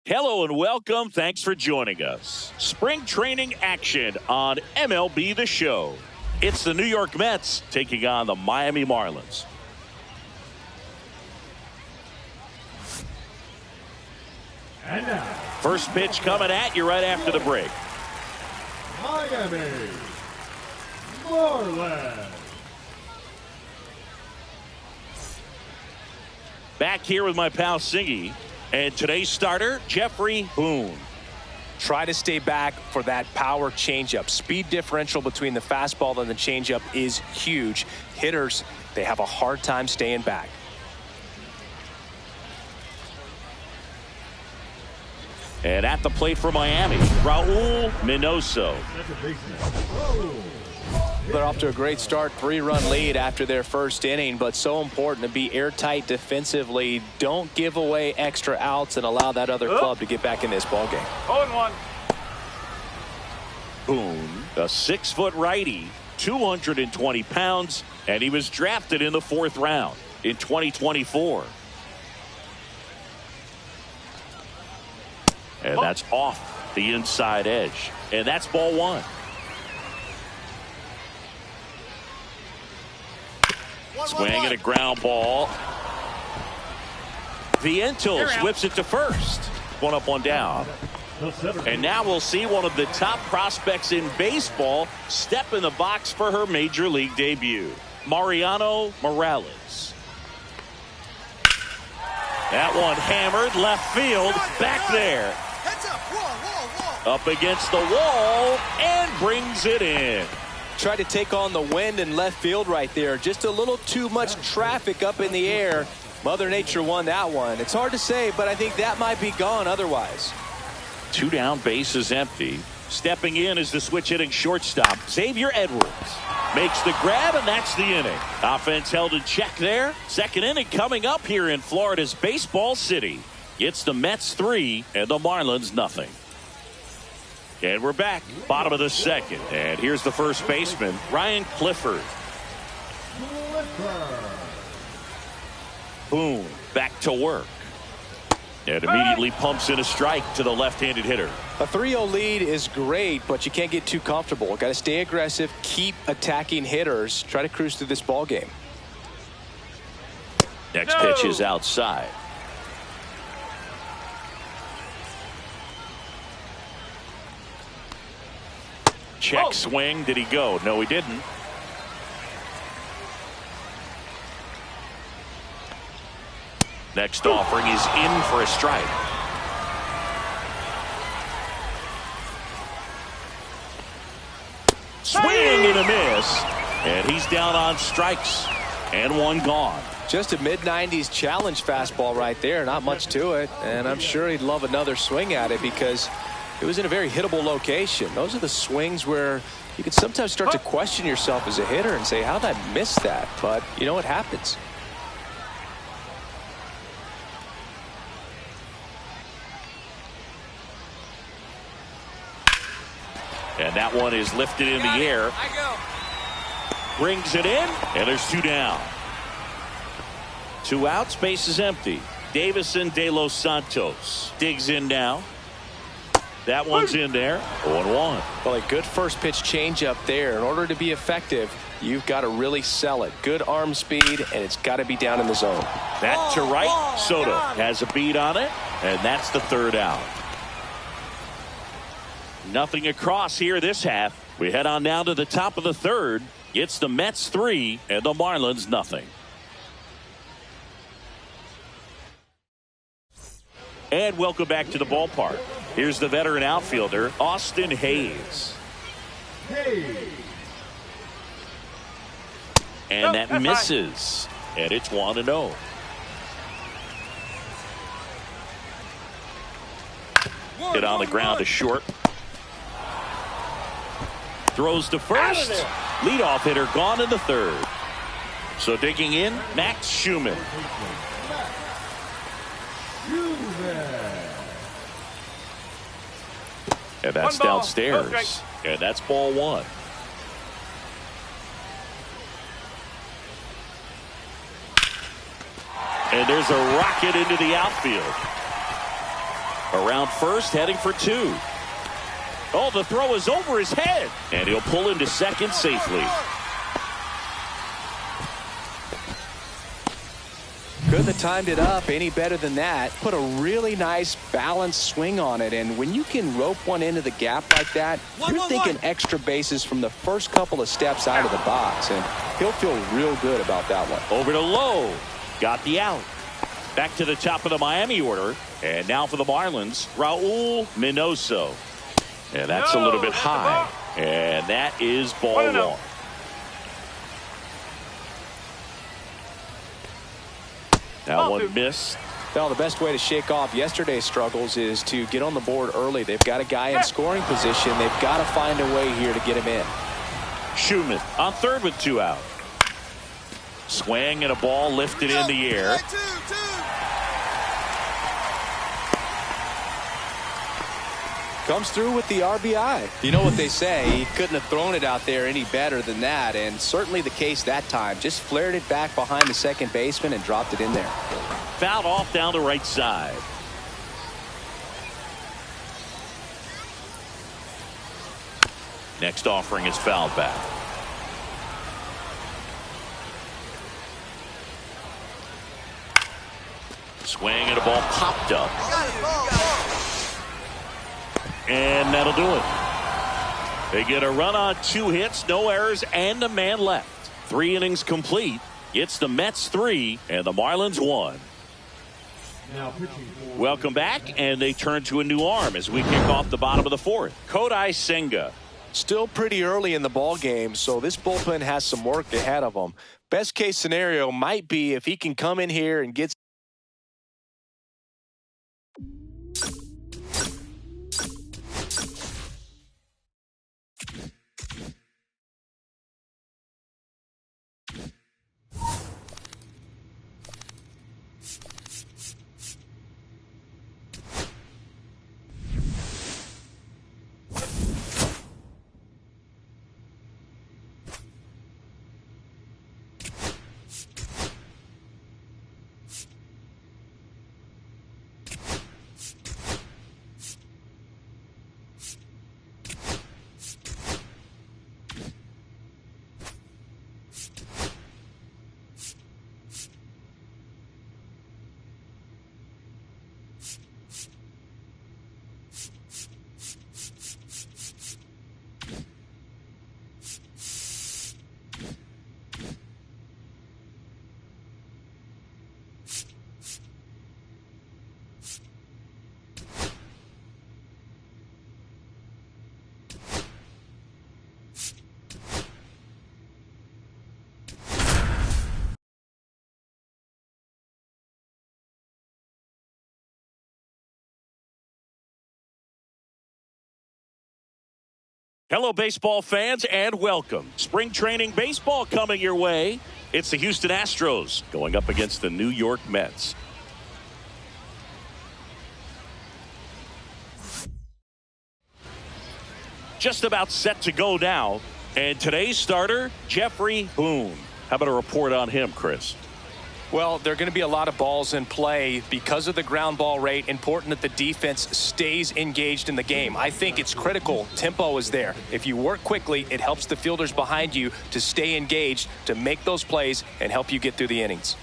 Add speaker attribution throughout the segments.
Speaker 1: Hello and welcome. Thanks for joining us. Spring training action on MLB The Show. It's the New York Mets taking on the Miami Marlins.
Speaker 2: And now,
Speaker 1: first pitch coming at you right after the break.
Speaker 2: Miami Marlins.
Speaker 1: Back here with my pal Singy. And today's starter, Jeffrey Boone.
Speaker 3: Try to stay back for that power changeup. Speed differential between the fastball and the changeup is huge. Hitters, they have a hard time staying back.
Speaker 1: And at the plate for Miami, Raul Minoso.
Speaker 3: They're off to a great start, 3-run lead after their first inning, but so important to be airtight defensively. Don't give away extra outs and allow that other club to get back in this ballgame.
Speaker 4: 0-1.
Speaker 1: Boone, a 6-foot righty, 220 pounds, and he was drafted in the 4th round in 2024. And that's off the inside edge. And that's ball 1. Swing and a ground ball. Vientos whips it to first. 1 up, 1 down. And now we'll see one of the top prospects in baseball step in the box for her major league debut. Mariano Morales. That one hammered left field. Back there. Up against the wall and brings it in.
Speaker 3: Tried to take on the wind in left field right there. Just a little too much traffic up in the air. Mother Nature won that one. It's hard to say, but I think that might be gone otherwise.
Speaker 1: 2 down, bases empty. Stepping in is the switch hitting shortstop, Xavier Edwards. Makes the grab, and that's the inning. Offense held in check there. Second inning coming up here in Florida's Baseball City. It's the Mets 3 and the Marlins nothing. And we're back, bottom of the second. And here's the first baseman, Ryan Clifford. Boom, back to work. And immediately pumps in a strike to the left-handed hitter.
Speaker 3: A 3-0 lead is great, but you can't get too comfortable. Got to stay aggressive, keep attacking hitters, try to cruise through this ball game.
Speaker 1: Next pitch is outside. Check swing. Did he go? No, he didn't. Next offering is in for a strike. Swing and a miss. And he's down on strikes. And one gone.
Speaker 3: Just a mid-90s challenge fastball right there. Not much to it. And I'm sure he'd love another swing at it because it was in a very hittable location. Those are the swings where you can sometimes start to question yourself as a hitter and say, how did I miss that? But you know what happens.
Speaker 1: And that one is lifted in the air. Brings it in, and there's 2 down. 2 outs, base is empty. Davison De Los Santos digs in now. That one's in there. 0-1.
Speaker 3: Well, a good first pitch changeup there. In order to be effective, you've got to really sell it. Good arm speed, and it's got to be down in the zone.
Speaker 1: That to right. Soto has a beat on it, and that's the 3rd out. Nothing across here this half. We head on down to the top of the 3rd. It's the Mets 3 and the Marlins nothing. And welcome back to the ballpark. Here's the veteran outfielder, Austin Hayes. And that misses. And it's 1-0. Hit on the ground to short. Throws to first. Leadoff hitter gone in the 3rd. So digging in, Max Schumann. And that's downstairs. And that's ball 1. And there's a rocket into the outfield. Around first, heading for 2. Oh, the throw is over his head. And he'll pull into second safely.
Speaker 3: Couldn't have timed it up any better than that. Put a really nice balanced swing on it. And when you can rope one into the gap like that, you're thinking extra bases from the first couple of steps out of the box. And he'll feel real good about that one.
Speaker 1: Over to Lowe. Got the out. Back to the top of the Miami order. And now for the Marlins, Raul Minoso. And that's a little bit high. And that is ball 1. That one missed.
Speaker 3: Well, the best way to shake off yesterday's struggles is to get on the board early. They've got a guy in scoring position. They've got to find a way here to get him in.
Speaker 1: Schumann on 3rd with 2 out. Swing and a ball lifted in the air.
Speaker 3: Comes through with the RBI. You know what they say, he couldn't have thrown it out there any better than that, and certainly the case that time. Just flared it back behind the second baseman and dropped it in there.
Speaker 1: Fouled off down the right side. Next offering is fouled back. Swing and a ball popped up. And that'll do it. They get a run on 2 hits, no errors, and a man left. 3 innings complete. It's the Mets 3 and the Marlins 1.
Speaker 2: Now pitching for
Speaker 1: Welcome back, and they turn to a new arm as we kick off the bottom of the fourth. Kodai Senga.
Speaker 3: Still pretty early in the ball game, so this bullpen has some work ahead of them. Best case scenario might be if he can come in here and get
Speaker 1: Hello, baseball fans, and welcome. Spring training baseball coming your way. It's the Houston Astros going up against the New York Mets. Just about set to go now. And today's starter, Jeffrey Boone. How about a report on him, Chris?
Speaker 3: Well, there are going to be a lot of balls in play because of the ground ball rate. Important that the defense stays engaged in the game. I think it's critical. Tempo is there. If you work quickly, it helps the fielders behind you to stay engaged, to make those plays, and help you get through the innings.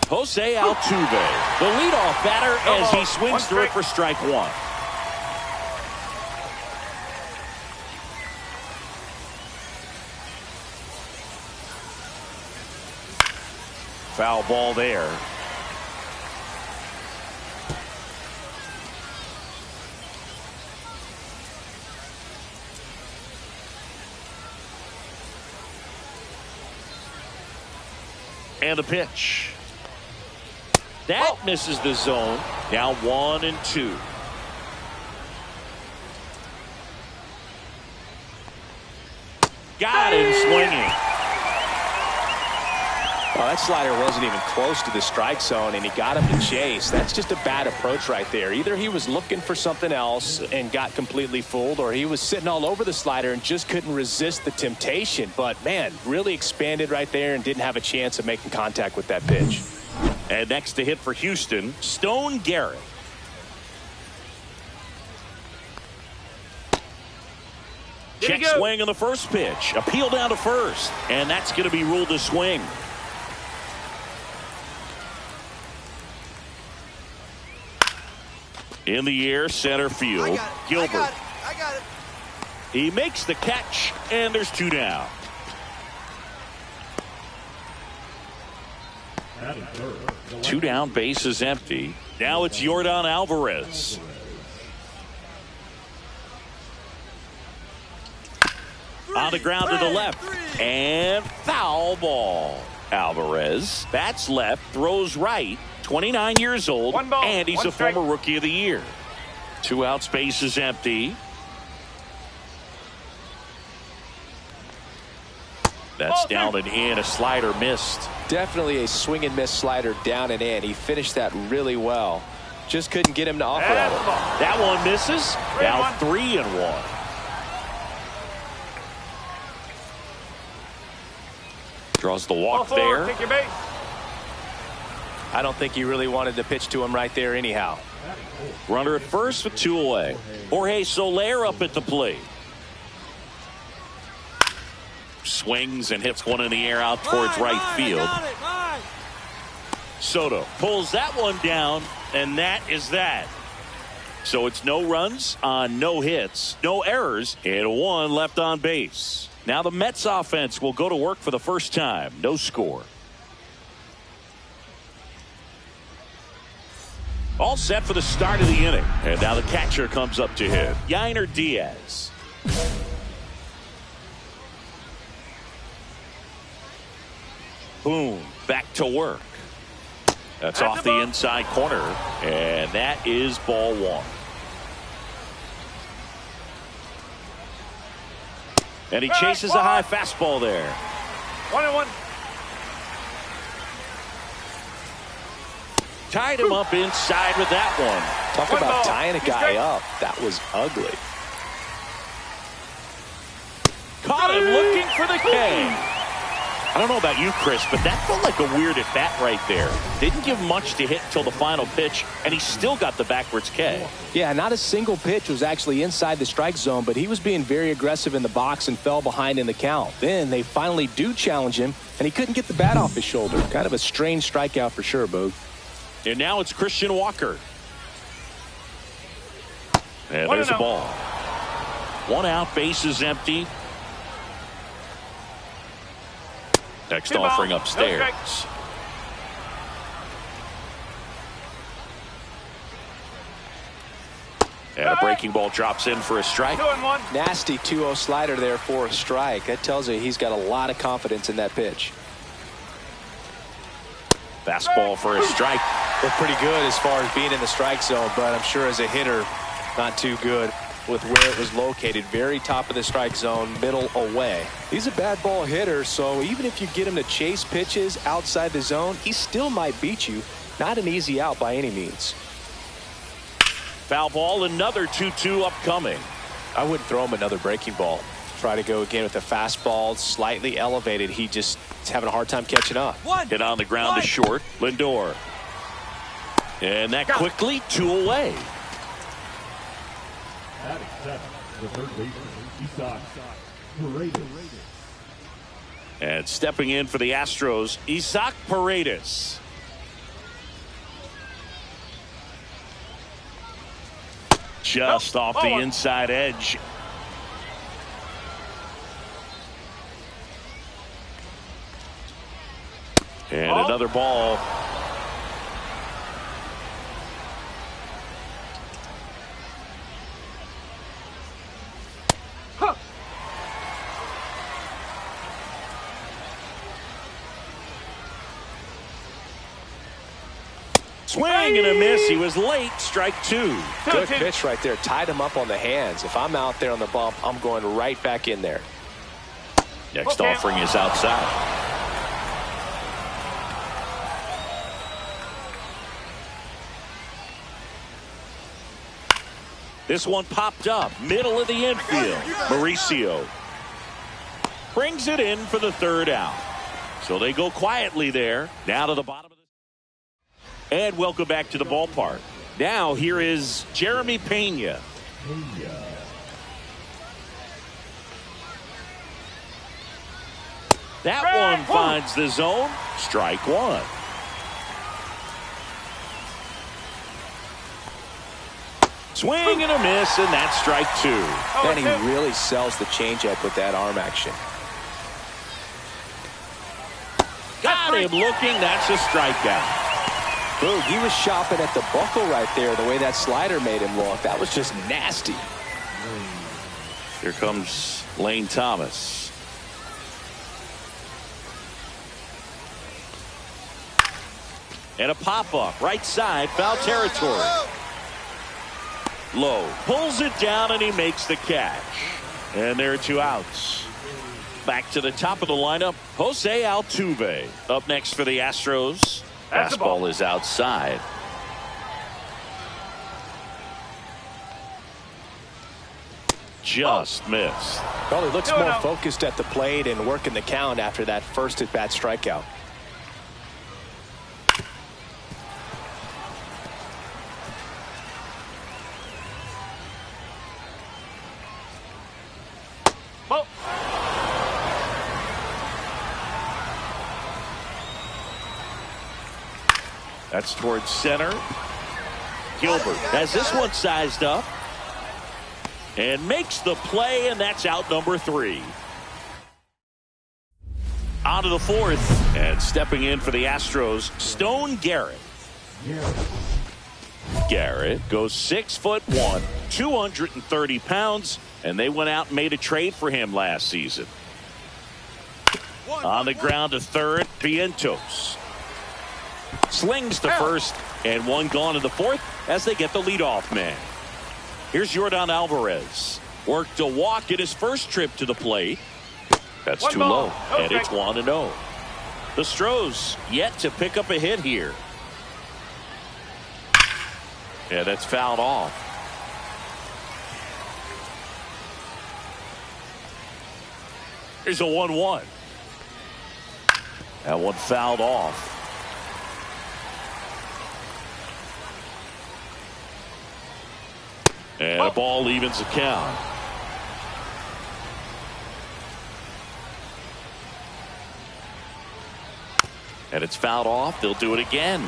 Speaker 1: Jose Altuve, the leadoff batter as he swings through it for strike one. Foul ball there. And a pitch. That misses the zone. Now 1-2. Got him swinging.
Speaker 3: Well, that slider wasn't even close to the strike zone, and he got him to chase. That's just a bad approach right there. Either he was looking for something else and got completely fooled, or he was sitting all over the slider and just couldn't resist the temptation. But, man, really expanded right there and didn't have a chance of making contact with that pitch.
Speaker 1: And next to hit for Houston, Stone Garrett. Check swing on the first pitch. Appeal down to first. And that's going to be ruled a swing. In the air, center field. Gilbert.
Speaker 4: I got it.
Speaker 1: He makes the catch, and there's two down.
Speaker 2: batting third.
Speaker 1: Two down, base is empty. Now it's Yordan Alvarez. On the ground to the left. And foul ball. Alvarez bats left, throws right. 29 years old, and he's a former Rookie of the Year. 2 outs, base is empty. That's down and in. A slider missed.
Speaker 3: Definitely a swing and miss slider down and in. He finished that really well. Just couldn't get him to offer at it.
Speaker 1: That one misses. Now 3-1. Draws the walk there.
Speaker 4: Take your base.
Speaker 3: I don't think he really wanted to pitch to him right there anyhow.
Speaker 1: Runner at first with 2 away. Jorge Soler up at the plate. Swings and hits one in the air out towards right field. Soto pulls that one down, and that is that. So it's no runs on no hits, no errors, and one left on base. Now the Mets offense will go to work for the first time. No score. All set for the start of the inning. And now the catcher comes up to hit. Yainer Diaz. Boom. Back to work. That's off the inside corner. And that is ball one. And he chases a high fastball there.
Speaker 4: 1-1.
Speaker 1: Tied him up inside with that one.
Speaker 3: Talk about tying a guy up. That was ugly.
Speaker 1: Caught him looking for the K. I don't know about you, Chris, but that felt like a weird at bat right there. Didn't give much to hit until the final pitch, and he still got the backwards K.
Speaker 3: Yeah, not a single pitch was actually inside the strike zone, but he was being very aggressive in the box and fell behind in the count. Then they finally do challenge him, and he couldn't get the bat off his shoulder. Kind of a strange strikeout for sure, Boog.
Speaker 1: And now it's Christian Walker. And there's a ball. One out, base is empty. Next offering upstairs. And a breaking ball drops in for a strike.
Speaker 4: 2-1.
Speaker 3: Nasty 2-0 slider there for a strike. That tells you he's got a lot of confidence in that pitch.
Speaker 1: Fastball for a strike.
Speaker 3: Looked pretty good as far as being in the strike zone, but I'm sure as a hitter, not too good with where it was located. Very top of the strike zone, middle away. He's a bad ball hitter, so even if you get him to chase pitches outside the zone, he still might beat you. Not an easy out by any means.
Speaker 1: Foul ball, another 2-2 upcoming.
Speaker 3: I wouldn't throw him another breaking ball. Try to go again with the fastball, slightly elevated. He just is having a hard time catching up.
Speaker 1: Hit on the ground to short. Lindor. And that quickly 2 away.
Speaker 2: Batting seventh, the third baseman, Isaac Paredes.
Speaker 1: And stepping in for the Astros, Isaac Paredes. Just off the inside edge. And another ball. Swing and a miss. He was late. Strike two.
Speaker 3: Good pitch right there. Tied him up on the hands. If I'm out there on the bump, I'm going right back in there.
Speaker 1: Next offering is outside. This one popped up. Middle of the infield. Mauricio brings it in for the third out. So they go quietly there. Now to the bottom of the... And welcome back to the ballpark. Now here is Jeremy Pena. That one finds the zone. Strike one. Swing and a miss, and that's strike two.
Speaker 3: And he really sells the changeup with that arm action.
Speaker 1: Got him looking. That's a strikeout.
Speaker 3: Boom, he was shopping at the buckle right there, the way that slider made him look. That was just nasty.
Speaker 1: Here comes Lane Thomas. And a pop-up, right side, foul territory. Low, pulls it down, and he makes the catch. And there are two outs. Back to the top of the lineup, Jose Altuve. Up next for the Astros. Fastball is outside. Just missed.
Speaker 3: Well, he looks more focused at the plate and working the count after that first at-bat strikeout.
Speaker 1: That's towards center. Gilbert has this one sized up and makes the play, and that's out number 3. On to the 4th, and stepping in for the Astros, Stone Garrett. Garrett goes 6'1", 230 pounds, and they went out and made a trade for him last season. On the ground to third, Vientos slings to first, and one gone in the 4th as they get the leadoff man. Here's Yordan Alvarez. Worked a walk in his first trip to the plate. That's too low, and it's 1-0. The Stros yet to pick up a hit here. Yeah, that's fouled off. Here's a 1-1. That one fouled off. And a ball evens the count. And it's fouled off. They'll do it again.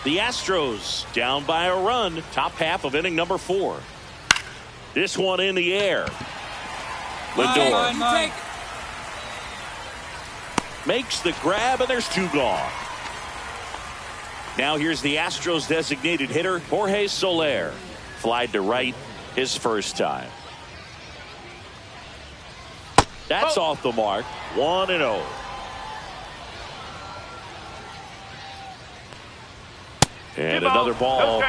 Speaker 1: The Astros down by a run. Top half of inning number 4. This one in the air. Lindor makes the grab, and there's 2 gone. Now here's the Astros designated hitter, Jorge Soler. Flied to right his first time. That's off the mark. 1-0. And another ball.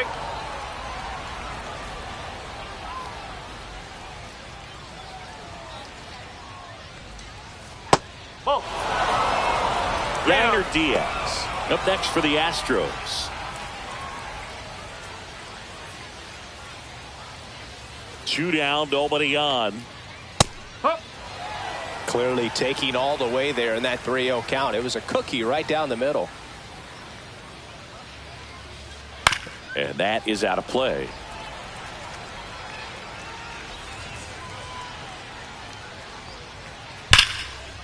Speaker 1: Yainer Diaz up next for the Astros. 2 down, nobody on.
Speaker 3: Clearly taking all the way there in that 3-0 count. It was a cookie right down the middle.
Speaker 1: And that is out of play.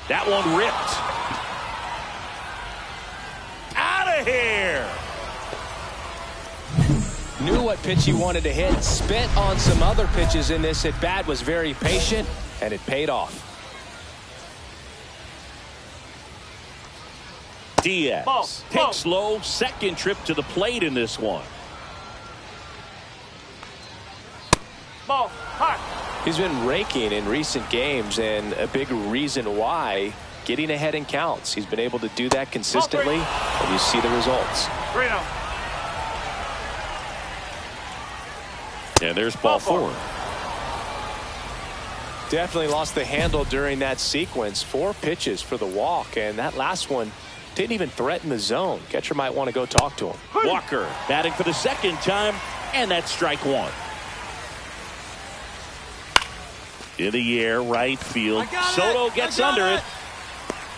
Speaker 1: That one ripped. Out of here.
Speaker 3: Knew what pitch he wanted to hit. Spent on some other pitches in this at bat. Was very patient, and it paid off.
Speaker 1: Diaz takes low. Second trip to the plate in this one.
Speaker 3: He's been raking in recent games, and a big reason why, getting ahead in counts. He's been able to do that consistently, and you see the results.
Speaker 1: And there's ball 4.
Speaker 3: Definitely lost the handle during that sequence. 4 pitches for the walk, and that last one didn't even threaten the zone. Catcher might want to go talk to him.
Speaker 1: Walker batting for the second time, and that's strike 1. In the air, right field. Soto gets under it.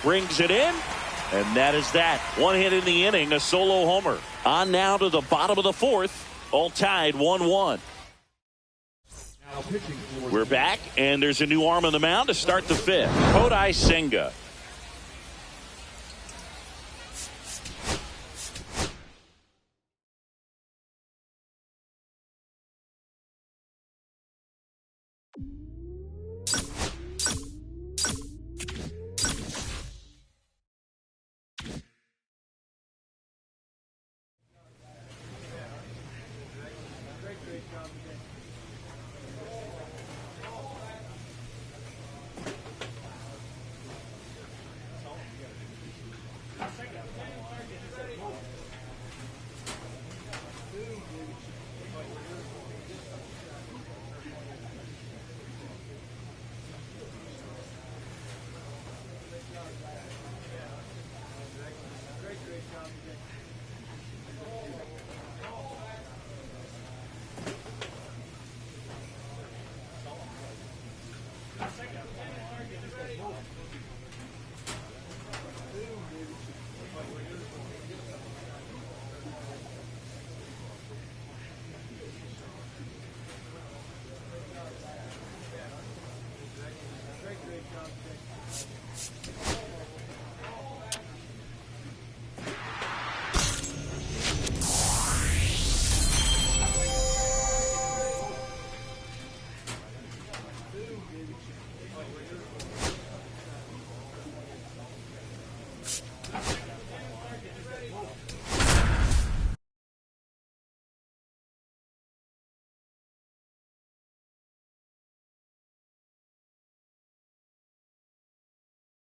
Speaker 1: Brings it in. And that is that. 1 hit in the inning, a solo homer. On now to the bottom of the 4th. All tied 1-1. We're back, and there's a new arm on the mound to start the 5th. Kodai Senga.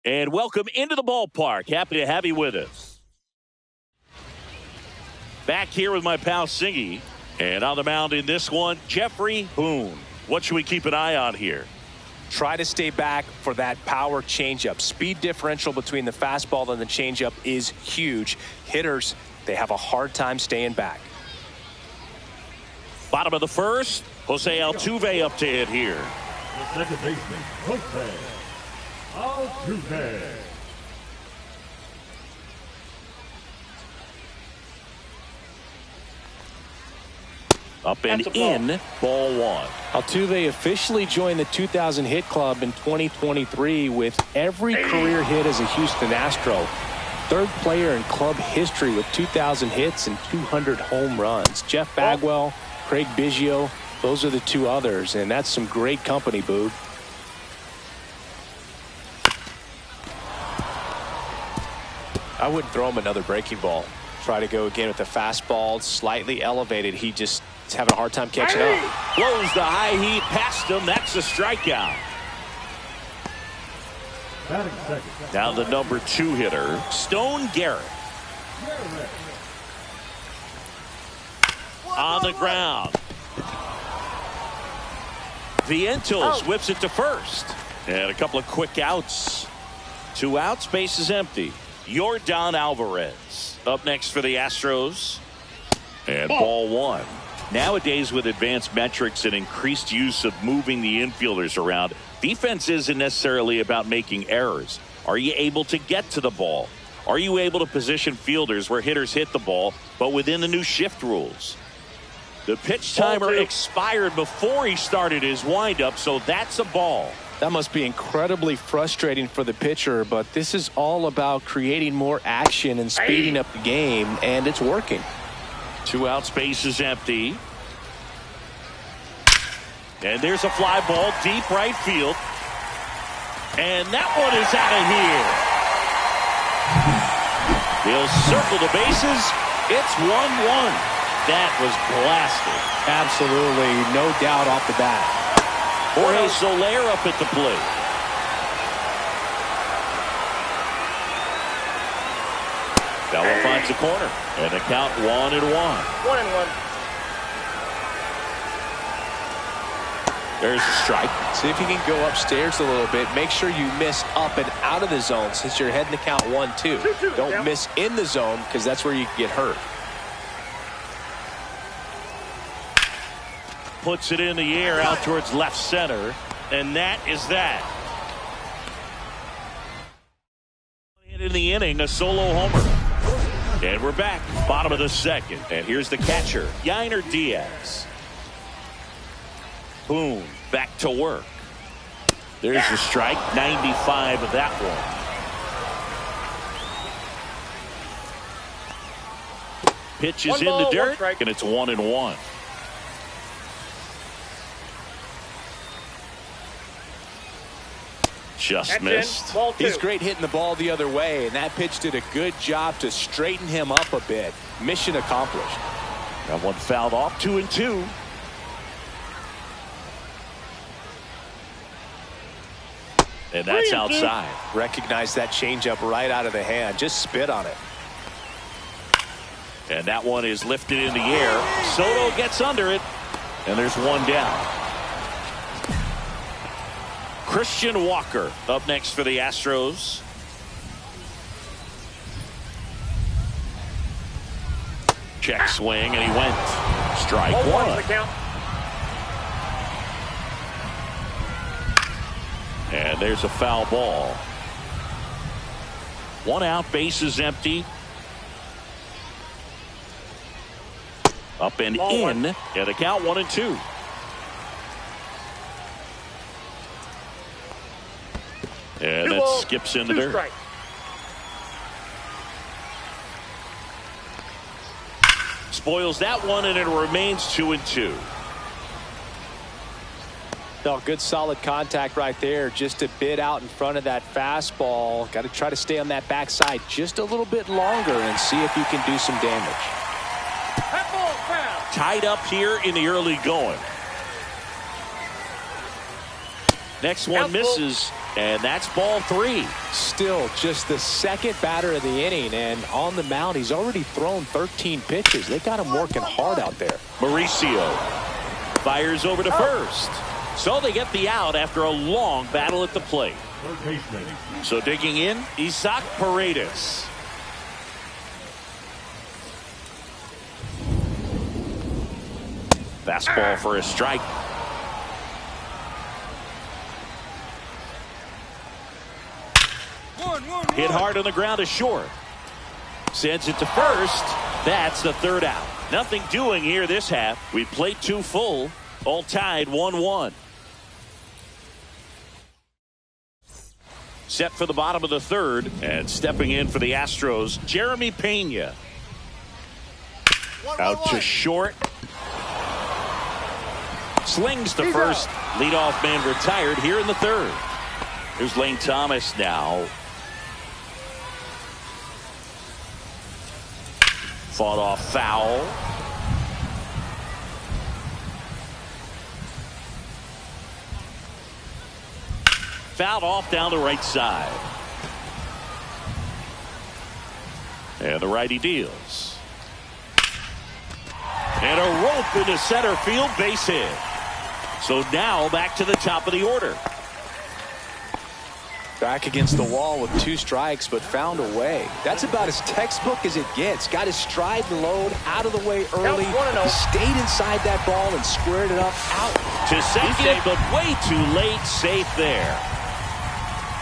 Speaker 1: And welcome into the ballpark. Happy to have you with us. Back here with my pal Singy. And on the mound in this one, Jeffrey Boone. What should we keep an eye on here?
Speaker 3: Try to stay back for that power changeup. Speed differential between the fastball and the changeup is huge. Hitters, they have a hard time staying back.
Speaker 1: Bottom of the first, Jose Altuve up to hit here.
Speaker 2: The second baseman, Jose Altuve.
Speaker 1: Up and in, ball one.
Speaker 3: Altuve officially joined the 2,000 hit club in 2023 with every career hit as a Houston Astro. Third player in club history with 2,000 hits and 200 home runs. Jeff Bagwell, Craig Biggio, those are the two others, and that's some great company, Boog. I wouldn't throw him another breaking ball. Try to go again with the fastball, slightly elevated. He just is having a hard time catching up.
Speaker 1: Blows the high heat past him. That's a strikeout.
Speaker 2: Batting second.
Speaker 1: Now the number 2 hitter, Stone Garrett. On the ground. Vientos whips it to first. And a couple of quick outs. 2 outs, base is empty. Yordan Alvarez up next for the Astros. And ball one. Nowadays, with advanced metrics and increased use of moving the infielders around, defense isn't necessarily about making errors. Are you able to get to the ball? Are you able to position fielders where hitters hit the ball, but within the new shift rules? The pitch timer expired before he started his windup, so that's a ball.
Speaker 3: That must be incredibly frustrating for the pitcher, but this is all about creating more action and speeding up the game, and it's working.
Speaker 1: 2 outs, base is empty. And there's a fly ball deep right field. And that one is out of here. He'll circle the bases. It's 1-1. That was blasted.
Speaker 3: Absolutely, no doubt off the bat.
Speaker 1: Jorge Soler up at the plate. That one finds the corner. And the count 1-1.
Speaker 4: 1-1.
Speaker 1: There's a strike.
Speaker 3: See if you can go upstairs a little bit. Make sure you miss up and out of the zone since you're heading to count 1-2. Don't miss in the zone because that's where you can get hurt.
Speaker 1: Puts it in the air out towards left center. And that is that. In the inning, a solo homer. And we're back, bottom of the second. And here's the catcher, Yainer Diaz. Boom, back to work. There's the strike, 95 of that one. Pitch is in the dirt, and it's 1-1. Just missed.
Speaker 3: He's great hitting the ball the other way, and that pitch did a good job to straighten him up a bit. Mission accomplished.
Speaker 1: That one fouled off, 2-2. And that's outside.
Speaker 3: Recognize that changeup right out of the hand. Just spit on it.
Speaker 1: And that one is lifted in the air. Soto gets under it, and there's one down. Christian Walker up next for the Astros. Check swing, and he went. Strike one. And there's a foul ball. 1 out, base is empty. Up and in. And the count 1-2. And that skips in the dirt.
Speaker 4: Strike.
Speaker 1: Spoils that one, and it remains 2-2.
Speaker 3: No, good solid contact right there. Just a bit out in front of that fastball. Got to try to stay on that backside just a little bit longer and see if you can do some damage.
Speaker 1: Tied up here in the early going. Next one misses, And that's ball 3.
Speaker 3: Still just the second batter of the inning, and on the mound he's already thrown 13 pitches. They got him working hard out there.
Speaker 1: Mauricio fires over to first. So they get the out after a long battle at the plate. So digging in, Isaac Paredes. Fastball for a strike. Hit hard on the ground to short. Sends it to first. That's the third out. Nothing doing here this half. We played 2 full. All tied 1-1. Set for the bottom of the third. And stepping in for the Astros, Jeremy Pena. Out to short. Slings to first. Leadoff man retired here in the third. Here's Lane Thomas now. Fought off foul. Fouled off down the right side. And the righty deals. And a rope into center field, base hit. So now back to the top of the order.
Speaker 3: Back against the wall with 2 strikes, but found a way. That's about as textbook as it gets. Got his stride and load out of the way early. Stayed inside that ball and squared it up out.
Speaker 1: To second, but way too late. Safe there.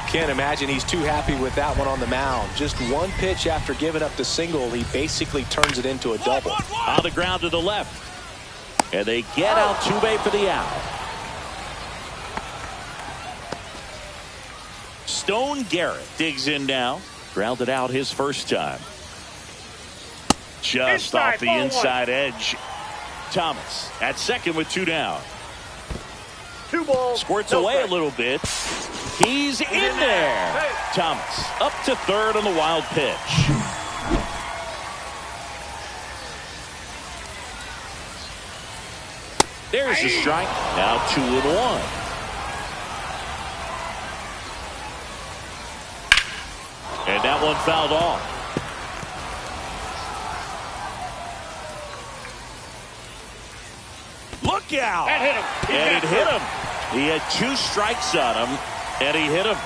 Speaker 3: Can't imagine he's too happy with that one on the mound. Just 1 pitch after giving up the single, he basically turns it into a double.
Speaker 1: On the ground to the left. And they get Altuve for the out. Stone Garrett digs in now. Grounded out his first time. Just off the inside edge. Thomas at second with 2 down.
Speaker 4: 2 balls.
Speaker 1: Squirts away a little bit. He's in there. Thomas up to third on the wild pitch. There's the strike. Now 2-1. And that one fouled off. Look out.
Speaker 4: That hit him.
Speaker 1: And it hit him. He had 2 strikes on him, and he hit him.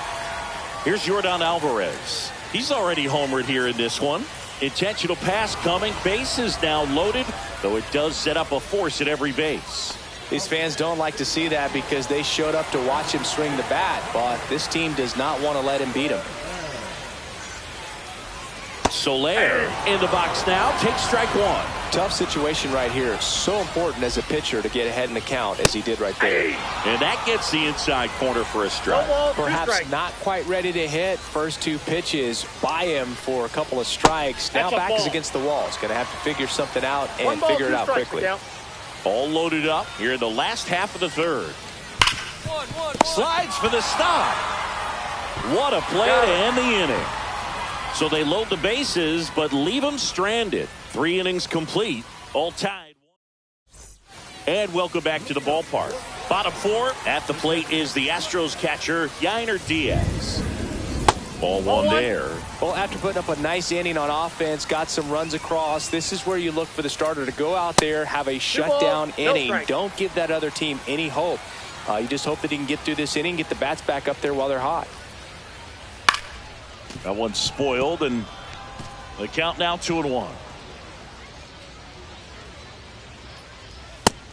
Speaker 1: Here's Yordan Alvarez. He's already homered here in this one. Intentional pass coming. Bases now loaded, though it does set up a force at every base.
Speaker 3: These fans don't like to see that because they showed up to watch him swing the bat, but this team does not want to let him beat him.
Speaker 1: Soler in the box now. Takes strike 1.
Speaker 3: Tough situation right here. So important as a pitcher to get ahead in the count as he did right there.
Speaker 1: And that gets the inside corner for a strike.
Speaker 3: Perhaps not quite ready to hit. First 2 pitches by him for a couple of strikes. Now back is against the wall. He's going to have to figure something out and figure it out quickly.
Speaker 1: All loaded up here in the last half of the third. Slides for the stop. What a play to end the inning. So they load the bases, but leave them stranded. 3 innings complete, all tied. And welcome back to the ballpark. Bottom 4 at the plate is the Astros catcher, Yainer Diaz. Ball 1 there.
Speaker 3: Well, after putting up a nice inning on offense, got some runs across, this is where you look for the starter to go out there, have a shutdown inning. Don't give that other team any hope. You just hope that he can get through this inning, get the bats back up there while they're hot.
Speaker 1: That one's spoiled, and the count now 2-1.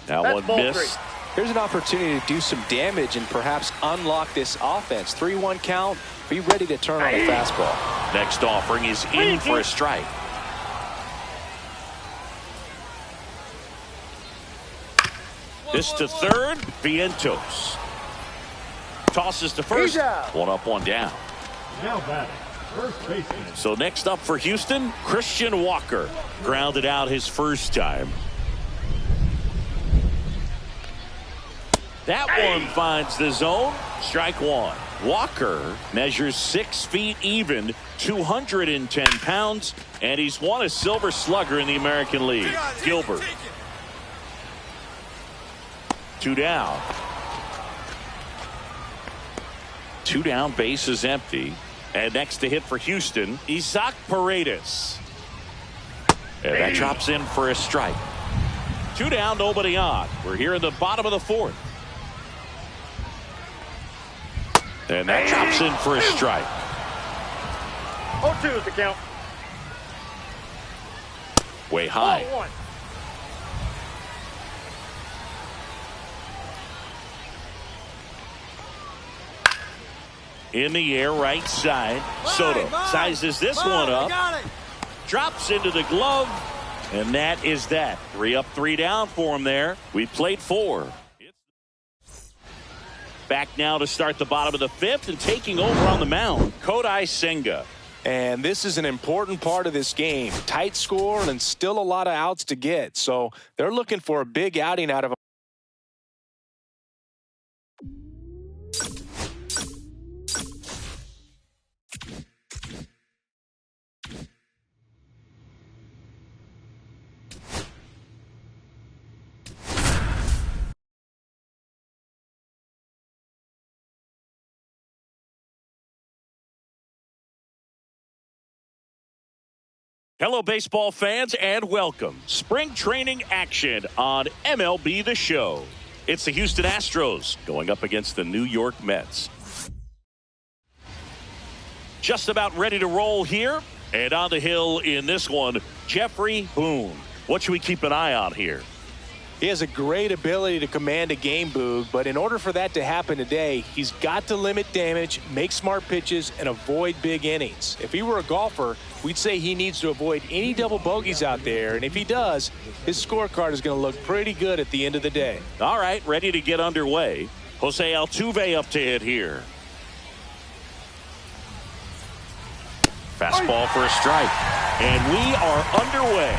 Speaker 1: That one missed.
Speaker 3: Here's an opportunity to do some damage and perhaps unlock this offense. 3-1 count. Be ready to turn on a fastball.
Speaker 1: Next offering is in for a strike. This to third. Vientos tosses to first. 1 up, 1 down.
Speaker 2: Now batting, first baseman.
Speaker 1: So next up for Houston, Christian Walker. Grounded out his first time. That one finds the zone. Strike 1. Walker measures 6 feet even, 210 pounds, and he's won a Silver Slugger in the American League. Gilbert. 2 down. Two down, base is empty. And next to hit for Houston, Isaac Paredes. And that drops in for a strike. Two down, nobody on. We're here in the bottom of the fourth. And that drops in for a strike.
Speaker 4: 0-2 is the count.
Speaker 1: Way high.
Speaker 4: Ball 1.
Speaker 1: In the air, right side. Soto sizes this one up. Drops into the glove. And that is that. 3 up, 3 down for him there. We played 4. Back now to start the bottom of the 5th and taking over on the mound, Kodai Senga.
Speaker 3: And this is an important part of this game. Tight score and still a lot of outs to get. So they're looking for a big outing out of a
Speaker 1: Hello, baseball fans, and welcome. Spring training action on MLB The Show. It's the Houston Astros going up against the New York Mets. Just about ready to roll here. And on the hill in this one, Jeffrey Boone. What should we keep an eye on here?
Speaker 3: He has a great ability to command a game, Boog, but in order for that to happen today, he's got to limit damage, make smart pitches, and avoid big innings. If he were a golfer, we'd say he needs to avoid any double bogeys out there, and if he does, his scorecard is going to look pretty good at the end of the day.
Speaker 1: All right, ready to get underway. Jose Altuve up to hit here. Fastball for a strike, and we are underway.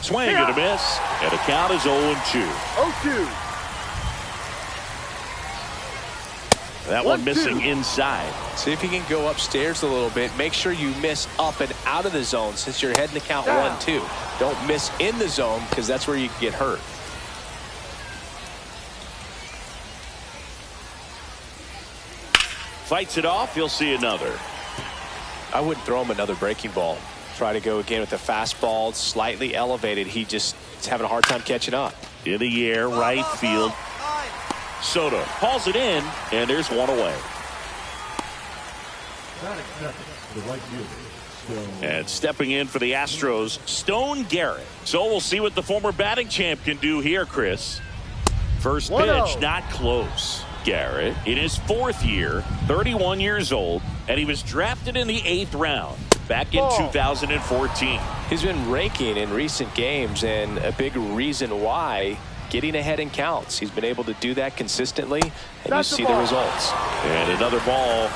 Speaker 1: Swing and a miss, and the count is 0-2.
Speaker 4: 0-2.
Speaker 1: That one missing inside.
Speaker 3: See if you can go upstairs a little bit. Make sure you miss up and out of the zone since you're heading to count 1-2. Don't miss in the zone because that's where you can get hurt.
Speaker 1: Fights it off. You'll see another.
Speaker 3: I wouldn't throw him another breaking ball. Try to go again with the fastball slightly elevated. He just is having a hard time catching up.
Speaker 1: In the air, right field. Soto hauls it in, and there's one away.
Speaker 2: The right fielder.
Speaker 1: And stepping in for the Astros, Stone Garrett. So we'll see what the former batting champ can do here, Chris. First pitch, not close. Garrett, in his 4th year, 31 years old, and he was drafted in the 8th round back in 2014.
Speaker 3: He's been raking in recent games, and a big reason why, getting ahead in counts. He's been able to do that consistently, and you see the results.
Speaker 1: And another ball.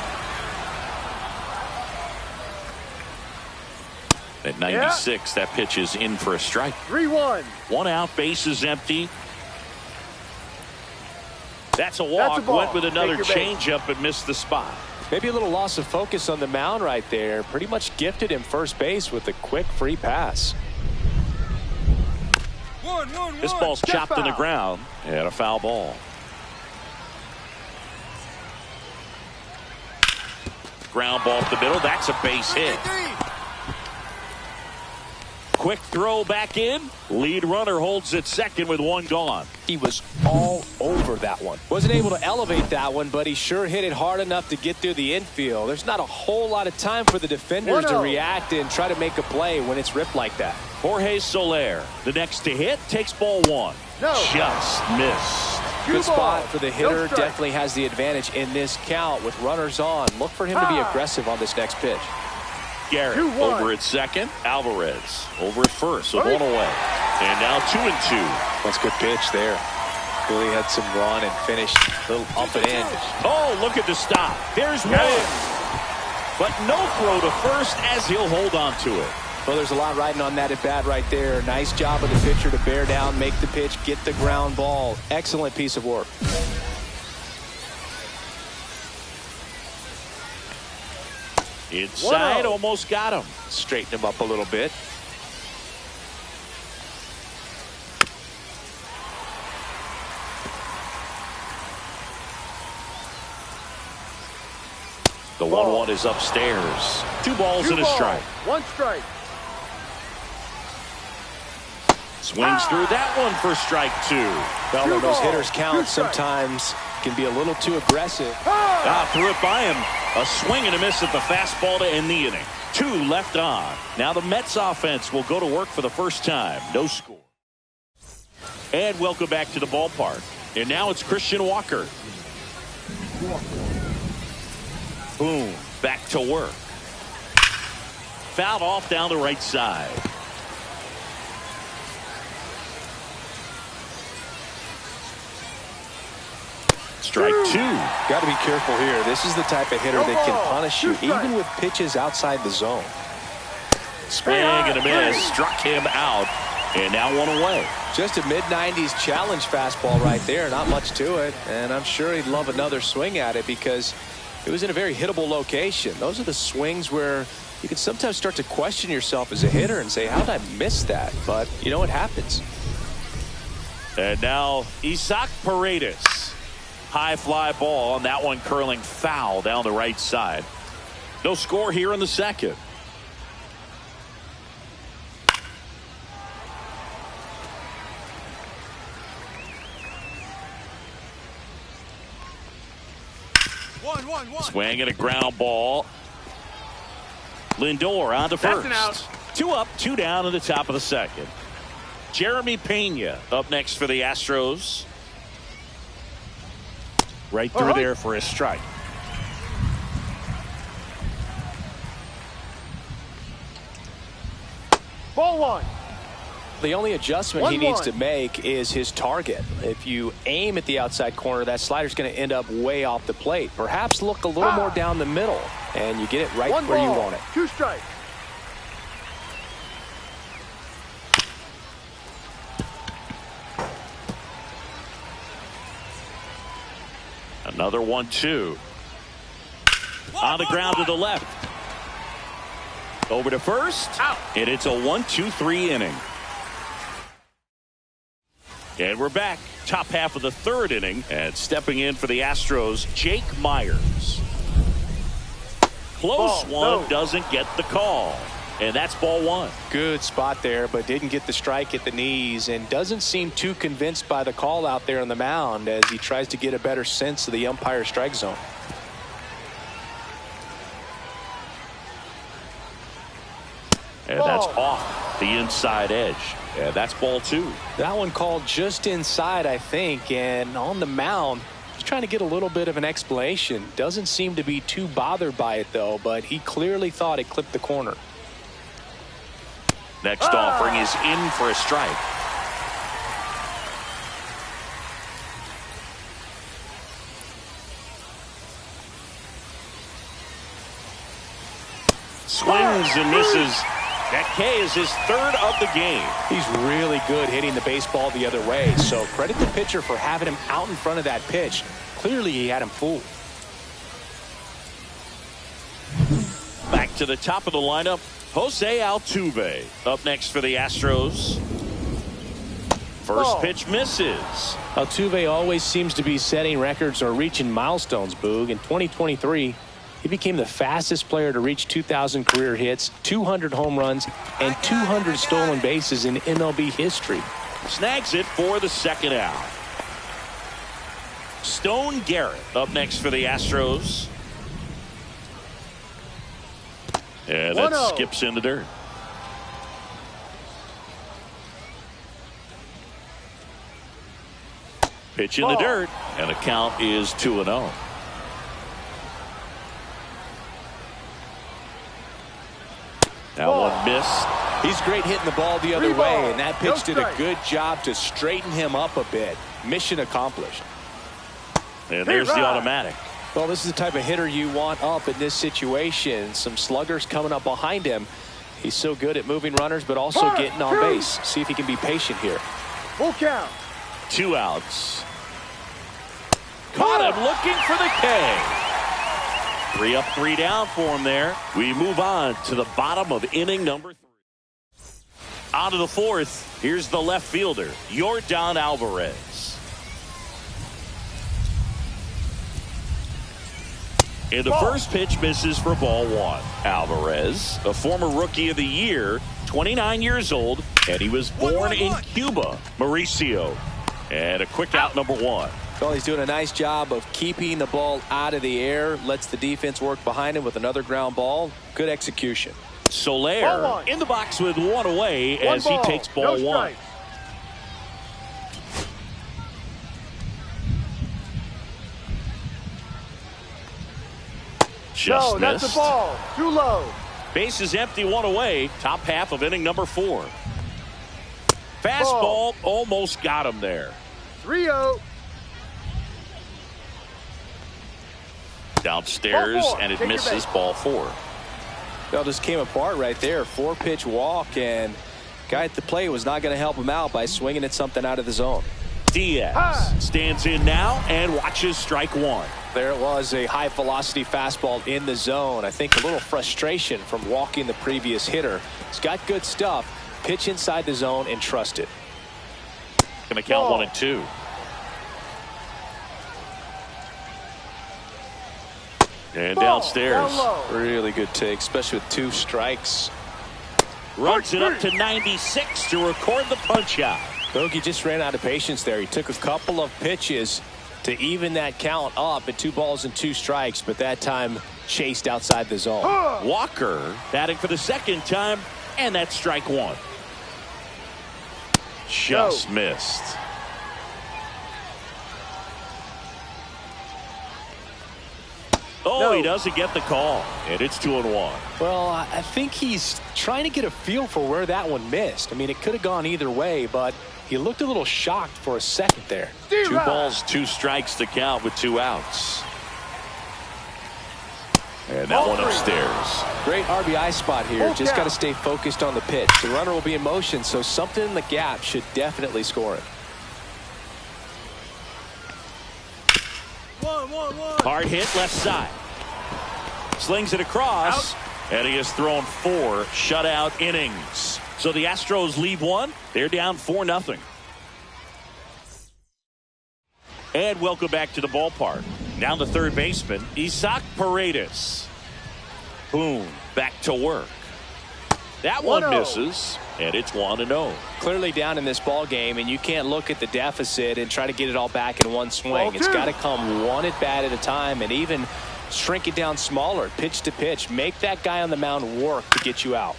Speaker 1: At 96, that pitch is in for a strike.
Speaker 4: 3-1.
Speaker 1: 1 out, base is empty. That's a walk. Went with another changeup and missed the spot.
Speaker 3: Maybe a little loss of focus on the mound right there. Pretty much gifted him first base with a quick free pass.
Speaker 1: This ball's chopped in the ground and a foul ball. Ground ball up the middle. That's a base hit. Quick throw back in. Lead runner holds at second with 1 gone.
Speaker 3: He was all over that one. Wasn't able to elevate that one, but he sure hit it hard enough to get through the infield. There's not a whole lot of time for the defenders to react and try to make a play when it's ripped like that.
Speaker 1: Jorge Soler, the next to hit, takes ball 1. Just missed.
Speaker 3: Good spot for the hitter. Definitely has the advantage in this count with runners on. Look for him to be aggressive on this next pitch.
Speaker 1: Garrett over at second. Alvarez over at first with 1 away. And now 2-2.
Speaker 3: That's a good pitch there. Really had some run and finished a little up and in.
Speaker 1: Oh, look at the stop. There's one. But no throw to first as he'll hold on to it.
Speaker 3: Well, there's a lot riding on that at bat right there. Nice job of the pitcher to bear down, make the pitch, get the ground ball. Excellent piece of work.
Speaker 1: Inside, almost got him.
Speaker 3: Straighten him up a little bit.
Speaker 1: The 1-1 is upstairs. 2 balls and a strike.
Speaker 4: 1 strike.
Speaker 1: Swings through that one for strike 2.
Speaker 3: Well, when those hitters count, sometimes can be a little too aggressive.
Speaker 1: Threw it by him. A swing and a miss at the fastball to end the inning. 2 left on. Now the Mets offense will go to work for the first time. No score. And welcome back to the ballpark. And now it's Christian Walker. Boom. Back to work. Fouled off down the right side. Strike 2.
Speaker 3: Got to be careful here. This is the type of hitter that can punish you even with pitches outside the zone.
Speaker 1: Swing and a miss. Struck him out. And now 1 away.
Speaker 3: Just a mid-90s challenge fastball right there. Not much to it. And I'm sure he'd love another swing at it because it was in a very hittable location. Those are the swings where you can sometimes start to question yourself as a hitter and say, how did I miss that? But, you know, it happens.
Speaker 1: And now Isaac Paredes. High fly ball, and that one curling foul down the right side. No score here in the second. Swing and a ground ball. Lindor on to first. 2 up, 2 down in the top of the second. Jeremy Pena up next for the Astros. Right through there for a strike.
Speaker 4: Ball 1.
Speaker 3: The only adjustment he needs to make is his target. If you aim at the outside corner, that slider's going to end up way off the plate. Perhaps look a little more down the middle, and you get it right where you want it.
Speaker 4: 2 strikes.
Speaker 1: Another 1-2. On the ground to the left. Over to first. Out. And it's a 1-2-3 inning. And we're back. Top half of the 3rd inning. And stepping in for the Astros, Jake Myers. Close one, doesn't get the call. And that's ball 1.
Speaker 3: Good spot there, but didn't get the strike at the knees and doesn't seem too convinced by the call out there on the mound as he tries to get a better sense of the umpire strike zone.
Speaker 1: And that's off the inside edge. And that's ball 2.
Speaker 3: That one called just inside, I think, and on the mound, he's trying to get a little bit of an explanation. Doesn't seem to be too bothered by it, though, but he clearly thought it clipped the corner.
Speaker 1: Next offering is in for a strike. Swings and misses. That K is his 3rd of the game.
Speaker 3: He's really good hitting the baseball the other way, so credit the pitcher for having him out in front of that pitch. Clearly he had him fooled.
Speaker 1: Back to the top of the lineup, Jose Altuve up next for the Astros. First pitch misses.
Speaker 3: Altuve always seems to be setting records or reaching milestones, Boog. In 2023, he became the fastest player to reach 2,000 career hits, 200 home runs, and 200 stolen bases in MLB history.
Speaker 1: Snags it for the 2nd out. Stone Garrett up next for the Astros. And that skips in the dirt. Pitch in the dirt, and the count is 2-0. That one missed.
Speaker 3: He's great hitting the ball the other way, and that pitch did a good job to straighten him up a bit. Mission accomplished.
Speaker 1: And there's the automatic.
Speaker 3: Well, this is the type of hitter you want up in this situation. Some sluggers coming up behind him. He's so good at moving runners, but also getting on base. See if he can be patient here.
Speaker 4: Full count.
Speaker 1: 2 outs. Caught him looking for the K. 3 up, 3 down for him there. We move on to the bottom of inning number 3. Out of the 4th, here's the left fielder, Yordan Alvarez. And the first pitch misses for ball one. Alvarez, a former Rookie of the Year, 29 years old, and he was born in Cuba. Mauricio. And a quick out, number one.
Speaker 3: Well, he's doing a nice job of keeping the ball out of the air. Lets the defense work behind him with another ground ball. Good execution.
Speaker 1: Soler in the box with one away as he takes ball one. Just
Speaker 4: that's
Speaker 1: missed.
Speaker 4: the ball. Too low.
Speaker 1: Base is empty, one away. Top half of inning number 4. Fastball almost got him there.
Speaker 4: 3-0.
Speaker 1: Downstairs, and it misses ball 4.
Speaker 3: Well, just came apart right there. 4-pitch walk, and guy at the plate was not going to help him out by swinging at something out of the zone.
Speaker 1: Diaz stands in now and watches strike one.
Speaker 3: There it was, a high velocity fastball in the zone. I think a little frustration from walking the previous hitter. He's got good stuff. Pitch inside the zone and trust it.
Speaker 1: Going to count 1 and 2. And downstairs.
Speaker 3: Really good take, especially with 2 strikes.
Speaker 1: Runs it up to 96 to record the punch out.
Speaker 3: Bogey just ran out of patience there. He took a couple of pitches to even that count up at 2 balls and 2 strikes, but that time chased outside the zone.
Speaker 1: Walker batting for the second time, and that's strike 1. Just missed. He doesn't get the call, and it's 2-1.
Speaker 3: Well, I think he's trying to get a feel for where that one missed. I mean, it could have gone either way, but he looked a little shocked for a second there.
Speaker 1: 2 balls, 2 strikes to count with 2 outs. And that one upstairs.
Speaker 3: Great RBI spot here. Just got to stay focused on the pitch. The runner will be in motion, so something in the gap should definitely score it.
Speaker 1: Hard hit left side. Slings it across, and he has thrown 4 shutout innings. So the Astros lead 1. They're down 4-0. And welcome back to the ballpark. Now the third baseman, Isaac Paredes. Boom, back to work. That one misses, and it's 1-0.
Speaker 3: Clearly down in this ball game, and you can't look at the deficit and try to get it all back in one swing. It's got to come one at bat at a time, and even shrink it down smaller, pitch to pitch. Make that guy on the mound work to get you out.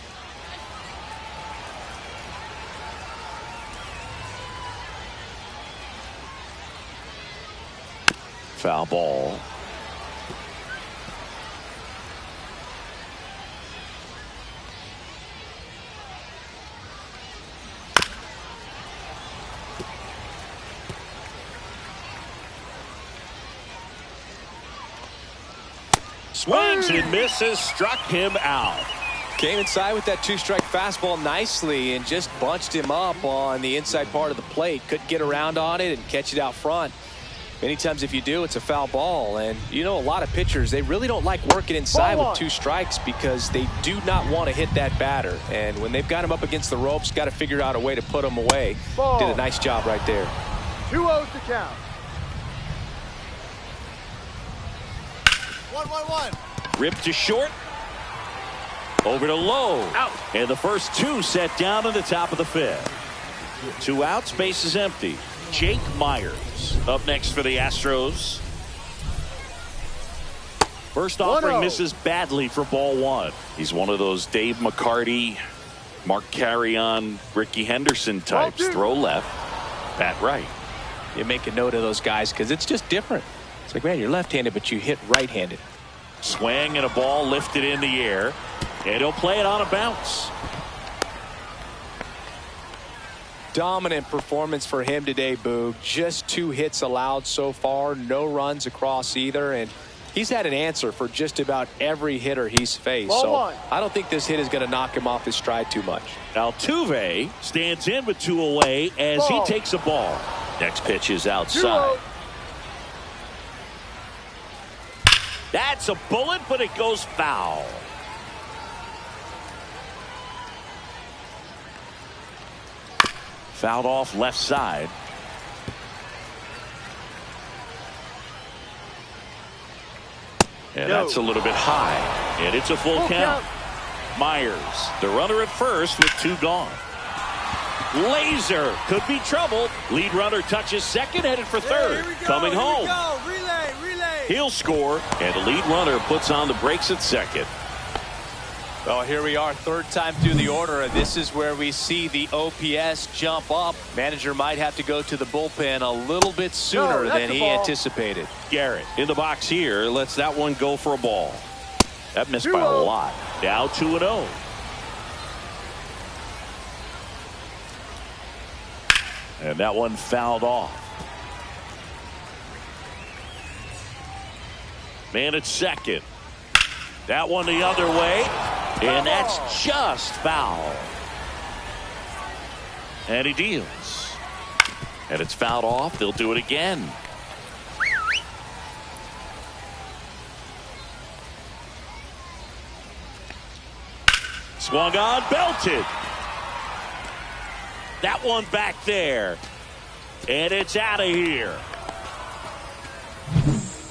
Speaker 1: Foul ball. Swings and misses, struck him out.
Speaker 3: Came inside with that 2-strike fastball nicely and just bunched him up on the inside part of the plate. Couldn't get around on it and catch it out front. Many times if you do, it's a foul ball. And you know, a lot of pitchers, they really don't like working inside with 2 strikes because they do not want to hit that batter. And when they've got him up against the ropes, got to figure out a way to put him away. Did a nice job right there.
Speaker 4: 2-0 to count.
Speaker 5: 1-1-1.
Speaker 1: Ripped to short. Over to low.
Speaker 4: Out.
Speaker 1: And the first 2 set down in the top of the 5th. 2 outs, base is empty. Jake Myers up next for the Astros. First offering misses badly for ball 1. He's one of those Dave McCarty, Mark Carrion, Ricky Henderson types. Throw left, bat right.
Speaker 3: You make a note of those guys because it's just different. It's like, man, you're left-handed, but you hit right-handed.
Speaker 1: Swing and a ball lifted in the air. And he'll play it on a bounce.
Speaker 3: Dominant performance for him today, Boog. Just 2 hits allowed so far. No runs across either. And he's had an answer for just about every hitter he's faced. So I don't think this hit is going to knock him off his stride too much.
Speaker 1: Altuve stands in with 2 away as he takes a ball. Next pitch is outside. That's a bullet, but it goes foul. Fouled off left side. And that's a little bit high. And it's a full count. Myers, the runner at first with 2 gone. Laser could be trouble. Lead runner touches second, headed for third. Coming home.
Speaker 4: Relay.
Speaker 1: He'll score, and the lead runner puts on the brakes at second.
Speaker 3: Well, here we are, third time through the order, and this is where we see the OPS jump up. Manager might have to go to the bullpen a little bit sooner than he anticipated.
Speaker 1: Garrett in the box here lets that one go for a ball. That missed by a lot. Now 2-0. And that one fouled off. Man at second. That one the other way. And that's just foul. And he deals. And it's fouled off. They'll do it again. Swung on, belted. That one back there. And it's out of here.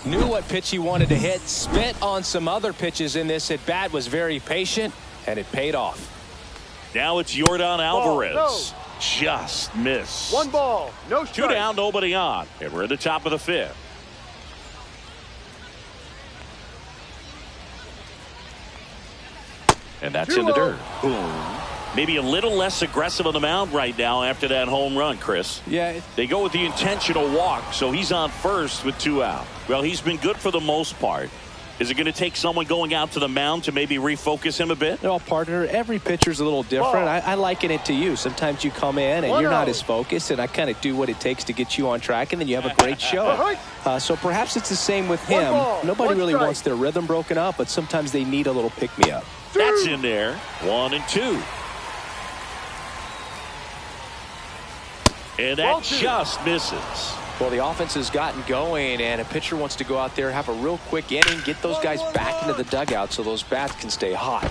Speaker 3: Knew what pitch he wanted to hit. Spent on some other pitches in this at bat. Was very patient, and it paid off.
Speaker 1: Now it's Yordan Alvarez. Just missed.
Speaker 4: 1 ball, no strike.
Speaker 1: 2 down, nobody on. And we're at the top of the 5th. And that's in the dirt. Boom. Maybe a little less aggressive on the mound right now after that home run, Chris.
Speaker 3: Yeah.
Speaker 1: They go with the intentional walk, so he's on first with 2 out. Well, he's been good for the most part. Is it going to take someone going out to the mound to maybe refocus him a bit?
Speaker 3: Well, partner, every pitcher's a little different. I liken it to you. Sometimes you come in and you're not as focused, and I kind of do what it takes to get you on track, and then you have a great show. So perhaps it's the same with him. Nobody really wants their rhythm broken up, but sometimes they need a little pick-me-up.
Speaker 1: That's in there. 1 and 2. And that just misses.
Speaker 3: Well, the offense has gotten going, and a pitcher wants to go out there, have a real quick inning, get those guys back into the dugout so those bats can stay hot.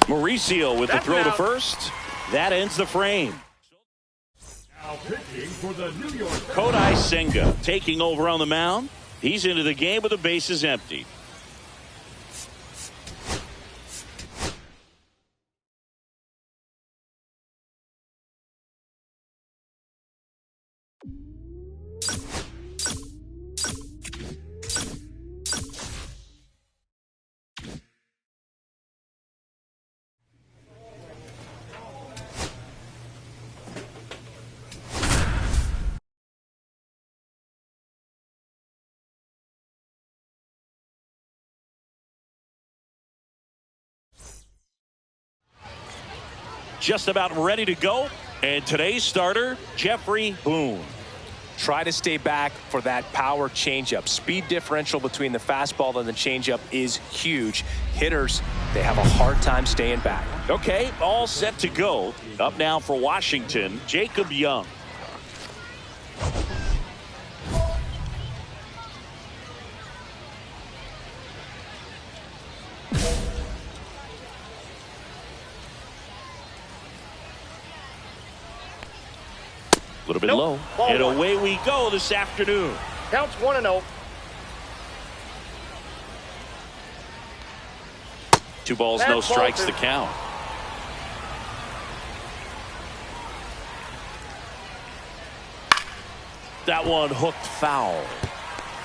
Speaker 1: Mauricio with the throw to first. That ends the frame.
Speaker 2: Now pitching for the New York
Speaker 1: Kodai Senga taking over on the mound. He's into the game with the bases empty. Just about ready to go. And today's starter, Jeffrey Boone.
Speaker 3: Try to stay back for that power changeup. Speed differential between the fastball and the changeup is huge. Hitters, they have a hard time staying back.
Speaker 1: Okay, all set to go. Up now for Washington, Jacob Young. A little bit low. And away we go this afternoon.
Speaker 4: Counts 1-0.
Speaker 1: 2 balls, no strikes the count. That one hooked foul.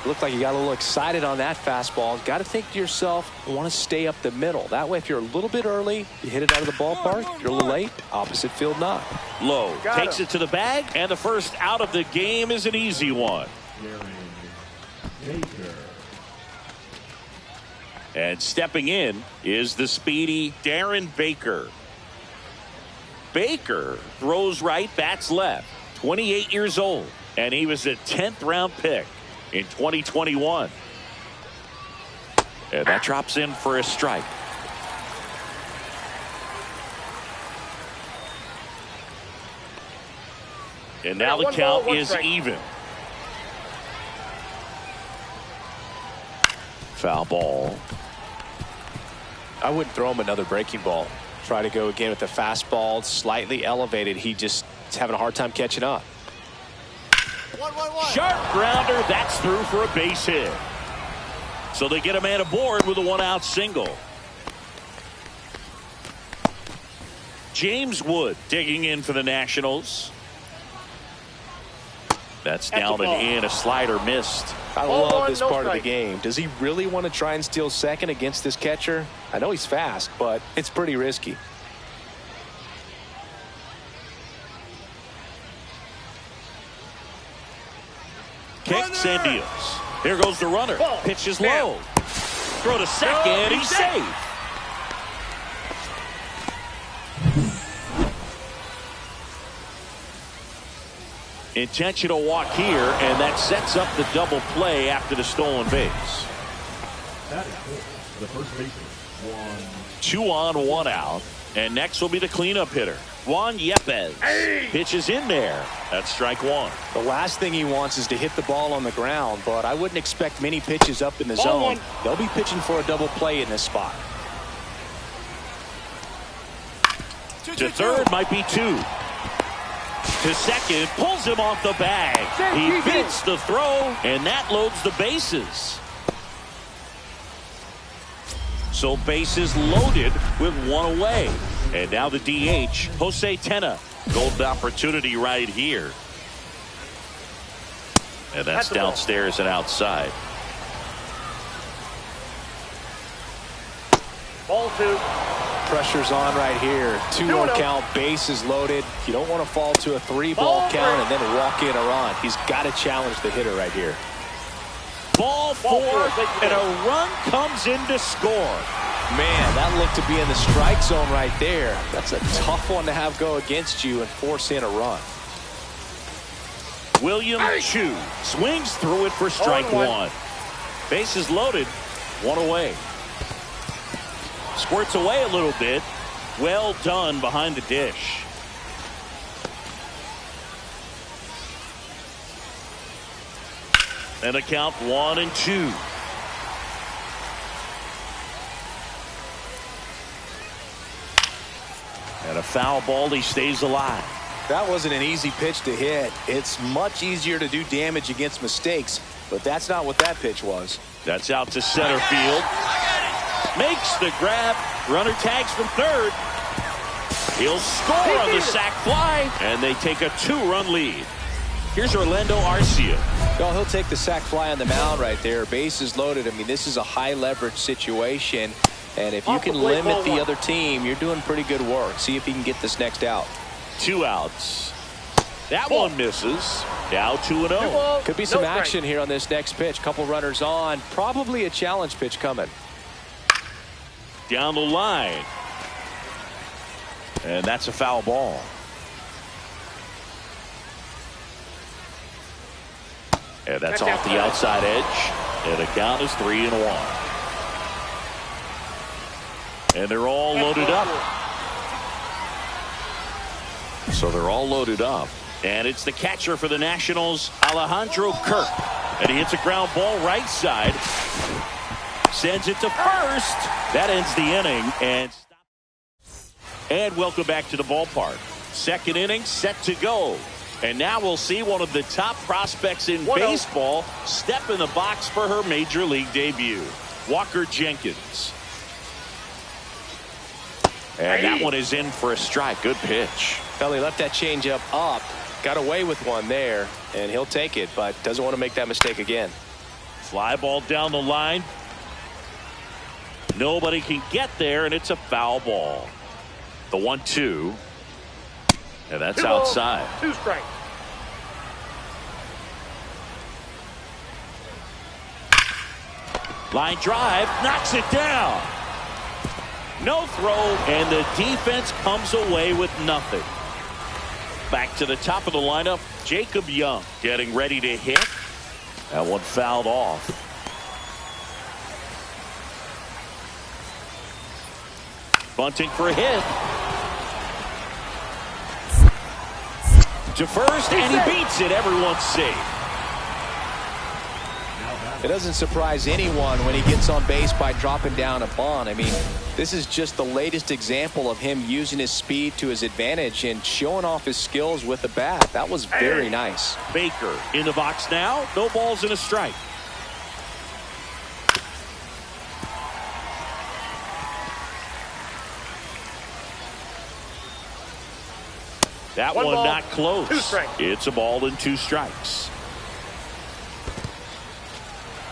Speaker 3: Looked like you got a little excited on that fastball. Got to think to yourself, I want to stay up the middle. That way, if you're a little bit early, you hit it out of the ballpark. You're a little late, opposite field knock.
Speaker 1: Low takes it to the bag, and the first out of the game is an easy one. And stepping in is the speedy Darren Baker. Baker throws right, bats left. 28 years old, and he was a 10th round pick in 2021. And that drops in for a strike. And now the count is even. Foul ball.
Speaker 3: I wouldn't throw him another breaking ball. Try to go again with the fastball, slightly elevated. He just is having a hard time catching up.
Speaker 1: Sharp grounder, that's through for a base hit. So they get a man aboard with a one-out single. James Wood digging in for the Nationals. That's down and in. A slider missed.
Speaker 3: I love this part of the game. Does he really want to try and steal second against this catcher? I know he's fast, but it's pretty risky.
Speaker 1: Kicks and deals. Here goes the runner. Pitch is low. Throw to second. He's safe. Intentional walk here, and that sets up the double play after the stolen base.
Speaker 2: That is the first baseman, Juan.
Speaker 1: 2 on, 1 out. And next will be the cleanup hitter, Juan Yepes. Pitches in there. That's strike 1.
Speaker 3: The last thing he wants is to hit the ball on the ground, but I wouldn't expect many pitches up in the zone. They'll be pitching for a double play in this spot.
Speaker 1: To third might be 2. To second, pulls him off the bag. He beats the throw, and that loads the bases. So bases loaded with 1 away. And now the DH, Jose Tena. Golden opportunity right here. And that's downstairs and outside.
Speaker 4: Ball 2.
Speaker 3: Pressure's on right here. 2-1 count, bases loaded. You don't want to fall to a 3-ball count and then walk in a run. He's got to challenge the hitter right here.
Speaker 1: Ball 4, and a run comes in to score.
Speaker 3: Man, that looked to be in the strike zone right there. That's a tough one to have go against you and force in a run.
Speaker 1: William Chu swings through it for strike 1. Bases loaded, 1 away. Squirts away a little bit. Well done behind the dish. And a count 1 and 2. And a foul ball. He stays alive.
Speaker 3: That wasn't an easy pitch to hit. It's much easier to do damage against mistakes, but that's not what that pitch was.
Speaker 1: That's out to center field. Makes the grab. Runner tags from third. He'll score on the sac fly, and they take a 2-run lead. Here's Orlando Arcia.
Speaker 3: Well, he'll take the sac fly on the mound right there. Bases loaded. I mean, this is a high leverage situation, and if you can limit the other team, you're doing pretty good work. See if he can get this next out.
Speaker 1: 2 outs. That one misses. Now 2-0.
Speaker 3: Could be some action here on this next pitch. Couple runners on. Probably a challenge pitch coming.
Speaker 1: Down the line. And that's a foul ball. And that's off the outside edge. And the count is 3-1. And they're all loaded up. So they're all loaded up. And it's the catcher for the Nationals, Alejandro Kirk. And he hits a ground ball right side. Sends it to first. That ends the inning. And welcome back to the ballpark. Second inning set to go. And now we'll see one of the top prospects in baseball step in the box for her major league debut. Walker Jenkins. And that one is in for a strike. Good pitch.
Speaker 3: Well, he left that changeup up. Got away with one there, and he'll take it, but doesn't want to make that mistake again.
Speaker 1: Fly ball down the line. Nobody can get there, and it's a foul ball. The 1-2. And that's outside.
Speaker 4: 2 strikes.
Speaker 1: Line drive, knocks it down. No throw, and the defense comes away with nothing. Back to the top of the lineup, Jacob Young getting ready to hit. That one fouled off. Bunting for a hit. To first, and he beats it. Everyone's safe.
Speaker 3: It doesn't surprise anyone when he gets on base by dropping down a bunt. I mean, this is just the latest example of him using his speed to his advantage and showing off his skills with the bat. That was very nice.
Speaker 1: Baker in the box now. No balls and a strike. That
Speaker 4: One
Speaker 1: one
Speaker 4: ball,
Speaker 1: not close.
Speaker 4: 2 strikes.
Speaker 1: It's a ball and 2 strikes.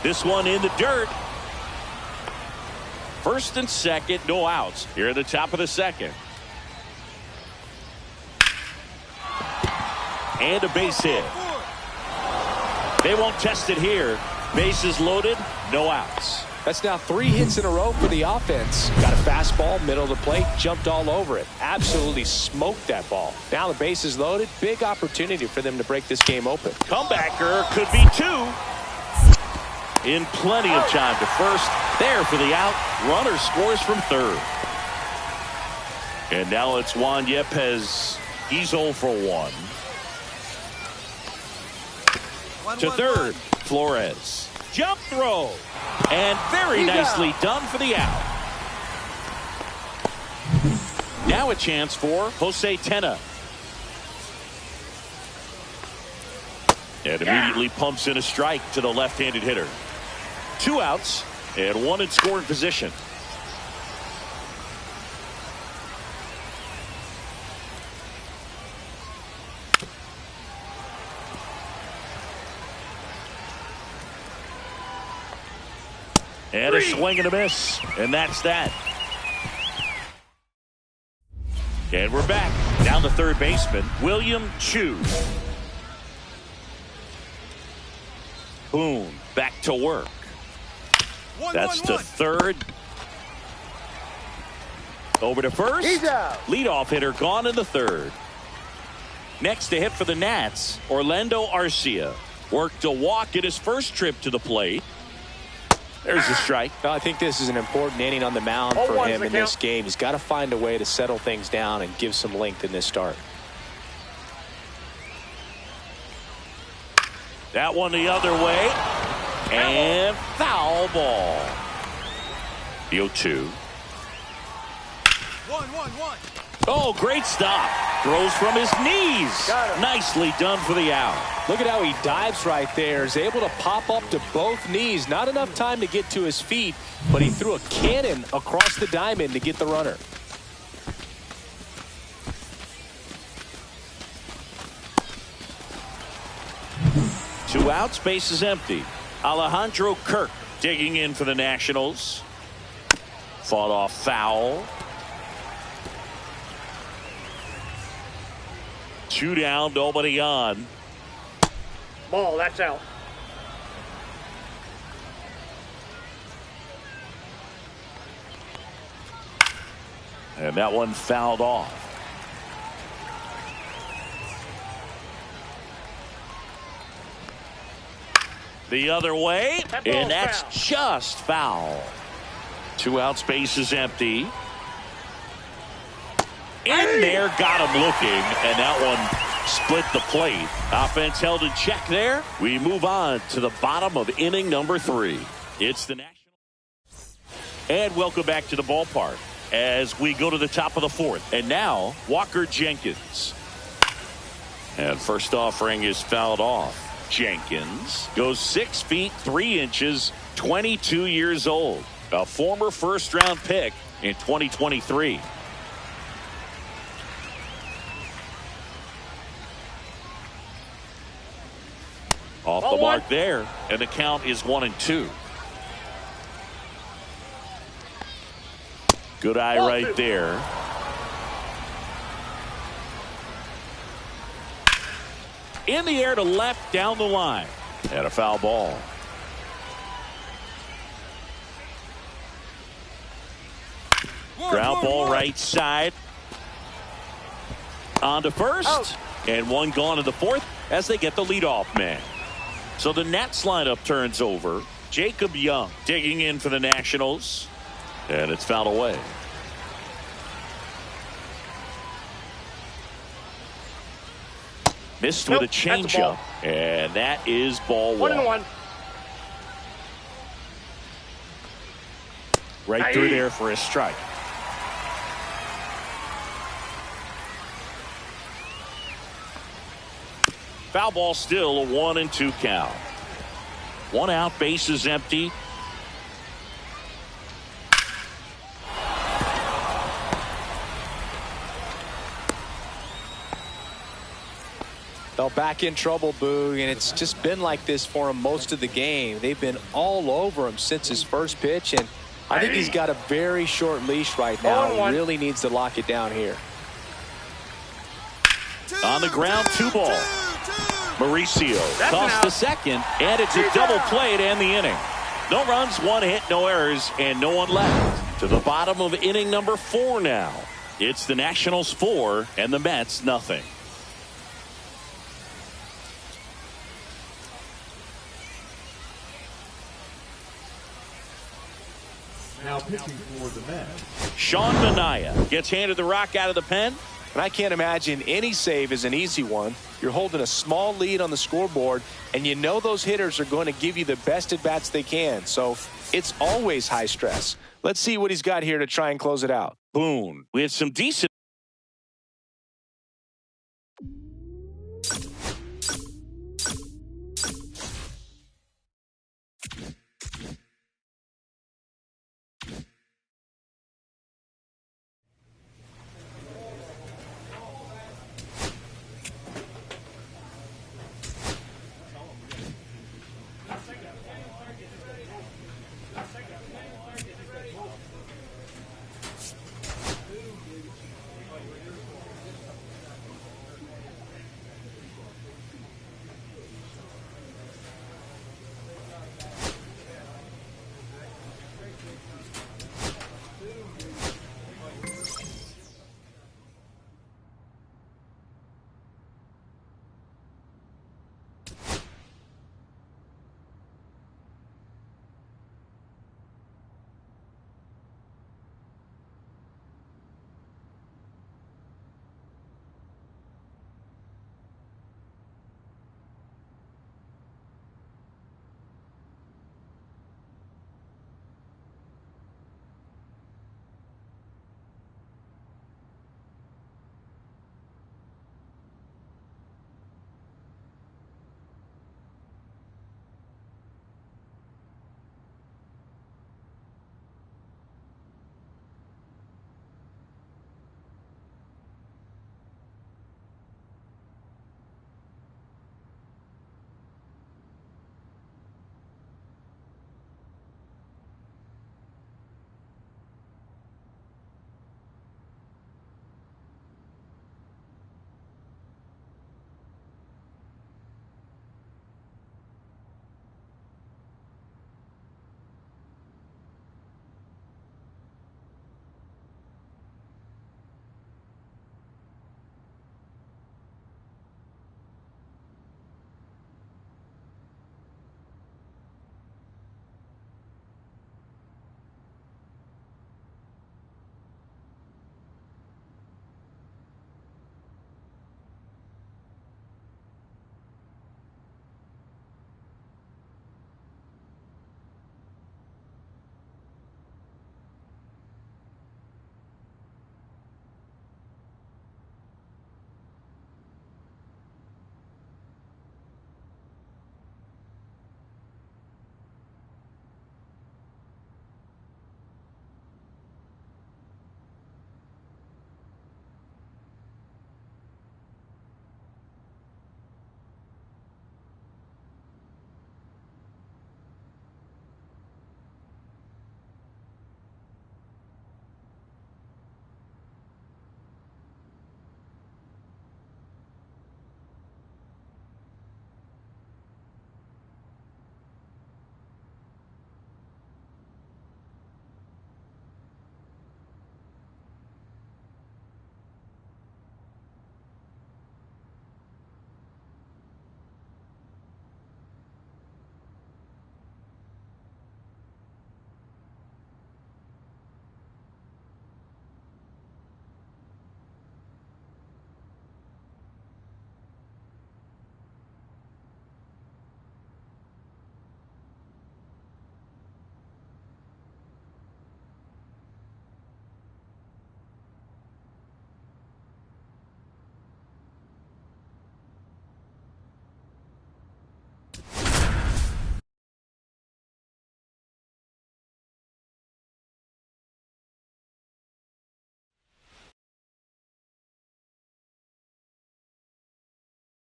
Speaker 1: This one in the dirt. First and second, no outs. Here at the top of the second. And a base hit. They won't test it here. Bases loaded, no outs.
Speaker 3: That's now 3 hits in a row for the offense. Got a fastball, middle of the plate, jumped all over it. Absolutely smoked that ball. Now the bases loaded. Big opportunity for them to break this game open.
Speaker 1: Comebacker could be 2. In plenty of time to first. There for the out. Runner scores from third. And now it's Juan Yepes. He's 0 for 1. To third, Flores. Jump throw. And very nicely done for the out. Now a chance for Jose Tena. And immediately pumps in a strike to the left-handed hitter. 2 outs and 1 in scoring position. And a swing and a miss. And that's that. And we're back. Down the third baseman, William Chu. Boone back to work. That's to third. Over to first.
Speaker 4: He's out.
Speaker 1: Leadoff hitter gone in the third. Next to hit for the Nats, Orlando Arcia. Worked a walk in his first trip to the plate. There's a strike.
Speaker 3: Well, I think this is an important inning on the mound for
Speaker 4: 0-1's
Speaker 3: him
Speaker 4: the
Speaker 3: in this
Speaker 4: count.
Speaker 3: game. He's got to find a way to settle things down and give some length in this start.
Speaker 1: That one the other way. And foul ball. The 0-2.
Speaker 4: 1-1-1.
Speaker 1: Oh, great stop. Throws from his knees.
Speaker 4: Got him.
Speaker 1: Nicely done for the out.
Speaker 3: Look at how he dives right there. Is able to pop up to both knees. Not enough time to get to his feet, but he threw a cannon across the diamond to get the runner.
Speaker 1: Two outs, base is empty. Alejandro Kirk digging in for the Nationals. Fought off foul. 2 down, nobody on.
Speaker 4: Ball, that's out.
Speaker 1: And that one fouled off. The other way,
Speaker 4: That ball's
Speaker 1: and that's
Speaker 4: foul.
Speaker 1: just foul. 2 outs, base is empty. In there, got him looking, and that one split the plate. Offense held in check there. We move on to the bottom of inning number 3. It's the National. And welcome back to the ballpark as we go to the top of the 4th. And now, Walker Jenkins. And first offering is fouled off. Jenkins goes 6 feet 3 inches, 22 years old. A former first-round pick in 2023. Off the mark there, and the count is 1-2. Good eye right there. In the air to left, down the line. And a foul ball. Ground ball right side. On to first.
Speaker 4: Out.
Speaker 1: And one gone to the 4th as they get the leadoff man. So the Nats lineup turns over. Jacob Young digging in for the Nationals. And it's fouled away. Missed
Speaker 4: Nope,
Speaker 1: with a
Speaker 4: that's a
Speaker 1: changeup.
Speaker 4: ball.
Speaker 1: And that is ball
Speaker 4: 1-1.
Speaker 1: Right through there for a strike. Foul ball, still a 1-2 count. 1 out, base is empty.
Speaker 3: Well, back in trouble, Boog, and it's just been like this for him most of the game. They've been all over him since his first pitch, and I think he's got a very short leash right now. He really needs to lock it down here.
Speaker 1: On the ground, 2 ball. Mauricio tossed to second, and it's a double play to end the inning. No runs, 1 hit, no errors, and no one left. To the bottom of inning number 4 now. It's the Nationals 4 and the Mets nothing.
Speaker 2: Now pitching for the Mets,
Speaker 1: Sean Manaea gets handed the rock out of the pen.
Speaker 3: And I can't imagine any save is an easy one. You're holding a small lead on the scoreboard, and you know those hitters are going to give you the best at-bats they can. So it's always high stress. Let's see what he's got here to try and close it out.
Speaker 1: Boone with some decent.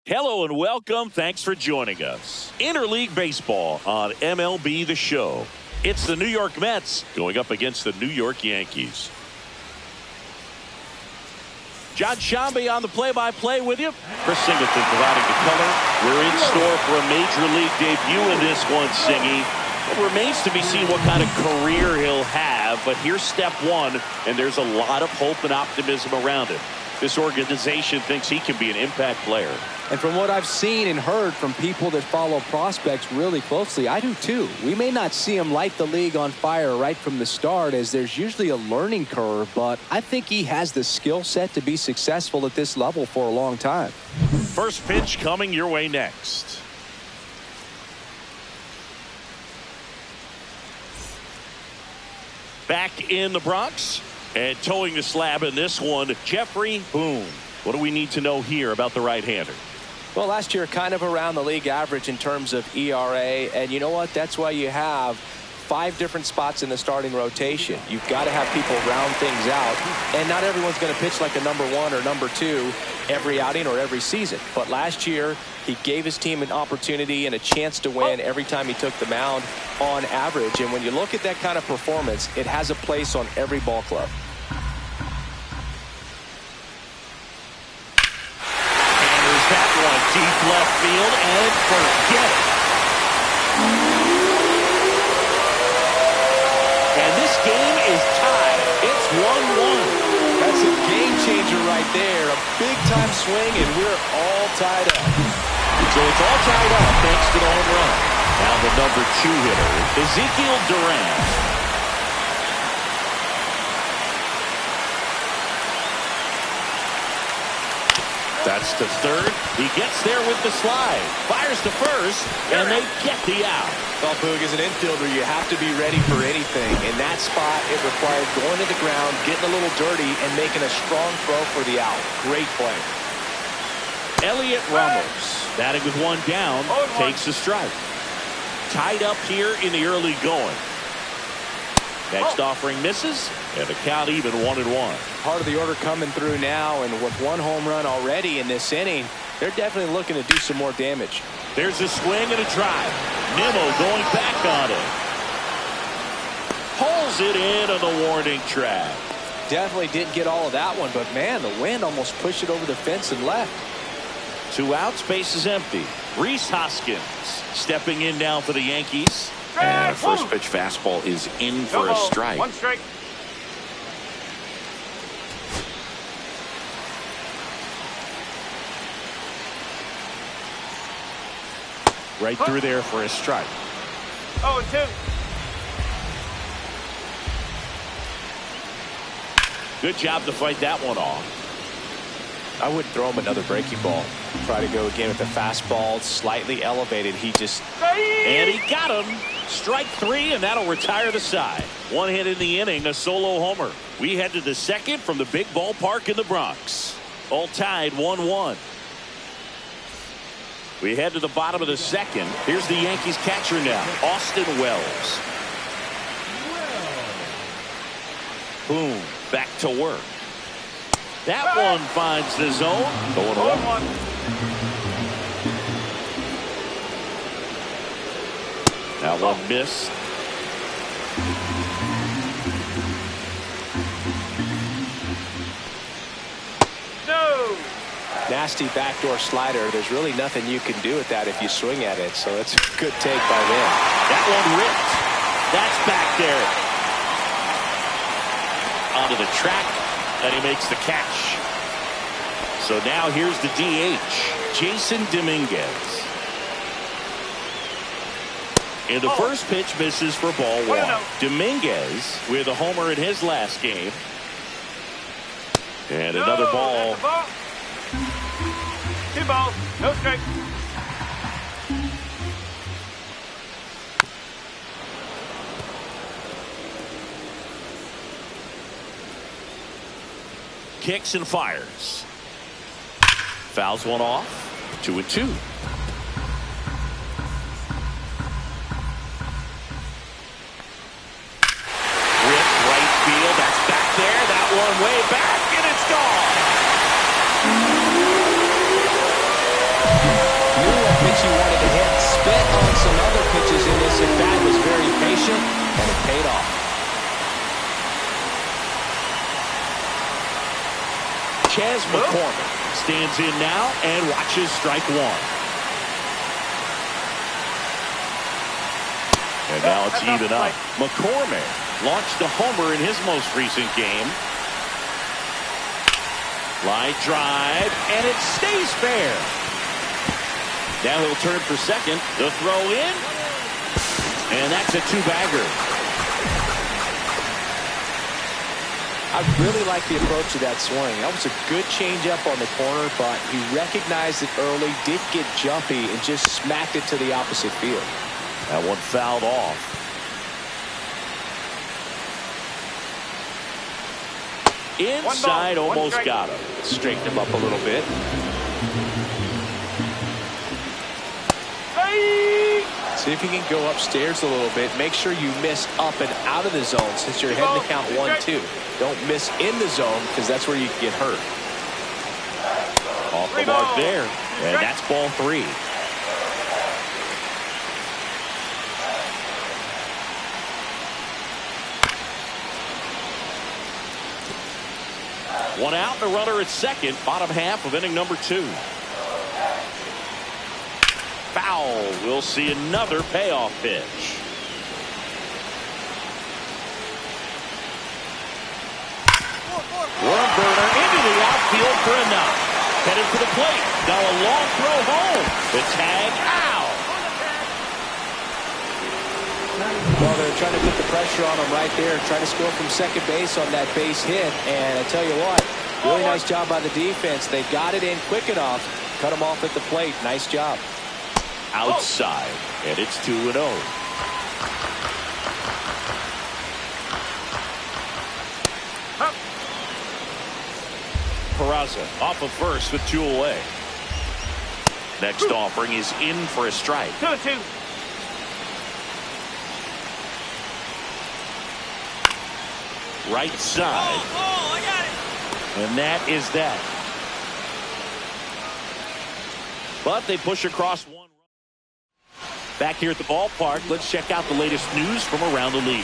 Speaker 1: Hello and welcome. Thanks for joining us. Interleague Baseball on MLB The Show. It's the New York Mets going up against the New York Yankees. John Shambi on the play-by-play with you. Chris Singleton providing the color. We're in store for a Major League debut in this one, Singy. It remains to be seen what kind of career he'll have, but here's step one, and there's a lot of hope and optimism around it. This organization thinks he can be an impact player.
Speaker 3: And from what I've seen and heard from people that follow prospects really closely, I do too. We may not see him light the league on fire right from the start, as there's usually a learning curve, but I think he has the skill set to be successful at this level for a long time.
Speaker 1: First pitch coming your way next. Back in the Bronx and towing the slab in this one, Jeffrey Boone. What do we need to know here about the right-hander?
Speaker 3: Well, last year kind of around the league average in terms of ERA, and you know what? That's why you have 5 different spots in the starting rotation. You've got to have people round things out, and not everyone's going to pitch like a number 1 or number 2 every outing or every season. But last year, he gave his team an opportunity and a chance to win every time he took the mound on average. And when you look at that kind of performance, it has a place on every ball club.
Speaker 1: That one deep left field and forget it. And this game is tied. It's 1-1.
Speaker 3: That's a game changer right there. A big time swing, and we're all tied up.
Speaker 1: So it's all tied up thanks to the home run. Now the number 2 hitter, Ezekiel Duran. That's to third. He gets there with the slide. Fires to first, and they get the out.
Speaker 3: Well, Boog, as an infielder, you have to be ready for anything. In that spot, it required going to the ground, getting a little dirty, and making a strong throw for the out. Great play.
Speaker 1: Elliot Ramos, batting with 1 down, takes a strike. Tied up here in the early going. Next offering misses, and the count even 1-1.
Speaker 3: Part of the order coming through now, and with 1 home run already in this inning, they're definitely looking to do some more damage.
Speaker 1: There's a swing and a drive. Nimmo going back on it. Pulls it in on the warning track.
Speaker 3: Definitely didn't get all of that one, but man, the wind almost pushed it over the fence and left.
Speaker 1: 2 outs, base is empty. Rhys Hoskins stepping in now for the Yankees.
Speaker 5: And a first pitch fastball is in for a strike.
Speaker 4: 1 strike.
Speaker 1: Right through there for a strike.
Speaker 4: 0-2.
Speaker 1: Good job to fight that one off.
Speaker 3: I wouldn't throw him another breaking ball. Try to go again with the fastball, slightly elevated. He just...
Speaker 1: And he got him. Strike 3, and that'll retire the side. 1 hit in the inning, a solo homer. We head to the second from the big ballpark in the Bronx. All tied 1-1. We head to the bottom of the second. Here's the Yankees catcher now, Austin Wells. Boom, back to work. That one finds the zone. Going on. That one missed.
Speaker 4: No.
Speaker 3: Nasty backdoor slider. There's really nothing you can do with that if you swing at it. So it's a good take by them.
Speaker 1: That one ripped. That's back there. Onto the track, and he makes the catch. So now here's the DH, Jason Dominguez. And the first pitch misses for ball 1. Dominguez with a homer in his last game. And another ball.
Speaker 4: 2 balls, no strike.
Speaker 1: Kicks and fires. Fouls one off. 2-2. One way back, and it's gone.
Speaker 3: wanted to hit. Spit on some other pitches in this at bat. Was very patient, and it paid off.
Speaker 1: Chas McCormick stands in now and watches strike one. And now it's even up. McCormick launched a homer in his most recent game. Line drive, and it stays fair. Now he'll turn for second. The throw in, and that's a two-bagger.
Speaker 3: I really like the approach of that swing. That was a good changeup on the corner, but he recognized it early, did get jumpy, and just smacked it to the opposite field.
Speaker 1: That one fouled off. Inside, almost got him.
Speaker 3: Straighten him up a little bit. See if you can go upstairs a little bit. Make sure you miss up and out of the zone since you're heading to count 1-2. Don't miss in the zone because that's where you can get hurt.
Speaker 1: Off the mark there, and that's ball 3. One out and a runner at second, bottom half of inning number 2. Foul. We'll see another payoff pitch. Worm burner into the outfield for a knock. Headed for the plate. Now a long throw home. The tag out.
Speaker 3: Well, they're trying to put the pressure on him right there, trying to score from second base on that base hit. And I tell you what, really nice job by the defense. They got it in quick enough, cut him off at the plate. Nice job.
Speaker 1: Outside, and it's 2-0. Peraza off of first with 2 away. Next offering is in for a strike.
Speaker 4: 2-2.
Speaker 1: Right side.
Speaker 4: I got it.
Speaker 1: And that is that. But they push across one. Back here at the ballpark, let's check out the latest news from around the league.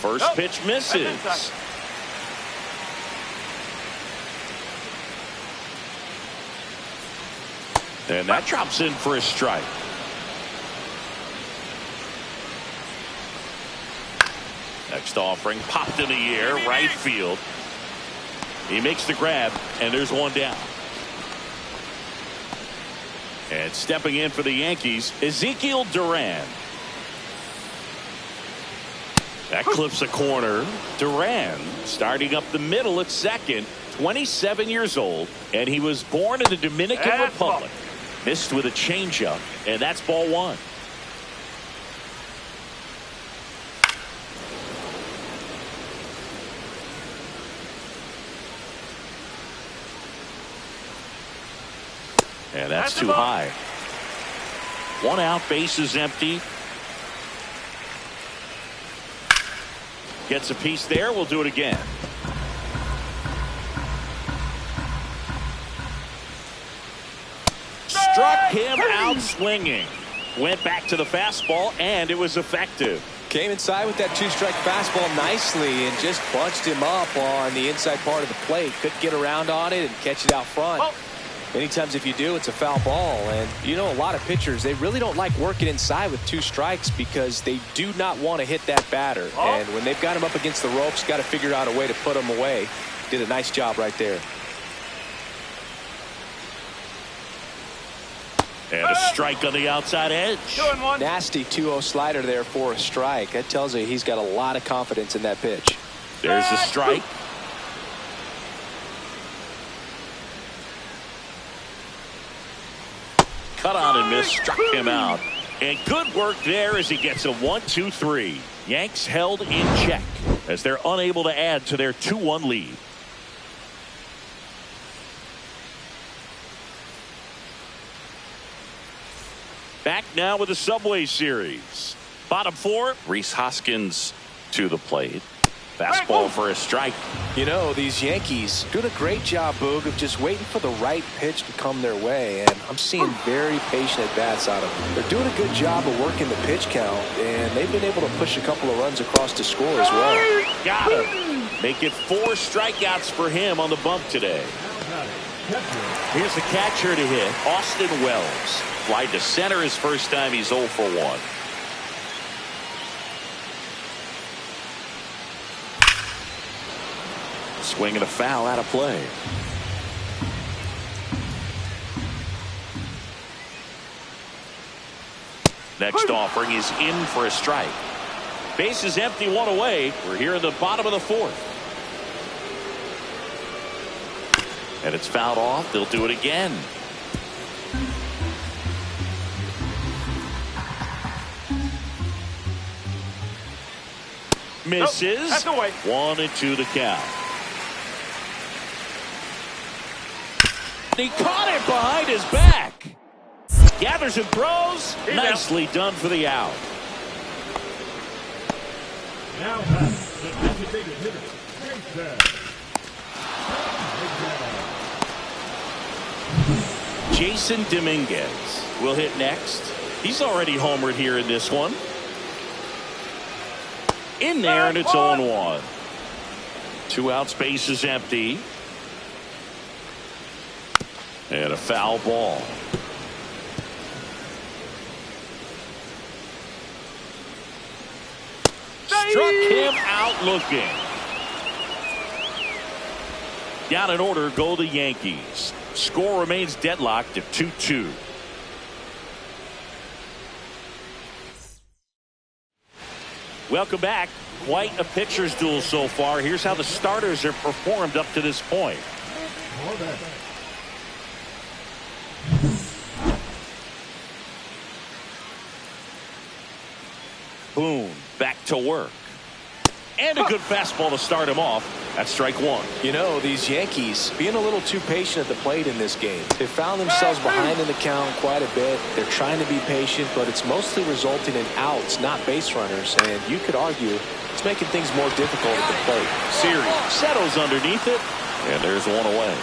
Speaker 1: First pitch misses. And that drops in for a strike. Next offering popped in the air, right field. He makes the grab, and there's one down. And stepping in for the Yankees, Ezekiel Duran. That clips a corner. Duran starting up the middle at second, 27 years old, and he was born in the Dominican Republic. Missed with a changeup, and that's ball 1. And that's too high. 1 out, base is empty. Gets a piece there. We'll do it again. Struck him out swinging. Went back to the fastball, and it was effective.
Speaker 3: Came inside with that 2-strike fastball nicely and just bunched him up on the inside part of the plate. Couldn't get around on it and catch it out front. Many times if you do, it's a foul ball. And you know, a lot of pitchers, they really don't like working inside with 2 strikes because they do not want to hit that batter. And when they've got him up against the ropes, got to figure out a way to put him away. Did a nice job right there.
Speaker 1: And a strike on the outside edge.
Speaker 4: 2-1.
Speaker 3: Nasty 2-0 slider there for a strike. That tells you he's got a lot of confidence in that pitch.
Speaker 1: There's the strike. Cut on and miss, struck him out. And good work there as he gets a 1-2-3. Yanks held in check as they're unable to add to their 2-1 lead. Back now with the Subway Series. Bottom four.
Speaker 5: Rhys Hoskins to the plate. Fastball for a strike.
Speaker 3: You know, these Yankees doing a great job, Boog, of just waiting for the right pitch to come their way, and I'm seeing very patient at-bats out of them. They're doing a good job of working the pitch count, and they've been able to push a couple of runs across to score as well.
Speaker 1: Got him. Make it 4 strikeouts for him on the bump today. Here's the catcher to hit, Austin Wells. Fly to center his first time. He's 0 for 1. Swing and a foul out of play. Next offering is in for a strike. Base is empty, 1 away. We're here in the bottom of the 4th. And it's fouled off. They'll do it again. Misses.
Speaker 4: Nope, that's away.
Speaker 1: 1-2 the count. He caught it behind his back. Gathers and throws.
Speaker 4: He's
Speaker 1: Nicely done for the out.
Speaker 2: Now has the designated hitter,
Speaker 1: Jason Dominguez will hit next. He's already homered here in this one. In there, and it's 0-1. 2 outs, base is empty. And a foul ball. Struck him out looking. Down in order go the Yankees. Score remains deadlocked at 2-2. Welcome back. Quite a pitcher's duel so far. Here's how the starters have performed up to this point. Boone back to work. And a good fastball to start him off. That's strike 1.
Speaker 3: You know, these Yankees being a little too patient at the plate in this game. They found themselves behind in the count quite a bit. They're trying to be patient, but it's mostly resulting in outs, not base runners. And you could argue it's making things more difficult at the plate.
Speaker 1: Series settles underneath it. And there's 1 away.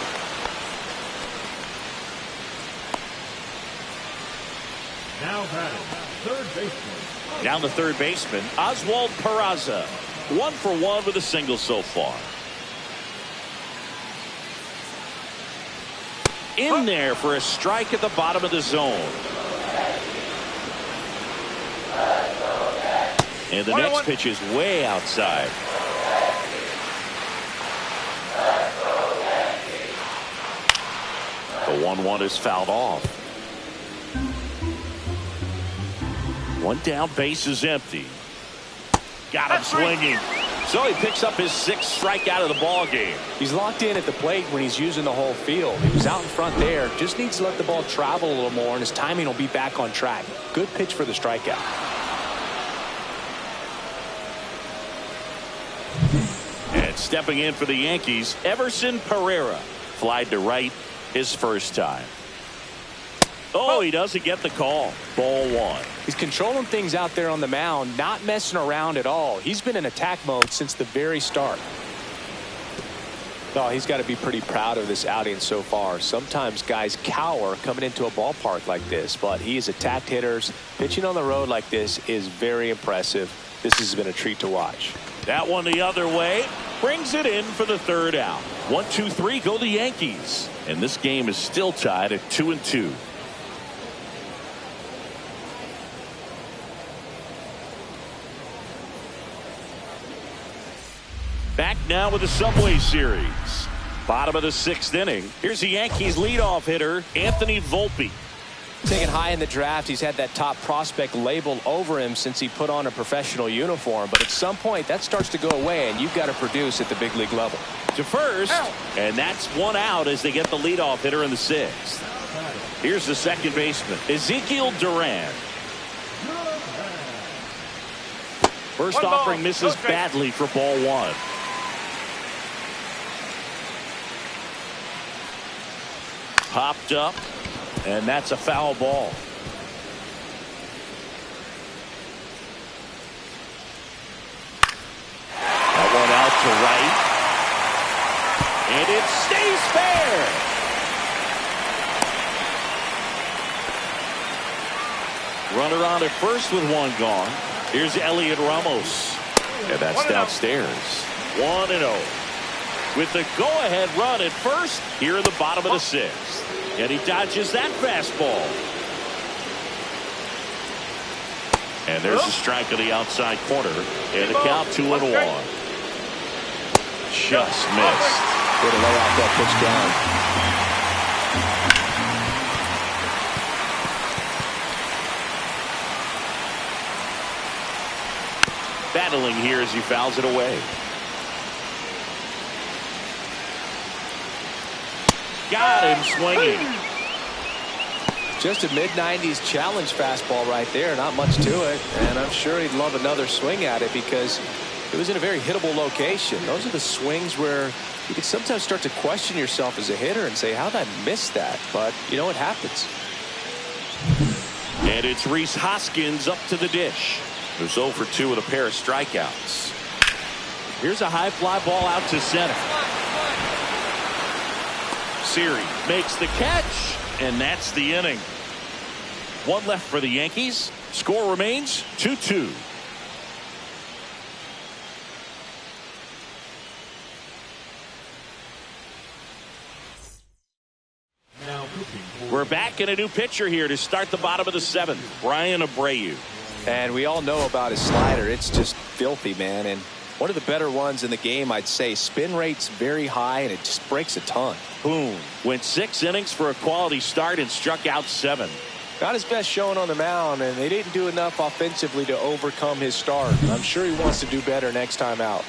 Speaker 2: Now batting, third baseman.
Speaker 1: Down the third baseman, Oswald Peraza. 1 for 1 with a single so far. In there for a strike at the bottom of the zone. And the next pitch is way outside. The 1-1 is fouled off. 1 down, base is empty. Got him swinging. So he picks up his 6th strikeout of the ball game.
Speaker 3: He's locked in at the plate when he's using the whole field. He was out in front there. Just needs to let the ball travel a little more, and his timing will be back on track. Good pitch for the strikeout.
Speaker 1: And stepping in for the Yankees, Everson Pereira. Flied to right his first time. Oh, he doesn't get the call. Ball 1.
Speaker 3: He's controlling things out there on the mound, not messing around at all. He's been in attack mode since the very start. Oh, he's got to be pretty proud of this outing so far. Sometimes guys cower coming into a ballpark like this, but he has attacked hitters. Pitching on the road like this is very impressive. This has been a treat to watch.
Speaker 1: That one the other way. Brings it in for the 3rd out. 1-2-3 go the Yankees. And this game is still tied at 2-2. Back now with the Subway Series. Bottom of the 6th inning. Here's the Yankees leadoff hitter, Anthony Volpe.
Speaker 3: Taken high in the draft, he's had that top prospect label over him since he put on a professional uniform. But at some point, that starts to go away, and you've got to produce at the big league level.
Speaker 1: To first, and that's 1 out as they get the leadoff hitter in the 6th. Here's the second baseman, Ezekiel Duran. First offering misses badly for ball 1. Popped up, and that's a foul ball. to right. And it stays fair. Runner on at first with one gone. Here's Elliot Ramos. And that's downstairs. 1-0. With the go-ahead run at first here in the bottom of the sixth. And he dodges that fastball. And there's a strike on the outside corner. And the count 2-1. Just missed.
Speaker 3: Way to lay off that pitch down.
Speaker 1: Battling here as he fouls it away. Got him swinging.
Speaker 3: Just a mid-90s challenge fastball right there. Not much to it. And I'm sure he'd love another swing at it because it was in a very hittable location. Those are the swings where you can sometimes start to question yourself as a hitter and say, how did I miss that? But, you know, it happens.
Speaker 1: And it's Rhys Hoskins up to the dish. Who's 0 for 2 with a pair of strikeouts. Here's a high fly ball out to center. Siri makes the catch, and that's the inning. One left for the Yankees. Score remains 2-2. We're back in a new pitcher here to start the bottom of the seventh. Brian Abreu.
Speaker 3: And we all know about his slider. It's just filthy, man. And one of the better ones in the game, I'd say. Spin rate's very high, and it just breaks a ton.
Speaker 1: Boom. Went 6 innings for a quality start and struck out 7.
Speaker 3: Got his best showing on the mound, and they didn't do enough offensively to overcome his start. I'm sure he wants to do better next time out.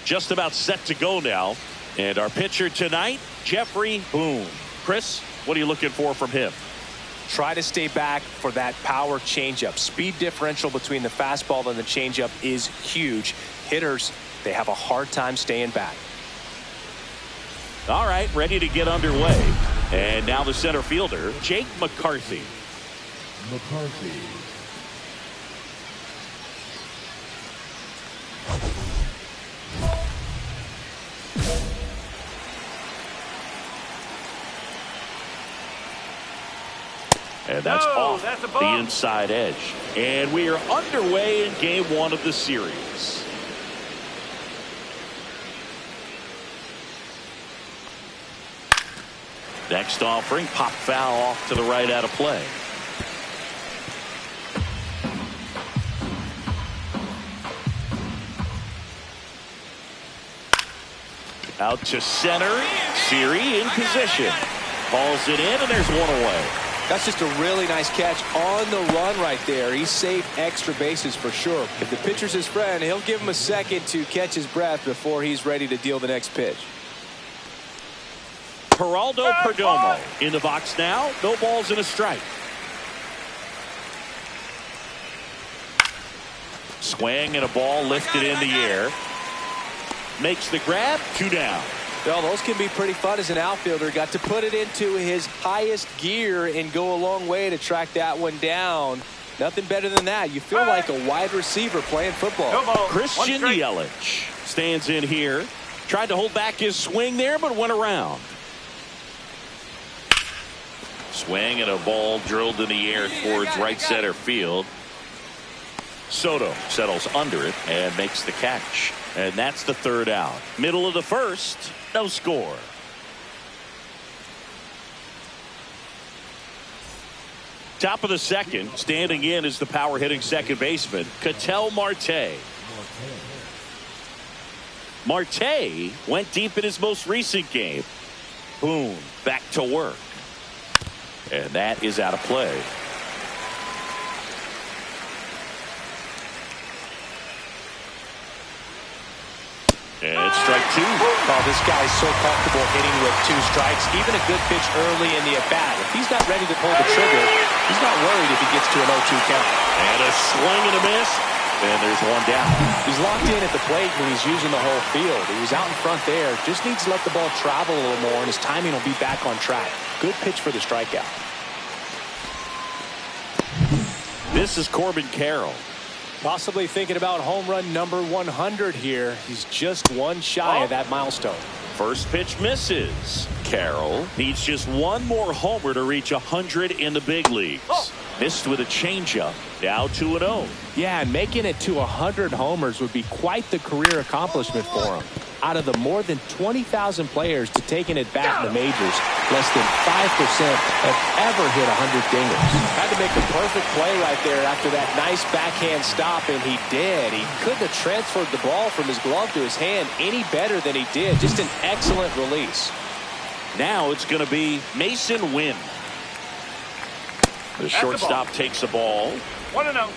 Speaker 1: Just about set to go now. And our pitcher tonight, Jeffrey Boone. Chris, what are you looking for from him?
Speaker 3: Try to stay back for that power changeup. Speed differential between the fastball and the changeup is huge. Hitters, they have a hard time staying back.
Speaker 1: All right, ready to get underway. And now the center fielder, Jake McCarthy. And that's off
Speaker 4: that's
Speaker 1: the inside edge. And we are underway in game 1 of the series. Next offering, pop foul off to the right out of play. Out to center. Siri in position. Calls it in, and there's one away.
Speaker 3: That's just a really nice catch on the run right there. He saved extra bases for sure. If the pitcher's his friend, he'll give him a second to catch his breath before he's ready to deal the next pitch.
Speaker 1: Geraldo Perdomo in the box now. No balls and a strike. Swing and a ball lifted in the air. Makes the grab. 2 down.
Speaker 3: Well, those can be pretty fun as an outfielder. Got to put it into his highest gear and go a long way to track that one down. Nothing better than that. You feel like a wide receiver playing football.
Speaker 1: Christian Yelich stands in here. Tried to hold back his swing there, but went around.
Speaker 5: Swing and a ball drilled in the air towards right center field. Soto settles under it and makes the catch. And that's the third out. Middle of the first, no score. Top of the second, standing in is the power hitting second baseman, Ketel Marte. Marte went deep in his most recent game. Boone back to work. And that is out of play. And it's strike two.
Speaker 3: Oh, this guy's so comfortable hitting with 2 strikes. Even a good pitch early in the at-bat. If he's not ready to pull the trigger, he's not worried if he gets to an 0-2 count.
Speaker 5: And a swing and a miss. And there's one down.
Speaker 3: He's locked in at the plate when he's using the whole field. He was out in front there. Just needs to let the ball travel a little more, and his timing will be back on track. Good pitch for the strikeout.
Speaker 5: This is Corbin Carroll.
Speaker 3: Possibly thinking about home run number 100 here. He's just one shy of that milestone.
Speaker 5: First pitch misses. Carroll needs just one more homer to reach 100 in the big leagues. Missed with a changeup. Now 2-0.
Speaker 3: Yeah, and making it to 100 homers would be quite the career accomplishment for him. Out of the more than 20,000 players to take an at-bat in the majors, less than 5% have ever hit 100 dingers. Had to make a perfect play right there after that nice backhand stop, and he did. He couldn't have transferred the ball from his glove to his hand any better than he did. Just an excellent release.
Speaker 5: Now it's going to be Mason Wynn. The shortstop takes the ball.
Speaker 4: 1-0.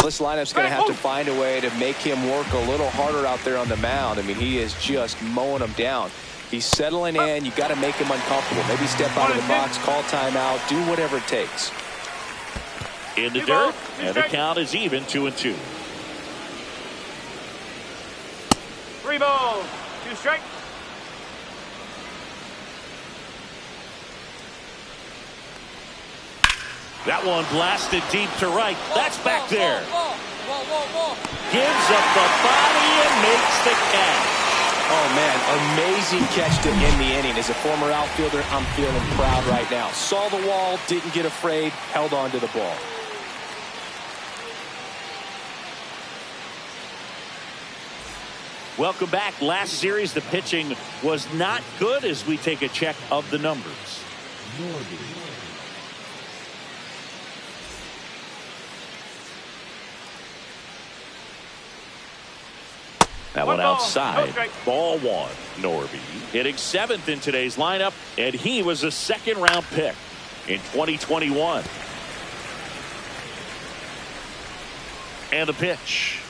Speaker 3: This lineup's going to have to find a way to make him work a little harder out there on the mound. I mean, he is just mowing them down. He's settling in. You got to make him uncomfortable. Maybe step out of the box, call timeout, do whatever it takes.
Speaker 5: In the dirt, and the count is even, 2-2.
Speaker 4: 3 balls, 2 strikes.
Speaker 5: That one blasted deep to right. That's back there. Gives up the body and makes the catch.
Speaker 3: Oh, man, amazing catch to end the inning. As a former outfielder, I'm feeling proud right now. Saw the wall, didn't get afraid, held on to the ball.
Speaker 5: Welcome back. Last series, the pitching was not good as we take a check of the numbers. That one outside. Ball 1. Norby hitting 7th in today's lineup, and he was a second-round pick in 2021. And the pitch.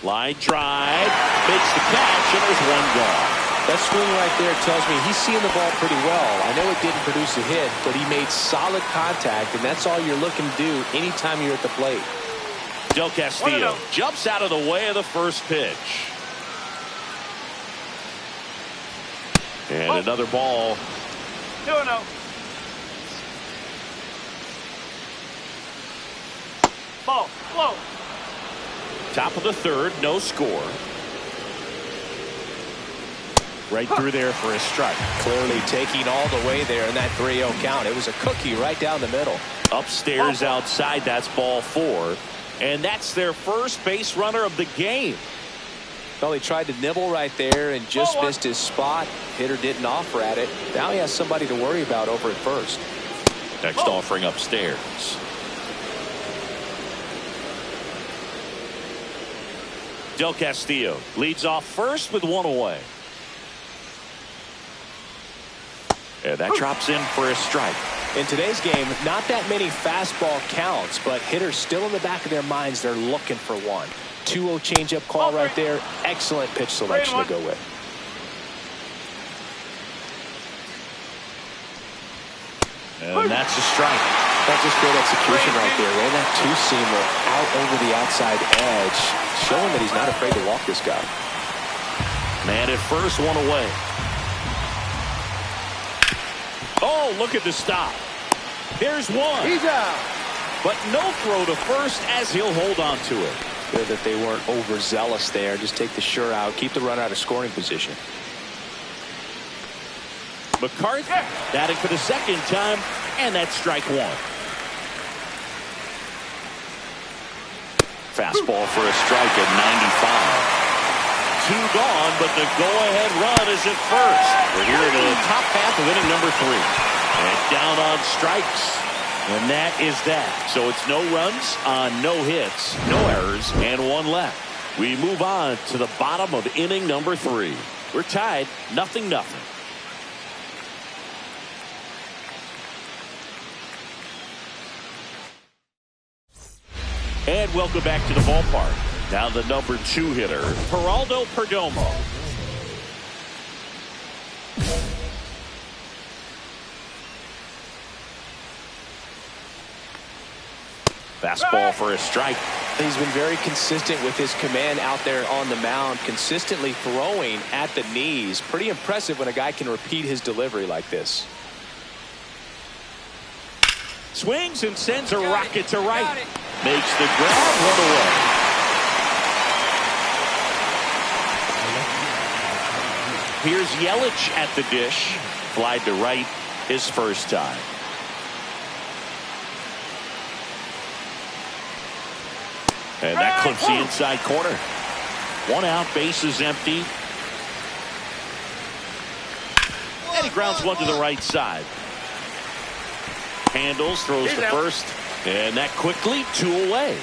Speaker 5: Line drive, makes the catch, and there's one gone.
Speaker 3: That swing right there tells me he's seeing the ball pretty well. I know it didn't produce a hit, but he made solid contact, and that's all you're looking to do anytime you're at the plate.
Speaker 5: Del Castillo jumps out of the way of the first pitch. And another ball.
Speaker 4: 2-0. Ball, low.
Speaker 5: Top of the third, no score. Right through there for a strike.
Speaker 3: Clearly taking all the way there in that 3-0 count. It was a cookie right down the middle.
Speaker 5: Upstairs outside, that's ball 4. And that's their first base runner of the game.
Speaker 3: Well, he tried to nibble right there and just missed his spot. Hitter didn't offer at it. Now he has somebody to worry about over at first.
Speaker 5: Next offering upstairs. Del Castillo leads off first with 1 away. And that drops in for a strike.
Speaker 3: In today's game, not that many fastball counts, but hitters still in the back of their minds, they're looking for one. 2-0 changeup call right there. Excellent pitch selection to go with.
Speaker 5: And that's a strike.
Speaker 3: That's just great execution right there. Ran that two-seamer out over the outside edge, showing that he's not afraid to walk this guy.
Speaker 5: Man at first, 1 away. Oh, look at the stop. There's one.
Speaker 3: He's out.
Speaker 5: But no throw to first as he'll hold on to it.
Speaker 3: Good that they weren't overzealous there. Just take the sure out, keep the runner out of scoring position.
Speaker 1: McCarthy batting for the second time, and that's strike one. Fastball for a strike at 95. Two gone, but the go-ahead run is at first. We're here in the top half of inning number 3. And down on strikes. And that is that. So it's no runs on no hits, no errors, and 1 left. We move on to the bottom of inning number 3. We're tied, 0-0. And welcome back to the ballpark. Now the number 2 hitter, Geraldo Perdomo. Fastball for a strike.
Speaker 3: He's been very consistent with his command out there on the mound, consistently throwing at the knees. Pretty impressive when a guy can repeat his delivery like this.
Speaker 1: Swings and sends a rocket to right. Makes the grab, run away. Here's Yelich at the dish. Fly to right his first time. And that clips the inside corner. 1 out, base is empty. And he grounds one to the right side. Handles, throws to first. And that quickly, 2 away.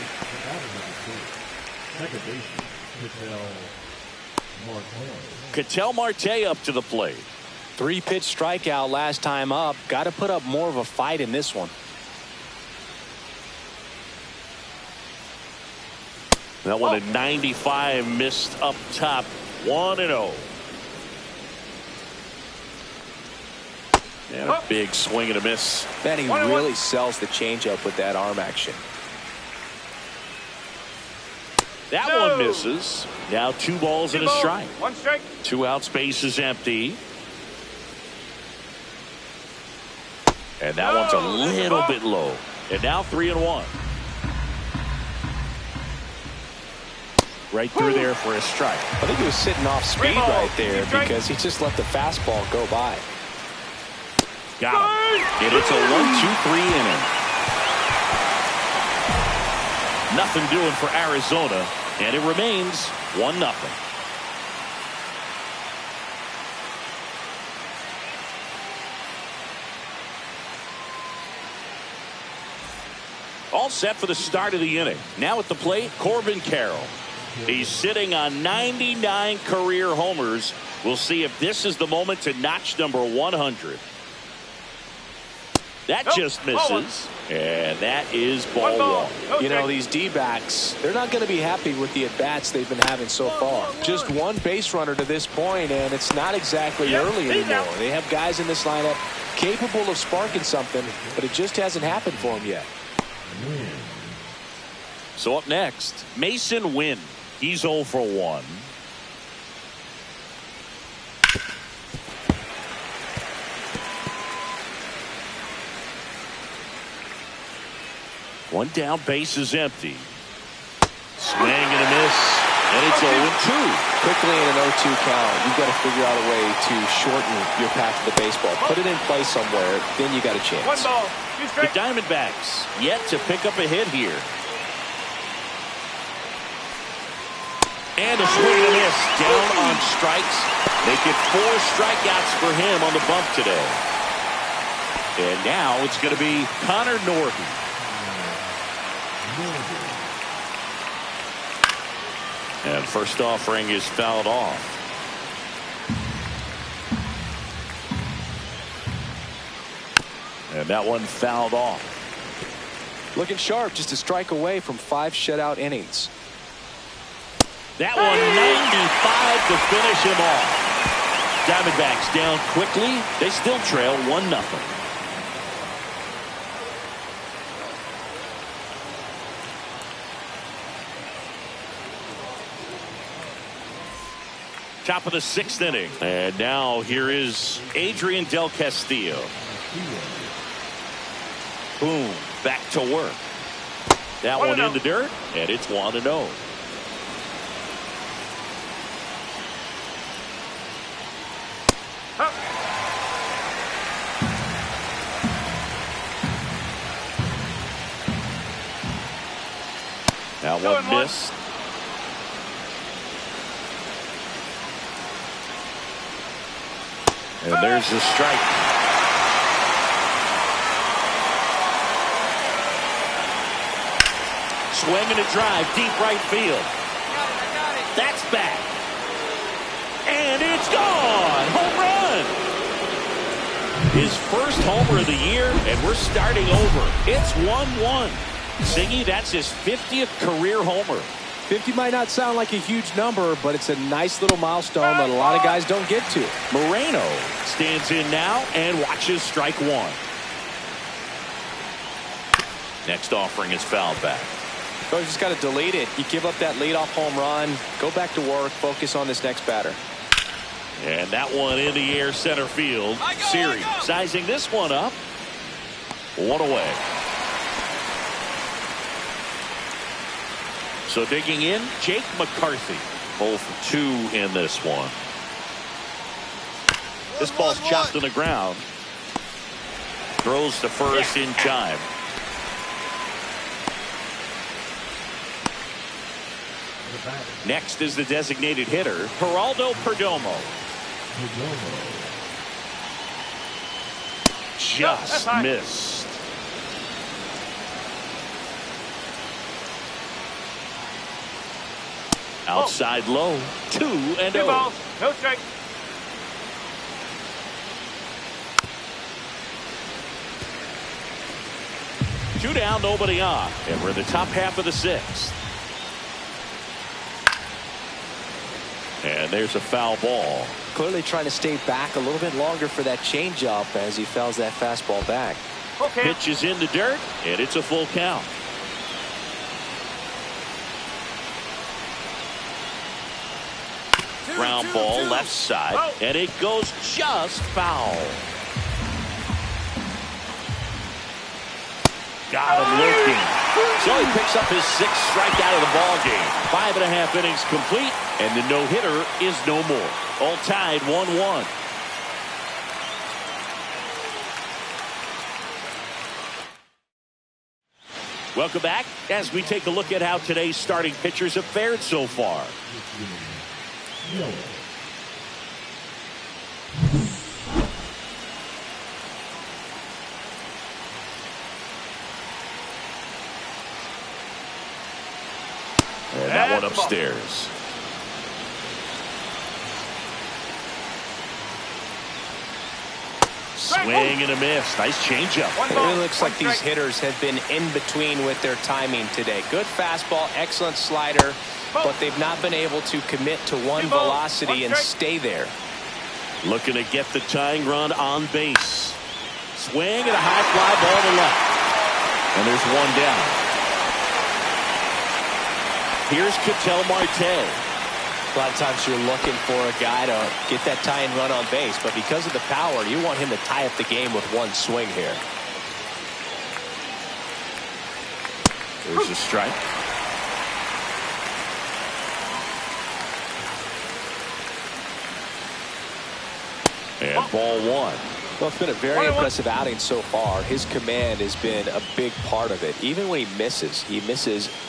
Speaker 2: Second baseman,
Speaker 1: Ketel Marte up to the plate.
Speaker 3: 3-pitch strikeout last time up. Got to put up more of a fight in this one.
Speaker 1: That one at 95, missed up top. 1-0. And a big swing and a miss.
Speaker 3: Man, he really sells the changeup with that arm action.
Speaker 1: That one misses. Now 2 balls and a strike.
Speaker 4: 1 strike.
Speaker 1: 2 outs, base is empty. And that one's a little bit low. And now 3-1. Right through there for a strike.
Speaker 3: I think he was sitting off speed right there because he just let the fastball go by.
Speaker 1: Got him. And it's a 1-2-3 inning. Nothing doing for Arizona, and it remains 1-0. All set for the start of the inning. Now at the plate, Corbin Carroll. He's sitting on 99 career homers. We'll see if this is the moment to notch number 100. That just misses, and that is ball 1.
Speaker 3: You know, these D-backs, they're not going to be happy with the at-bats they've been having so far. Just 1 base runner to this point, and it's not exactly early anymore. They have guys in this lineup capable of sparking something, but it just hasn't happened for them yet.
Speaker 1: So up next, Mason Wynn. He's 0 for 1. One down, base is empty. Swing and a miss, and it's 0-2.
Speaker 3: Quickly in an 0-2 count, you've got to figure out a way to shorten your path to the baseball. Put it in play somewhere, then you got a chance.
Speaker 4: 1 ball, 2
Speaker 1: The
Speaker 4: strikes.
Speaker 1: Diamondbacks yet to pick up a hit here. And a swing and a miss. Down on strikes. Make it 4 strikeouts for him on the bump today. And now it's going to be Connor Norton. And first offering is fouled off. And that one fouled off.
Speaker 3: Looking sharp, just a strike away from 5 shutout innings.
Speaker 1: That one 95 to finish him off. Diamondbacks down quickly. They still trail 1-0. Top of the 6th inning. And now here is Adrian Del Castillo. Boom. Back to work. That one in the dirt. And it's 1-0.
Speaker 4: Up.
Speaker 5: That one missed. And there's the strike. Swing and a drive, deep right field. That's back. And it's gone. Home run. His first homer of the year, and we're starting over. It's 1-1. Siggy, that's his 50th career homer.
Speaker 3: 50 might not sound like a huge number, but it's a nice little milestone that a lot of guys don't get to.
Speaker 5: Moreno stands in now and watches strike one. Next offering is fouled back.
Speaker 3: So you just got to delete it. You give up that leadoff home run, go back to work, focus on this next batter.
Speaker 5: And that one in the air center field. Siri sizing this one up. One away. So digging in, Jake McCarthy. 0 for 2 in this one. This ball's chopped on the ground. Throws to first in time. Next is the designated hitter, Geraldo Perdomo. Just missed. Outside low, 2-0.
Speaker 4: 2 balls, no strike.
Speaker 5: Two down, nobody on, and we're in the top half of the sixth. And there's a foul ball.
Speaker 3: Clearly trying to stay back a little bit longer for that changeup as he fouls that fastball back.
Speaker 4: Okay.
Speaker 5: Pitch is in the dirt, and it's a full count. Ground ball left side, and it goes just foul. Got him looking. So he picks up his 6th strikeout of the ball game. 5.5 innings complete, and the no-hitter is no more. All tied 1-1. Welcome back as we take a look at how today's starting pitchers have fared so far. And that one upstairs. Swing and a miss. Nice changeup.
Speaker 3: It really looks like these hitters have been in between with their timing today. Good fastball, excellent slider, but they've not been able to commit to one velocity and stay there.
Speaker 5: Looking to get the tying run on base. Swing and a high fly ball to left. And there's one down. Here's Ketel Marte.
Speaker 3: A lot of times you're looking for a guy to get that tying run on base, but because of the power, you want him to tie up the game with one swing here.
Speaker 5: There's a strike. And ball one.
Speaker 3: Well, it's been a very impressive outing so far. His command has been a big part of it. Even when he misses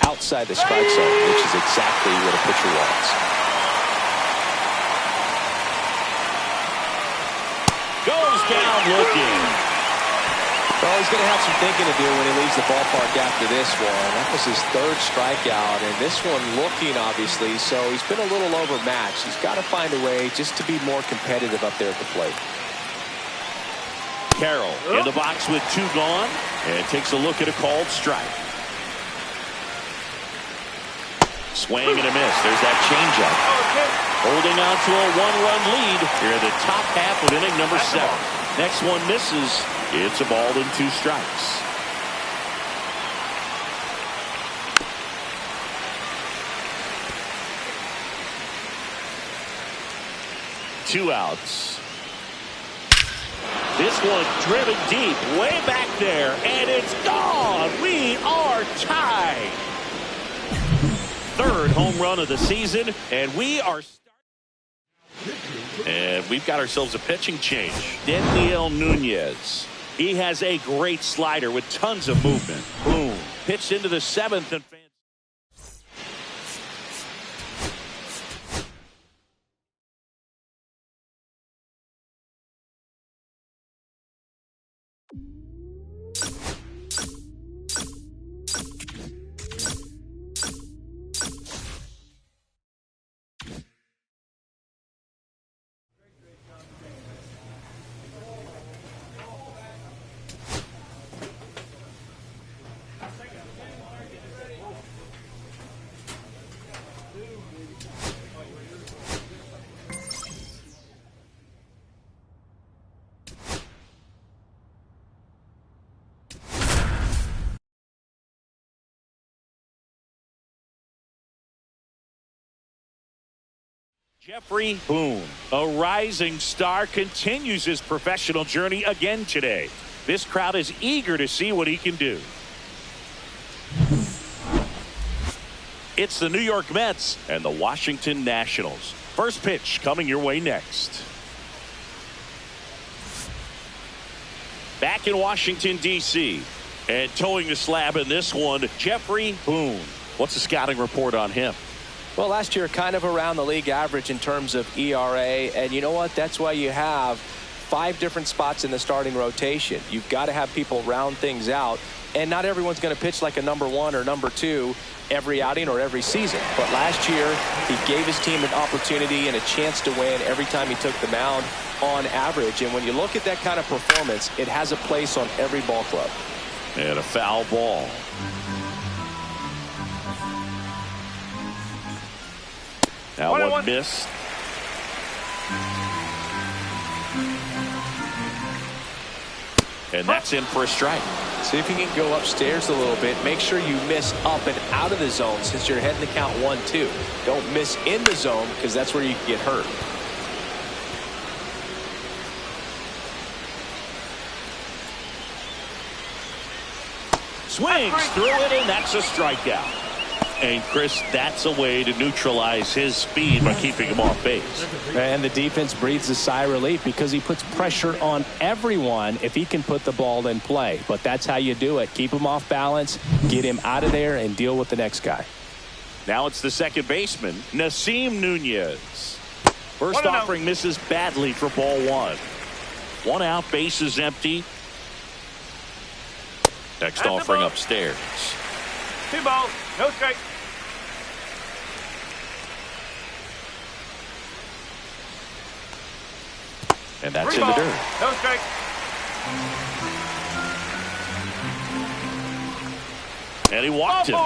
Speaker 3: outside the strike zone, which is exactly what a pitcher wants.
Speaker 5: Goes down looking.
Speaker 3: Well, he's going to have some thinking to do when he leaves the ballpark after this one. That was his 3rd strikeout, and this one looking, obviously, so he's been a little overmatched. He's got to find a way just to be more competitive up there at the plate.
Speaker 5: Carroll in the box with 2 gone and takes a look at a called strike. Swing and a miss. There's that changeup. Holding on to a 1-run lead here in the top half of inning number 7. Next one misses. It's a ball and 2 strikes. Two outs. This one driven deep, way back there, and it's gone. We are tied. 3rd home run of the season, and we are starting.
Speaker 1: And we've got ourselves a pitching change. Daniel Nunez. He has a great slider with tons of movement. Boom. Pitched into the seventh. And Jeffrey Boone, a rising star, continues his professional journey again today. This crowd is eager to see what he can do. It's the New York Mets and the Washington Nationals. First pitch coming your way next. Back in Washington, D.C. And towing the slab in this one, Jeffrey Boone. What's the scouting report on him?
Speaker 3: Well, last year kind of around the league average in terms of ERA, and you know what? That's why you have 5 different spots in the starting rotation. You've got to have people round things out, and not everyone's going to pitch like a number 1 or number 2 every outing or every season. But last year, he gave his team an opportunity and a chance to win every time he took the mound on average. And when you look at that kind of performance, it has a place on every ball club.
Speaker 1: And a foul ball. Now one missed. And that's in for a strike.
Speaker 3: See if you can go upstairs a little bit. Make sure you miss up and out of the zone since you're heading to count 1-2. Don't miss in the zone because that's where you can get hurt.
Speaker 1: Swings through it, and that's a strikeout. And, Chris, that's a way to neutralize his speed by keeping him off base.
Speaker 6: And the defense breathes a sigh of relief because he puts pressure on everyone if he can put the ball in play. But that's how you do it. Keep him off balance, get him out of there, and deal with the next guy.
Speaker 1: Now it's the second baseman, Nasim Nunez. First offering misses badly for ball 1. 1 out, base is empty. Next offering upstairs.
Speaker 4: 2 balls, no strike.
Speaker 1: And that's
Speaker 4: 3
Speaker 1: in the
Speaker 4: balls,
Speaker 1: dirt.
Speaker 4: no strike.
Speaker 1: And he walked him.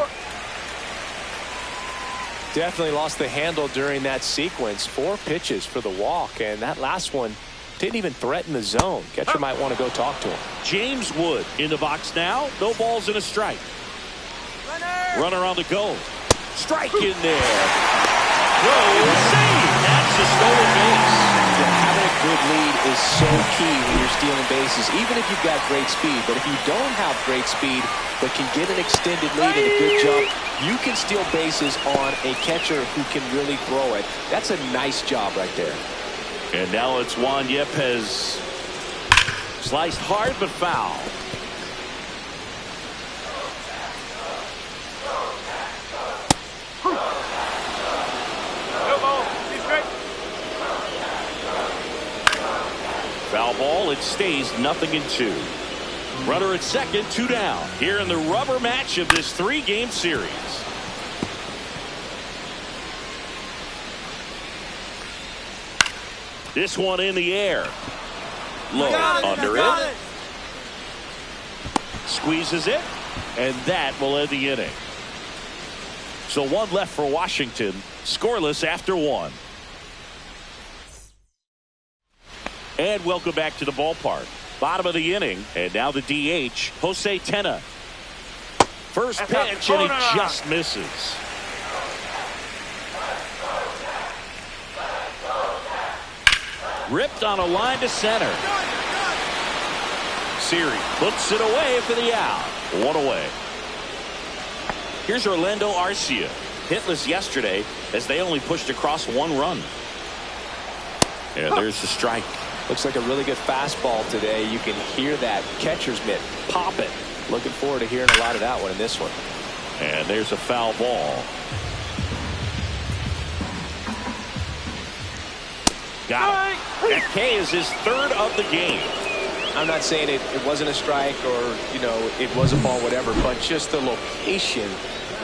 Speaker 3: Definitely lost the handle during that sequence. 4 pitches for the walk, and that last one didn't even threaten the zone. Catcher might want to go talk to him.
Speaker 1: James Wood in the box now. No balls and a strike. Runner on the go. Strike in there. Throw, save. That's a stolen base.
Speaker 3: Having a good lead is so key when you're stealing bases, even if you've got great speed. But if you don't have great speed but can get an extended lead and a good jump, you can steal bases on a catcher who can really throw it. That's a nice job right there.
Speaker 1: And now it's Juan Yepes. Sliced hard but foul.
Speaker 4: No ball, 2 strike.
Speaker 1: Foul ball. It stays 0-2. Runner at second, 2 down. Here in the rubber match of this 3-game series. This one in the air. Low under it. Squeezes it. And that will end the inning. So 1 left for Washington. Scoreless after 1. And welcome back to the ballpark. Bottom of the inning. And now the DH, Jose Tena. First pitch, and he just misses. Ripped on a line to center. Siri puts it away for the out. 1 away. Here's Orlando Arcia. Hitless yesterday as they only pushed across 1 run.
Speaker 5: And there's the strike.
Speaker 3: Looks like a really good fastball today. You can hear that catcher's mitt pop it. Looking forward to hearing a lot of that one in this one.
Speaker 5: And there's a foul ball. Got it. That K is his third of the game.
Speaker 3: I'm not saying it wasn't a strike or, you know, it was a ball, whatever, but just the location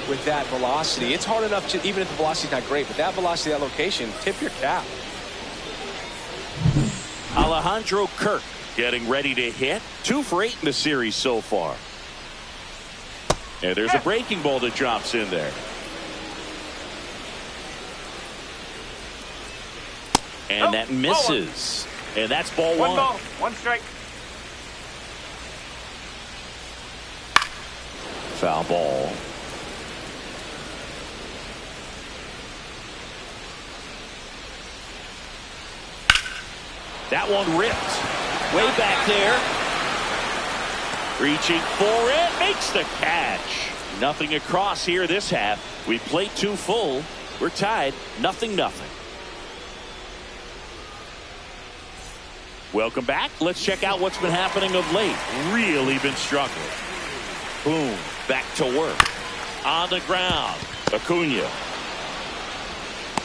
Speaker 3: with that velocity. It's hard enough to, even if the velocity's not great, but that velocity, that location, tip your cap.
Speaker 5: Alejandro Kirk getting ready to hit. 2 for 8 in the series so far. And there's a breaking ball that drops in there. And that misses. And that's ball 1.
Speaker 4: 1 ball, 1 strike.
Speaker 5: Foul ball. That one ripped. Way back there. Reaching for it. Makes the catch. Nothing across here this half. We played 2 full. We're tied. 0-0. Welcome back. Let's check out what's been happening of late. Really been struggling. Boom. Back to work. On the ground. Acuna.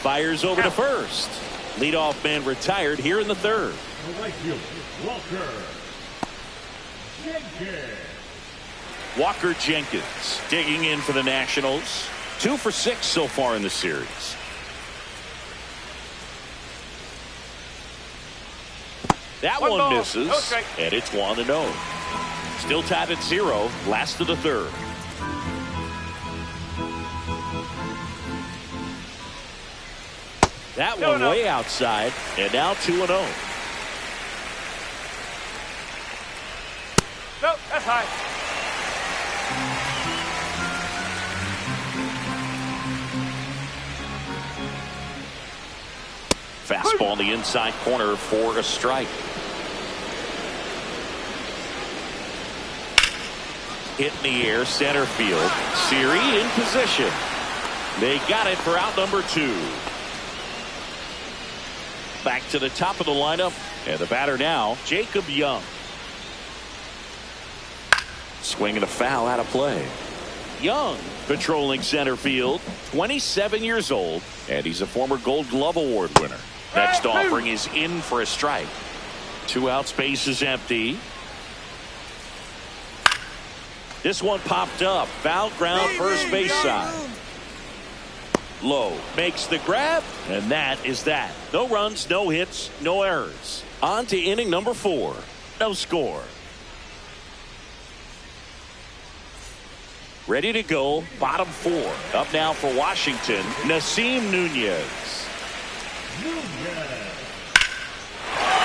Speaker 5: Fires over to first. Leadoff man retired here in the 3rd.
Speaker 2: The right fielder, Walker Jenkins.
Speaker 5: Walker Jenkins digging in for the Nationals. 2 for 6 so far in the series. That
Speaker 4: 1
Speaker 5: one
Speaker 4: ball,
Speaker 5: misses,
Speaker 4: no strike.
Speaker 5: and it's 1-0. Still tied at 0, last of the 3rd. That one way outside, and now 2-0.
Speaker 4: No, that's high.
Speaker 5: Fastball in the inside corner for a strike. Hit in the air, center field. Siri in position. They got it for out number 2. Back to the top of the lineup, and the batter now, Jacob Young. Swinging a foul out of play. Young patrolling center field, 27 years old, and he's a former Gold Glove Award winner. Next offering is in for a strike. 2 outs, base is empty. This one popped up. Foul ground, first base side. Low makes the grab, and that is that. No runs, no hits, no errors. On to inning number 4. No score. Ready to go, bottom 4. Up now for Washington, Nasim Nunez.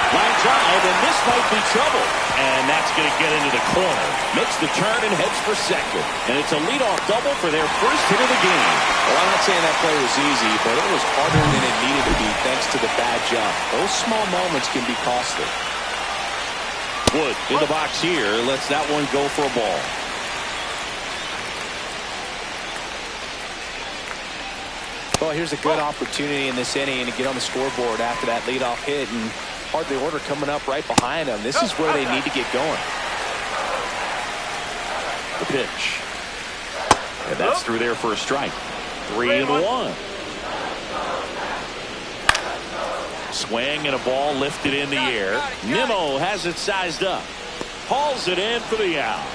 Speaker 5: Line drive, and this might be trouble. And that's going to get into the corner. Makes the turn and heads for second. And it's a leadoff double for their first hit of the game.
Speaker 3: Well, I'm not saying that play was easy, but it was harder than it needed to be thanks to the bad jump. Those small moments can be costly.
Speaker 5: Wood in the box here. Lets that one go for a ball.
Speaker 3: Well, here's a good opportunity in this inning to get on the scoreboard after that leadoff hit, and hardly order coming up right behind them. This is where they need to get going.
Speaker 5: The pitch. And that's through there for a strike. 3-1. Swing and a ball lifted in the air. Nimmo has it sized up. Hauls it in for the out.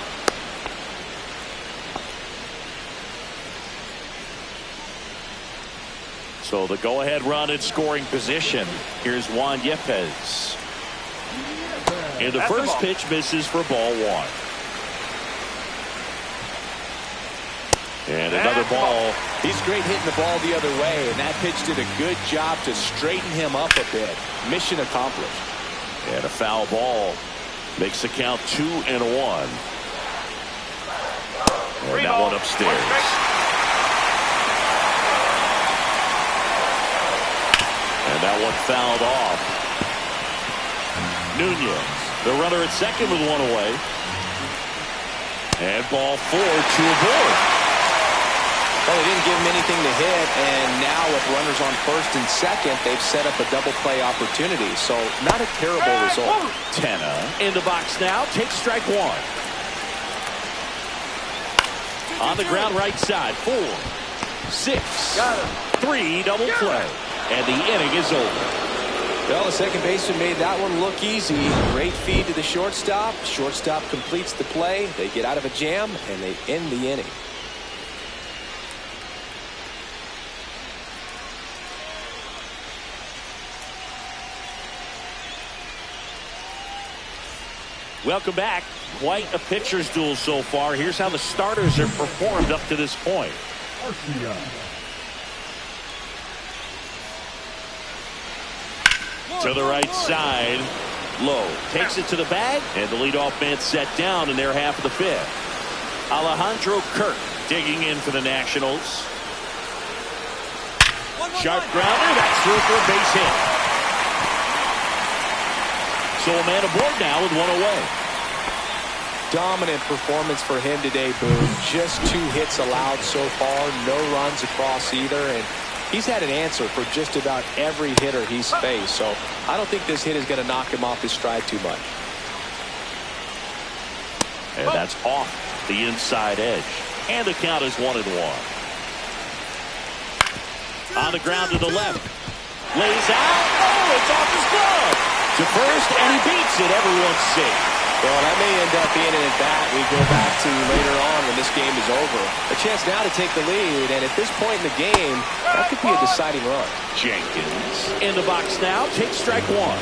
Speaker 5: So the go-ahead run in scoring position. Here's Juan Yepes. And the first pitch misses for ball 1. And another ball.
Speaker 3: He's great hitting the ball the other way, and that pitch did a good job to straighten him up a bit. Mission accomplished.
Speaker 5: And a foul ball makes the count 2-1. And that one upstairs. And that one fouled off. Nunez, the runner at second with 1 away. And ball 4, 2 aboard.
Speaker 3: Well, they didn't give him anything to hit, and now with runners on first and second, they've set up a double play opportunity. So not a terrible result.
Speaker 1: Tenna in the box now. Takes strike one. On the ground right side. 4, 6, 3 double play. And the inning is over.
Speaker 3: Well, the second baseman made that one look easy. Great feed to the shortstop. Shortstop completes the play. They get out of a jam, and they end the inning.
Speaker 1: Welcome back. Quite a pitcher's duel so far. Here's how the starters have performed up to this point. To the right side. Low takes it to the bag, and the leadoff man set down in their half of the fifth. Alejandro Kirk digging in for the Nationals. Sharp grounder. That's through for a base hit. So a man aboard now with one away.
Speaker 3: Dominant performance for him today, Boone. Just 2 hits allowed so far. No runs across either. And he's had an answer for just about every hitter he's faced. So I don't think this hit is going to knock him off his stride too much.
Speaker 1: And that's off the inside edge. And the count is 1-1. On the ground to the left. Lays out. Oh, it's off his glove. To first, and he beats it. Everyone's safe.
Speaker 3: Well, that may end up being an at-bat we go back to later on when this game is over. A chance now to take the lead, and at this point in the game, that could be a deciding run.
Speaker 1: Jenkins in the box now. Takes strike one.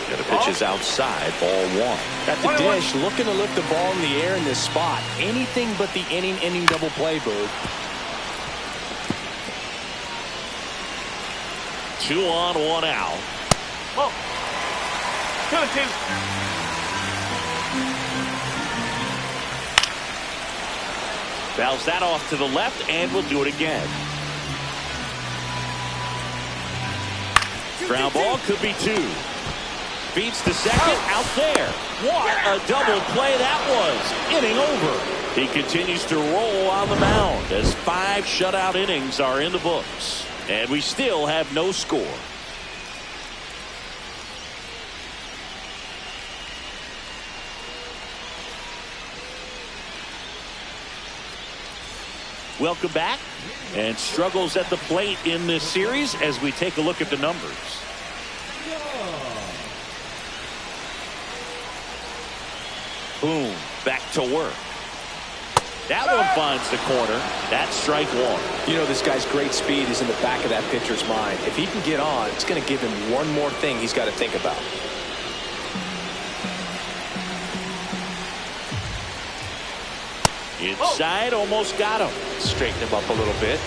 Speaker 1: And the pitch is outside. Ball 1.
Speaker 3: At the dish, looking to lift the ball in the air in this spot. Anything but the inning double play, Boo.
Speaker 1: 2 on, 1 out.
Speaker 4: 2-2.
Speaker 1: Fouls that off to the left, and we'll do it again. Ground ball could be 2. Feeds to second, out there. What a double play that was. Inning over. He continues to roll on the mound as 5 shutout innings are in the books. And we still have no score. Welcome back. And struggles at the plate in this series as we take a look at the numbers. Boom. Back to work. That one finds the corner. That's strike 1.
Speaker 3: You know, this guy's great speed is in the back of that pitcher's mind. If he can get on, it's going to give him one more thing he's got to think about.
Speaker 1: Inside, almost got him.
Speaker 3: Straighten him up a little bit.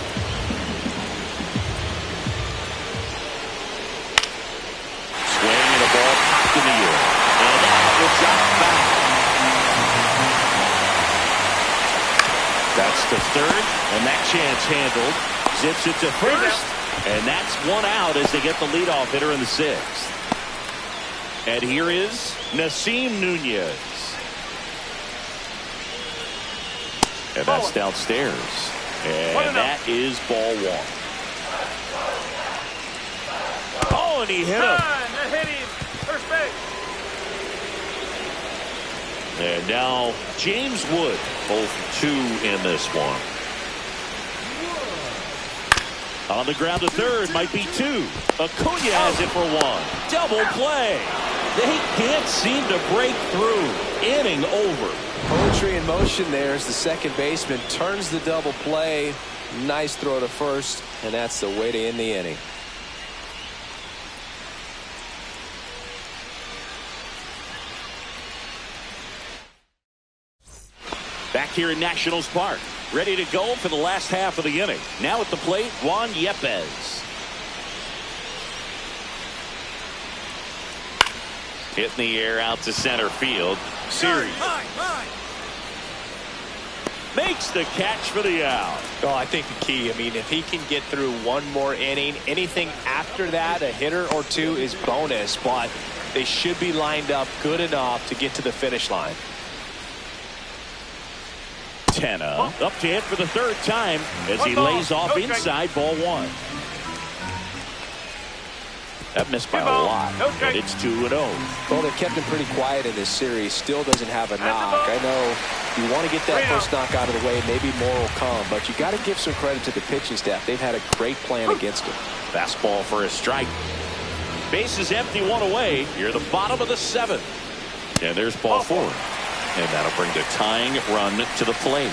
Speaker 1: Swing and a ball popped in the air. And that will drop back. That's the third, and that chance handled. Zips it to first, and that's 1 out as they get the leadoff hitter in the 6th. And here is Nasim Nunez. And that's downstairs. And that is ball 1. Oh, and he hit him.
Speaker 4: That hit him. First base.
Speaker 1: And now James Wood, 0-2 in this one. On the ground to third, might be 2. Acuna has it for 1. Double play. They can't seem to break through. Inning over.
Speaker 3: Poetry in motion there as the second baseman turns the double play. Nice throw to first, and that's the way to end the inning.
Speaker 1: Back here in Nationals Park, ready to go for the last half of the inning. Now at the plate, Juan Yepez. Hit in the air out to center field. Series makes the catch for the out.
Speaker 6: Oh, I think the key, I mean, if he can get through one more inning, anything after that, a hitter or 2 is bonus, but they should be lined up good enough to get to the finish line.
Speaker 1: Penna up to hit for the third time as he lays off inside ball one. That missed by a lot, and it's 2-0.
Speaker 3: Well, they kept him pretty quiet in this series. Still doesn't have a knock. I know you want to get that first knock out of the way. Maybe more will come, but you got to give some credit to the pitching staff. They've had a great plan against him.
Speaker 1: Fastball for a strike. Base is empty, one away. You're the bottom of the seventh. And there's ball four. And that'll bring the tying run to the plate.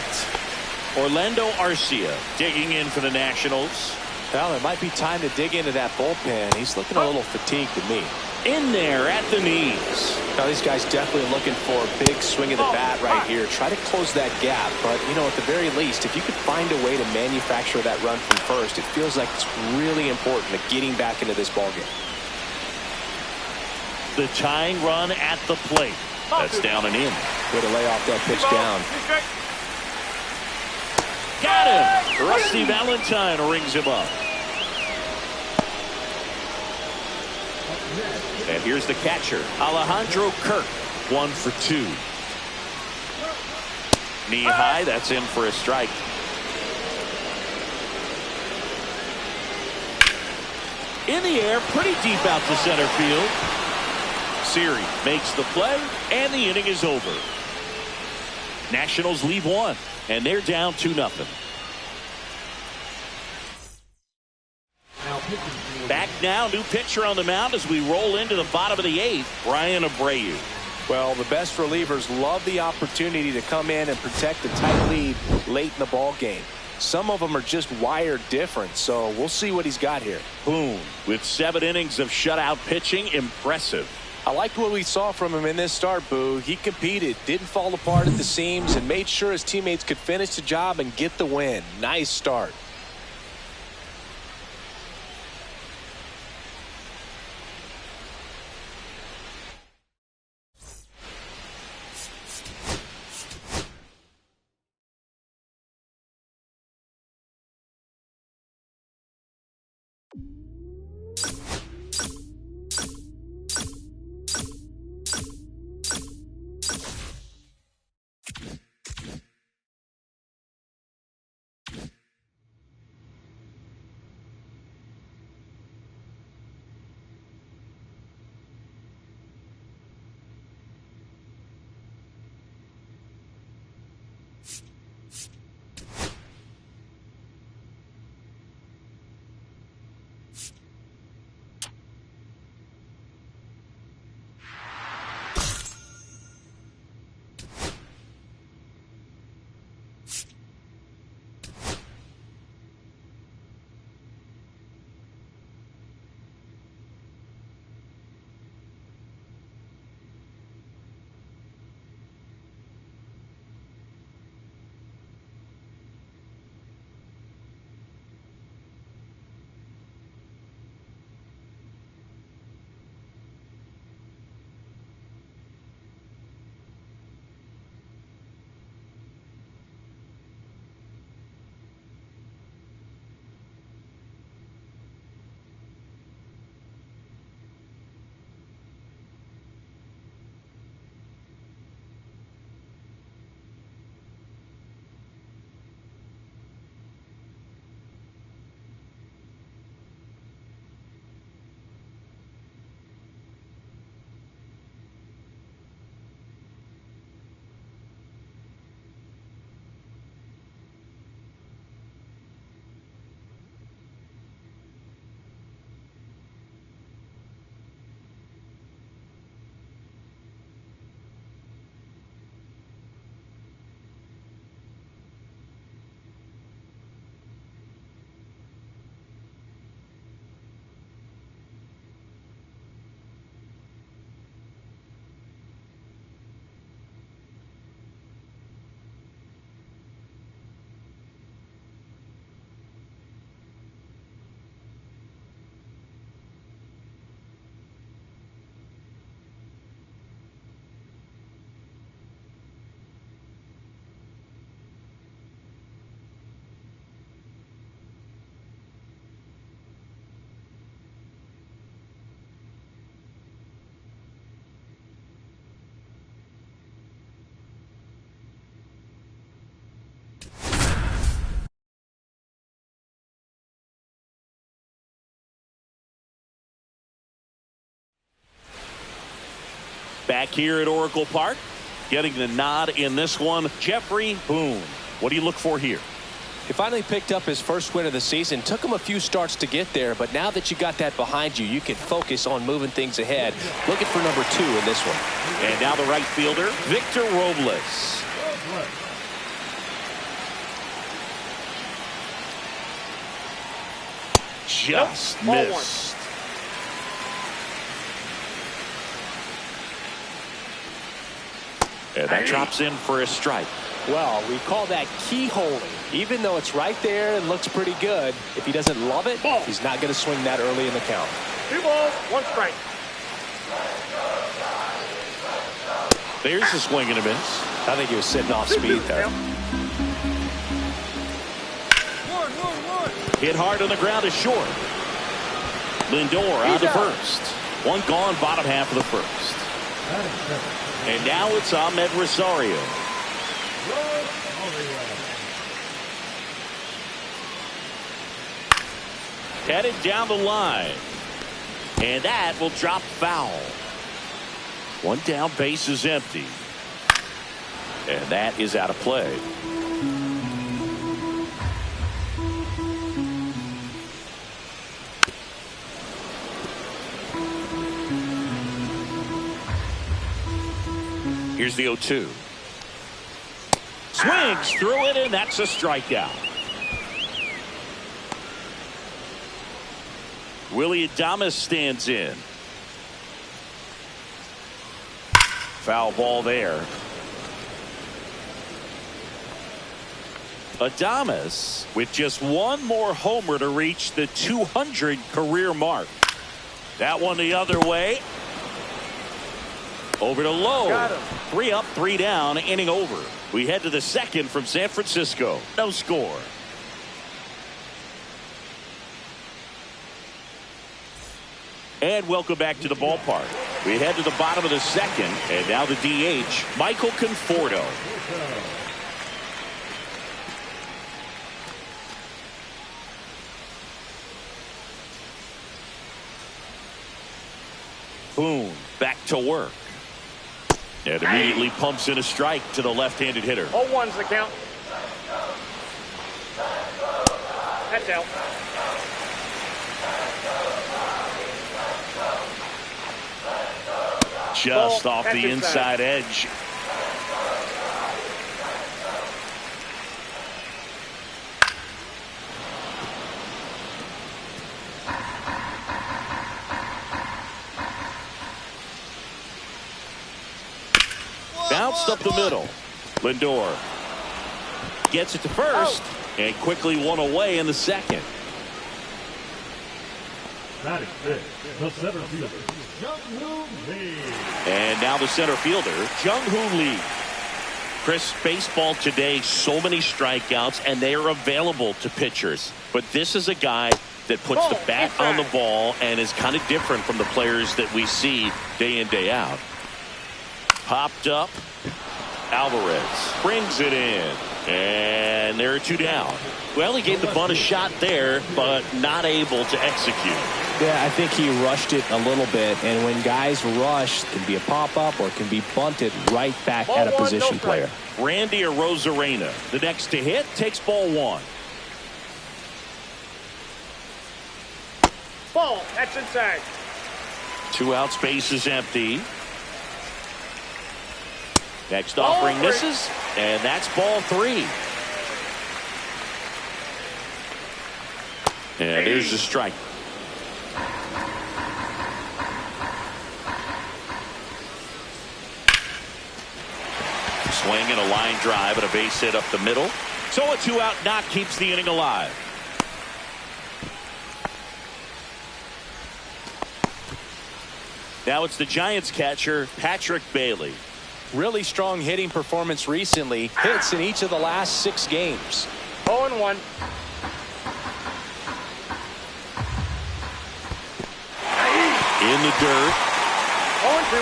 Speaker 1: Orlando Arcia digging in for the Nationals.
Speaker 3: Well, it might be time to dig into that bullpen. He's looking a little fatigued to me.
Speaker 1: In there at the knees.
Speaker 3: Now, these guys definitely looking for a big swing of the bat right here. Try to close that gap. But, you know, at the very least, if you could find a way to manufacture that run from first, it feels like it's really important to getting back into this ballgame.
Speaker 1: The tying run at the plate. That's down and in.
Speaker 3: Way to lay off that pitch down.
Speaker 1: Got him. Rusty Valentine rings him up. And here's the catcher, Alejandro Kirk, 1 for 2. Knee high, that's in for a strike. In the air, pretty deep out to center field. Siri makes the play, and the inning is over. Nationals leave one, and they're down 2-0. Back now, new pitcher on the mound as we roll into the bottom of the eighth, Brian Abreu.
Speaker 3: Well, the best relievers love the opportunity to come in and protect a tight lead late in the ball game. Some of them are just wired different, so we'll see what he's got here.
Speaker 1: Boom. With 7 innings of shutout pitching, impressive.
Speaker 3: I liked what we saw from him in this start, Boo. He competed, didn't fall apart at the seams, and made sure his teammates could finish the job and get the win. Nice start.
Speaker 1: Back here at Oracle Park, getting the nod in this one, Jeffrey Boone. What do you look for here?
Speaker 3: He finally picked up his first win of the season. Took him a few starts to get there, but now that you got that behind you, you can focus on moving things ahead. Looking for number 2 in this one.
Speaker 1: And now the right fielder, Victor Robles. Just missed. And that drops in for a strike.
Speaker 6: Well, we call that keyholing. Even though it's right there and looks pretty good, if he doesn't love it, he's not going to swing that early in the count.
Speaker 4: 2 balls, 1 strike.
Speaker 1: There's a swing and a miss.
Speaker 6: I think he was sitting off speed there.
Speaker 1: Hit hard on the ground is short. Lindor on to first. One gone, bottom half of the first. And now it's Ahmed Rosario. Headed down the line. And that will drop foul. One down, base is empty. And that is out of play. Here's the 0-2. Swings through it, and that's a strikeout. Willie Adames stands in. Foul ball there. Adames with just one more homer to reach the 200 career mark. That one the other way. Over to Lowe. 3 up, 3 down, inning over. We head to the second from San Francisco. No score. And welcome back to the ballpark. We head to the bottom of the second, and now the DH, Michael Conforto. Boone back to work. And immediately pumps in a strike to the left-handed hitter.
Speaker 4: 0-1's the count. That's out.
Speaker 1: Just off the inside edge. Bounced up the middle. Lindor gets it to first and quickly one away in the second.
Speaker 2: Batting fifth, the center fielder, Jung-Hoo Lee.
Speaker 1: And now the center fielder, Jung-Hoo Lee. Chris, baseball today, so many strikeouts, and they are available to pitchers. But this is a guy that puts the bat on the ball and is kind of different from the players that we see day in, day out. Popped up. Alvarez brings it in. And there are 2 down. Well, he gave the bunt a shot there, but not able to execute.
Speaker 6: Yeah, I think he rushed it a little bit. And when guys rush, it can be a pop-up or it can be bunted right back at a position player.
Speaker 1: Randy Arozarena, the next to hit, takes ball 1.
Speaker 4: Ball, that's inside.
Speaker 1: 2 outs, base is empty. Next offering misses, and that's ball 3. And there's the strike. Swing and a line drive and a base hit up the middle. So a 2-out knock keeps the inning alive. Now it's the Giants catcher, Patrick Bailey.
Speaker 3: Really strong hitting performance recently. Hits in each of the last 6 games.
Speaker 4: 0-1.
Speaker 1: In the dirt.
Speaker 4: 0-2.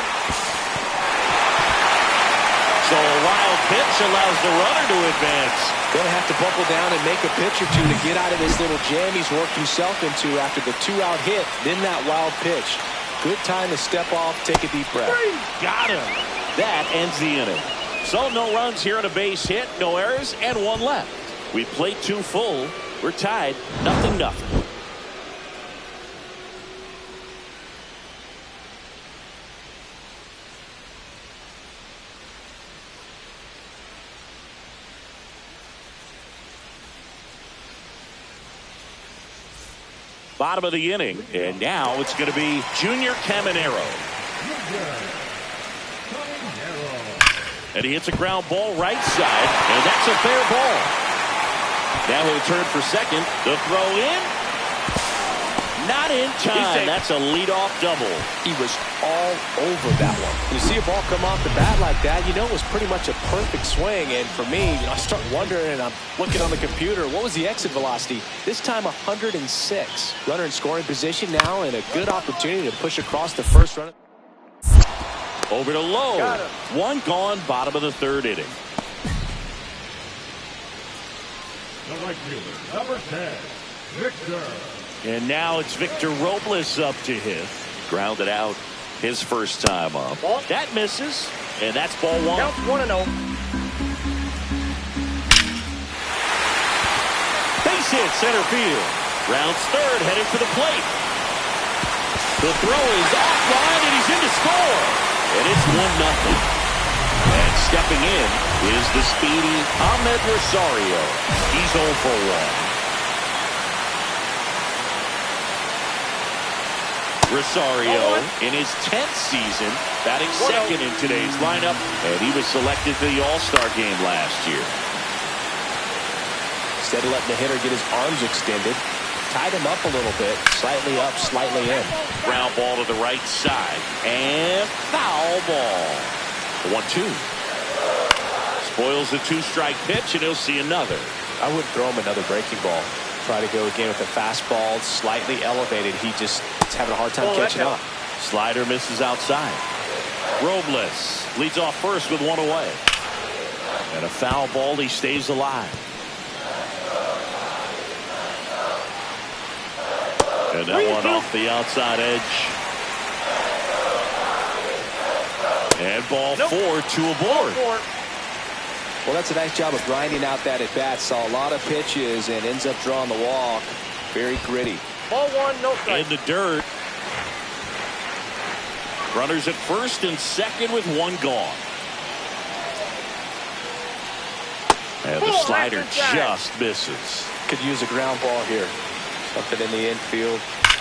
Speaker 1: So a wild pitch allows the runner to advance.
Speaker 3: Going to have to buckle down and make a pitch or two to get out of this little jam he's worked himself into after the 2-out hit, then that wild pitch. Good time to step off, take a deep breath.
Speaker 1: Got him. That ends the inning. So no runs here on a base hit, no errors, and one left. We played 2 full. We're tied, 0-0. Bottom of the inning, and now it's going to be Junior Caminero. And he hits a ground ball right side, and that's a fair ball. Now he'll turn for second. The throw in. Not in time. That's a leadoff double.
Speaker 3: He was all over that one. When you see a ball come off the bat like that, you know it was pretty much a perfect swing. And for me, I start wondering, and I'm looking on the computer, what was the exit velocity? This time 106. Runner in scoring position now, and a good opportunity to push across the first run.
Speaker 1: Over to Lowe. One gone, bottom of the 3rd inning.
Speaker 2: The right fielder, number 10, Victor.
Speaker 1: And now it's Victor Robles up to hit. Grounded out his first time up. That misses, and that's ball 1.
Speaker 4: Counts 1-0.
Speaker 1: Base hit, center field. Rounds 3rd, headed for the plate. The throw is offline, and he's in to score. And it's 1-0. And stepping in is the speedy Ahmed Rosario. He's 0 for 1. Rosario in his 10th season, batting second in today's lineup, and he was selected for the All-Star game last year.
Speaker 3: Instead of letting the hitter get his arms extended, tied him up a little bit, slightly up, slightly in.
Speaker 1: Ground ball to the right side, and foul ball. 1-2. Spoils the 2-strike pitch, and he'll see another.
Speaker 3: I wouldn't throw him another breaking ball. Try to go again with a fastball, slightly elevated. He's having a hard time catching up.
Speaker 1: Slider misses outside. Robles leads off first with 1 away. And a foul ball, he stays alive. And that one off the outside edge. And ball 4, 2 aboard.
Speaker 3: Well, that's a nice job of grinding out that at-bat. Saw a lot of pitches and ends up drawing the walk. Very gritty.
Speaker 4: Ball 1, no strike.
Speaker 1: In the dirt. Runners at first and second with 1 gone. And the slider just misses.
Speaker 3: Could use a ground ball here. Something in the infield.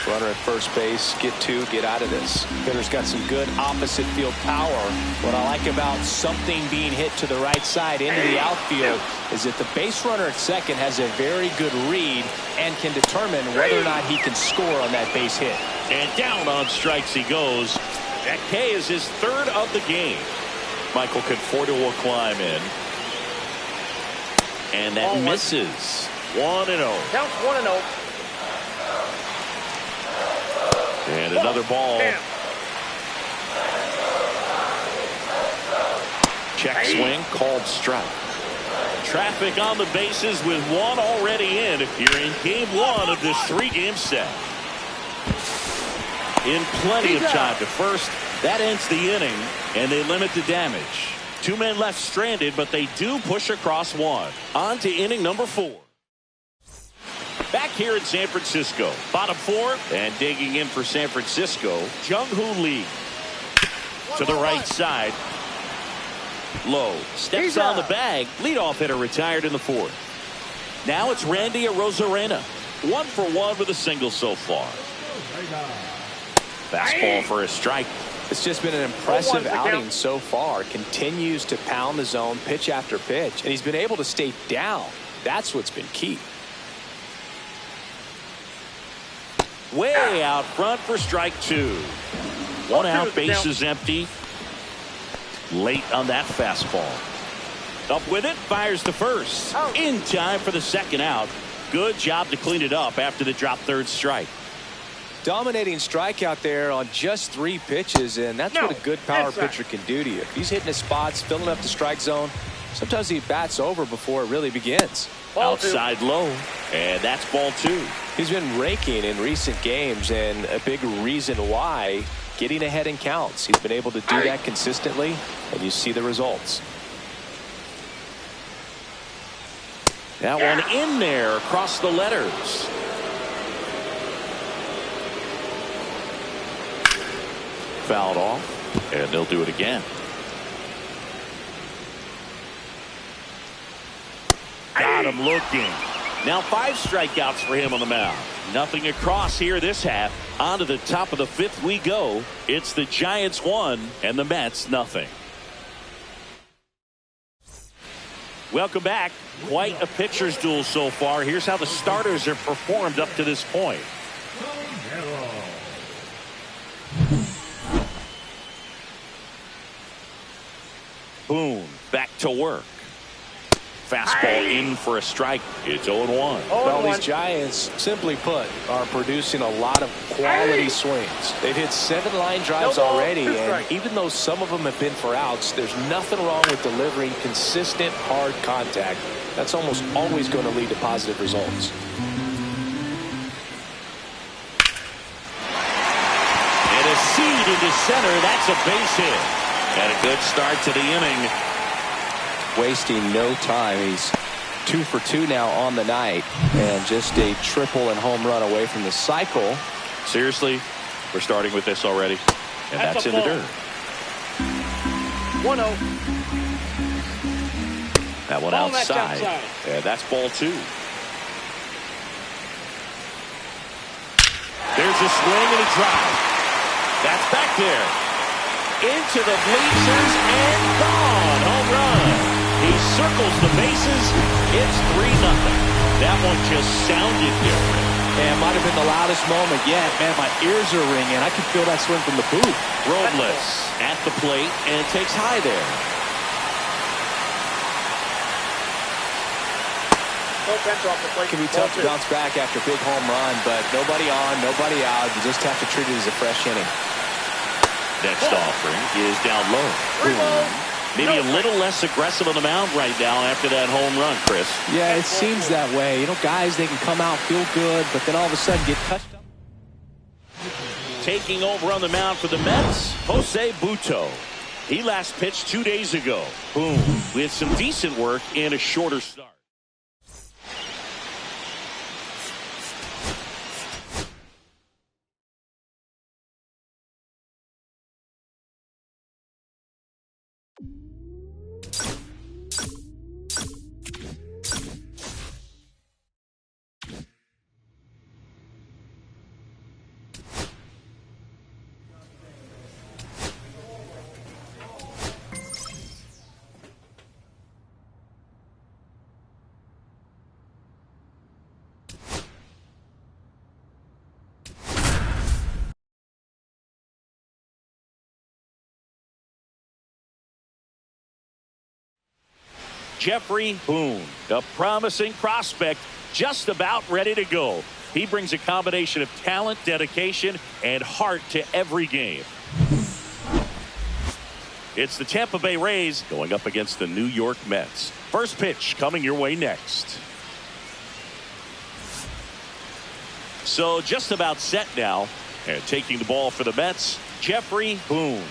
Speaker 3: Runner at first base, get 2, get out of this. Hitter's got some good opposite field power. What I like about something being hit to the right side into the outfield is that the base runner at second has a very good read and can determine whether or not he can score on that base hit.
Speaker 1: And down on strikes he goes. That K is his 3rd of the game. Michael Conforto will climb in. And that misses. 1-0.
Speaker 4: Counts 1-0.
Speaker 1: And another ball. Check swing, called strike. Traffic on the bases with 1 already in. You're in game 1 of this 3-game set. In plenty of time to first. That ends the inning, and they limit the damage. 2 men left stranded, but they do push across 1. On to inning number 4. Back here in San Francisco, bottom 4, and digging in for San Francisco, Jung-Hoo Lee. To the right side. Lowe steps on the bag. Leadoff hitter retired in the 4th. Now it's Randy Arozarena. 1 for 1 with a single so far. Fastball for a strike.
Speaker 3: It's just been an impressive outing so far. Continues to pound the zone pitch after pitch, and he's been able to stay down. That's what's been key.
Speaker 1: Way out front for strike 2. 1 out, bases empty. Late on that fastball. Up with it, fires to first. In time for the 2nd out. Good job to clean it up after the drop 3rd strike.
Speaker 3: Dominating strikeout there on just 3 pitches, and that's what a good power pitcher can do to you. If he's hitting his spots, filling up the strike zone, sometimes he bats over before it really begins.
Speaker 1: Outside low, and that's ball 2.
Speaker 3: He's been raking in recent games, and a big reason why getting ahead in counts. He's been able to do that consistently, and you see the results.
Speaker 1: That one in there across the letters. Fouled off, and they'll do it again. Got him looking. Now 5 strikeouts for him on the mound. Nothing across here this half. On to the top of the 5th we go. It's the Giants 1 and the Mets nothing. Welcome back. Quite a pitcher's duel so far. Here's how the starters have performed up to this point. Boone back to work. Fastball in for a strike. It's 0-1.
Speaker 3: Well, these Giants, simply put, are producing a lot of quality swings. They've hit 7 line drives already, and even though some of them have been for outs, there's nothing wrong with delivering consistent, hard contact. That's almost always going to lead to positive results.
Speaker 1: And a seed into center. That's a base hit. And a good start to the inning.
Speaker 3: Wasting no time. He's 2 for 2 now on the night, and just a triple and home run away from the cycle.
Speaker 1: Seriously, we're starting with this already, and that's in the dirt.
Speaker 4: 1-0.
Speaker 1: That one outside, and that's ball 2. There's a swing and a drive. That's back there. Into the bleachers and gone. Home run. He circles the bases. It's 3-0. That one just sounded different.
Speaker 3: And might have been the loudest moment yet. Man, my ears are ringing. I can feel that swing from the booth.
Speaker 1: Robles at the plate and takes high there.
Speaker 3: Can be tough to bounce back after a big home run, but nobody on, nobody out. You just have to treat it as a fresh inning.
Speaker 1: Next offering is down low. Maybe a little less aggressive on the mound right now after that home run, Chris.
Speaker 3: Yeah, it seems that way. You know, guys, they can come out, feel good, but then all of a sudden get touched up.
Speaker 1: Taking over on the mound for the Mets, Jose Butto. He last pitched 2 days ago. Boom. With some decent work and a shorter start. Jeffrey Boone, a promising prospect, just about ready to go. He brings a combination of talent, dedication, and heart to every game. It's the Tampa Bay Rays going up against the New York Mets. First pitch coming your way next. So just about set now, and taking the ball for the Mets, Jeffrey Boone.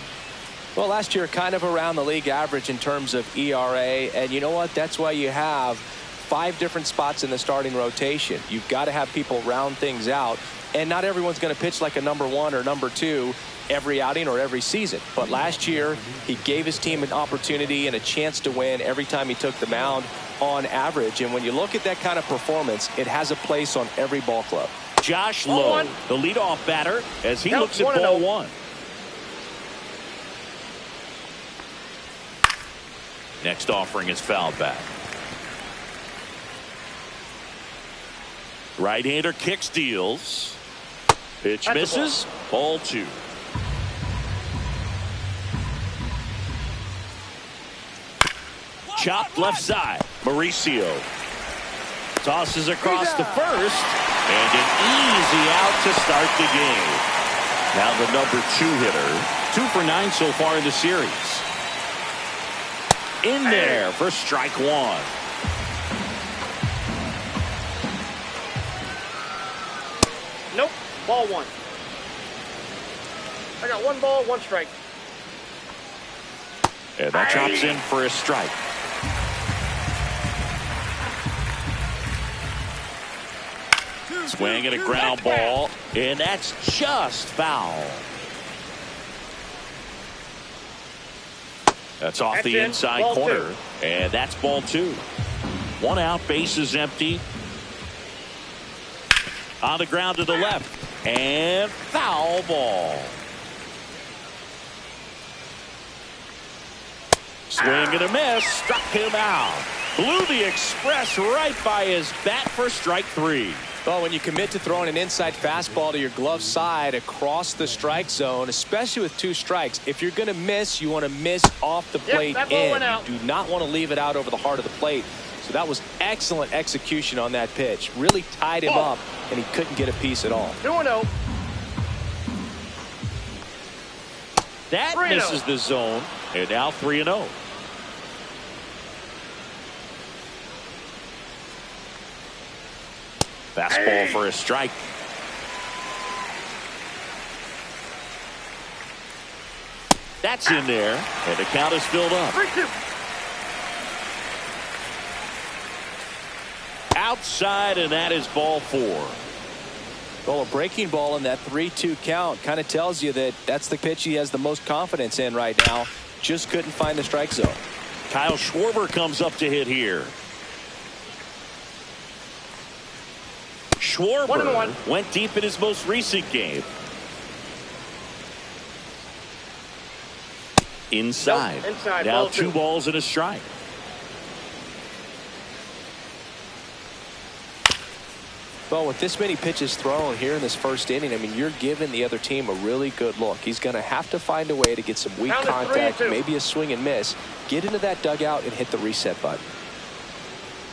Speaker 3: Well, last year kind of around the league average in terms of ERA, and you know what? That's why you have 5 different spots in the starting rotation. You've got to have people round things out, and not everyone's going to pitch like a number 1 or number 2 every outing or every season. But last year, he gave his team an opportunity and a chance to win every time he took the mound on average. And when you look at that kind of performance, it has a place on every ball club.
Speaker 1: Josh Lowe, the leadoff batter, as he looks at ball 1. Next offering is fouled back. Right-hander kicks, deals. Pitch misses. Ball 2. Chopped left side. Mauricio tosses across the first, and an easy out to start the game. Now the number 2 hitter. 2 for 9 so far in the series. In there for strike 1.
Speaker 4: Nope. Ball 1. I got 1 ball, 1 strike.
Speaker 5: And that chops in for a strike. Swing and a ground ball, and that's just foul. That's off the inside corner, and that's ball 2. 1 out, bases empty. On the ground to the left, and foul ball. Swing and a miss, struck him out. Blew the express right by his bat for strike 3.
Speaker 3: Well, when you commit to throwing an inside fastball to your glove side across the strike zone, especially with 2 strikes, if you're going to miss, you want to miss off the plate in. You do not want to leave it out over the heart of the plate. So that was excellent execution on that pitch. Really tied him up, and he couldn't get a piece at all.
Speaker 4: 2-0.
Speaker 5: That misses the zone, and now 3-0. Fastball for a strike. That's in there, and the count is filled up.
Speaker 4: 3-2.
Speaker 5: Outside, and that is ball 4.
Speaker 3: Well, a breaking ball in that 3-2 count kind of tells you that that's the pitch he has the most confidence in right now. Just couldn't find the strike zone.
Speaker 5: Kyle Schwarber comes up to hit here. Schwarber went deep in his most recent game. Inside. Now 2 balls and a strike.
Speaker 3: Well, with this many pitches thrown here in this first inning, I mean, you're giving the other team a really good look. He's going to have to find a way to get some weak contact, maybe a swing and miss, get into that dugout and hit the reset button.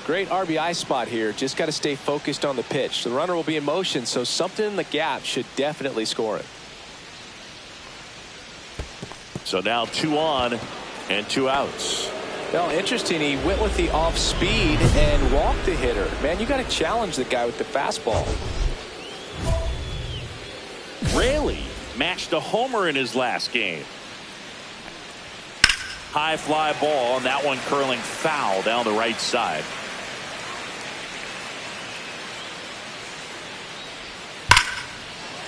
Speaker 3: Great RBI spot here. Just got to stay focused on the pitch. The runner will be in motion, so something in the gap should definitely score it.
Speaker 5: So now 2 on and 2 outs.
Speaker 3: Well, interesting. He went with the off speed and walked the hitter. Man, you got to challenge the guy with the fastball.
Speaker 5: Raley matched a homer in his last game. High fly ball, and that one curling foul down the right side.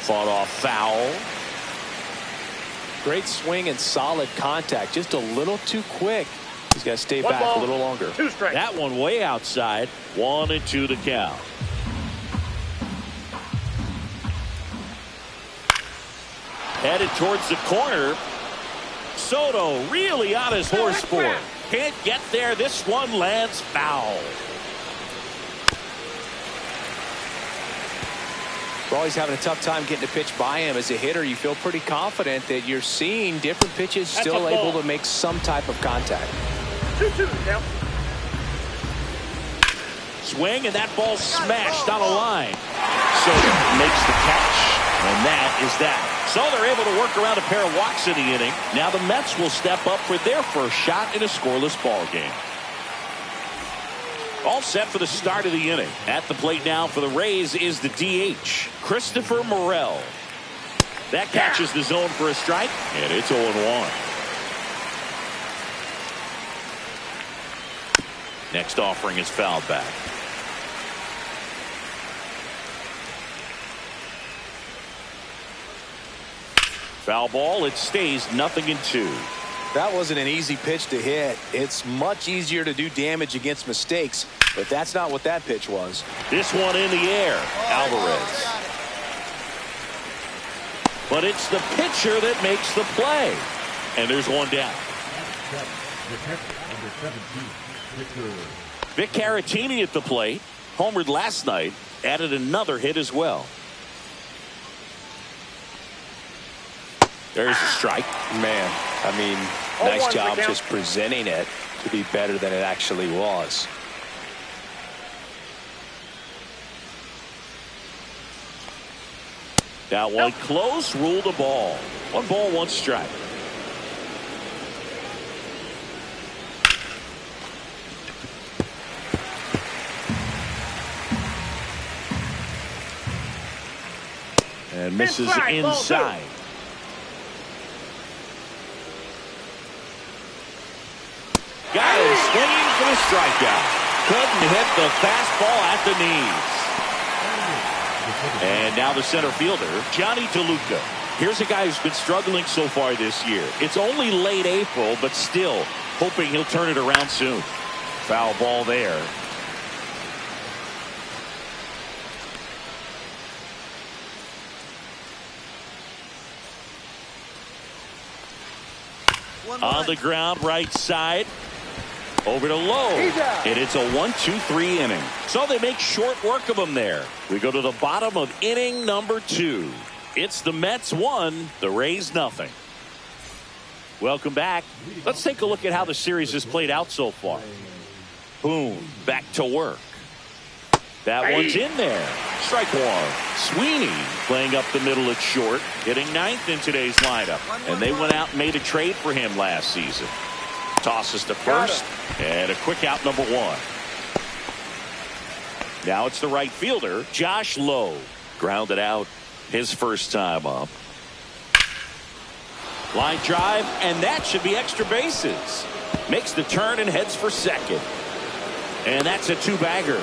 Speaker 5: Fought off foul.
Speaker 3: Great swing and solid contact. Just a little too quick. He's got to stay back a little longer.
Speaker 4: 2 strikes.
Speaker 5: That one way outside. 1-2 to count. Headed towards the corner. Soto really on his horse for it. Can't get there. This one lands foul.
Speaker 3: We're always having a tough time getting a pitch by him. As a hitter, you feel pretty confident that you're seeing different pitches still able to make some type of contact.
Speaker 4: 2-2 now.
Speaker 5: Swing, and that ball smashed on a line. Soto makes the catch, and that is that. So they're able to work around a pair of walks in the inning. Now the Mets will step up for their first shot in a scoreless ball game. All set for the start of the inning. At the plate now for the Rays is the DH, Christopher Morel. That catches the zone for a strike, and it's 0-1. Next offering is fouled back. Foul ball. It stays 0-2.
Speaker 3: That wasn't an easy pitch to hit. It's much easier to do damage against mistakes, but that's not what that pitch was.
Speaker 5: This one in the air. Alvarez. But it's the pitcher that makes the play. And there's one down. Vic Caratini at the plate. Homered last night. Added another hit as well. There's a strike.
Speaker 3: Man, I mean, nice job just presenting it to be better than it actually was.
Speaker 5: That one close, ruled a ball. 1 ball, 1 strike. And misses inside.
Speaker 1: a strikeout. Couldn't hit the fastball at the knees. And now the center fielder, Johnny DeLuca. Here's a guy who's been struggling so far this year. It's only late April, but still hoping he'll turn it around soon. Foul ball there. On the ground, right side. Over to Lowe. And it's a 1-2-3 inning. So they make short work of him there. We go to the bottom of inning number 2. It's the Mets 1, the Rays nothing. Welcome back. Let's take a look at how the series has played out so far. Boom, back to work. That one's in there. Strike one. Sweeney playing up the middle at short, hitting ninth in today's lineup. And they went out and made a trade for him last season. Tosses to first, and a quick out number 1. Now it's the right fielder, Josh Lowe. Grounded out his first time up. Line drive, and that should be extra bases. Makes the turn and heads for second. And that's a 2-bagger.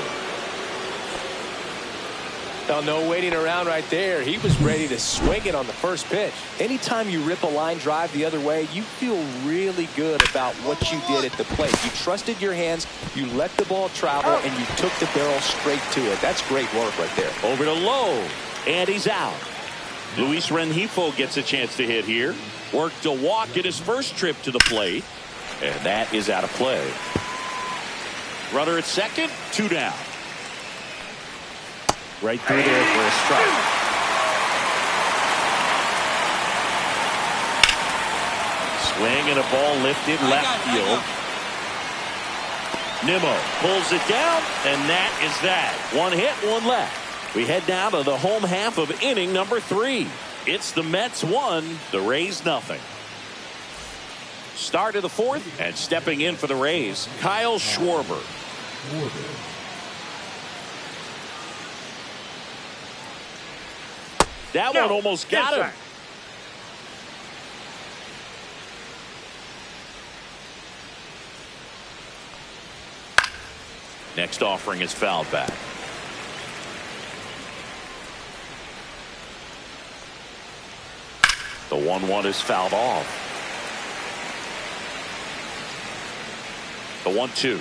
Speaker 3: Oh, no waiting around right there. He was ready to swing it on the first pitch. Anytime you rip a line drive the other way, you feel really good about what you did at the plate. You trusted your hands, you let the ball travel, and you took the barrel straight to it. That's great work right there.
Speaker 1: Over to Lowe, and he's out. Luis Rengifo gets a chance to hit here. Worked a walk at his first trip to the plate, and that is out of play. Runner at second, 2 down. Right through there for a strike. Swing and a ball lifted left field. Nimmo pulls it down, and that is that. 1 hit, 1 left. We head down to the home half of inning number 3. It's the Mets 1, the Rays nothing. Start of the 4th, and stepping in for the Rays, Kyle Schwarber. That one almost got him. Next offering is fouled back. The 1-1 is fouled off. The 1-2.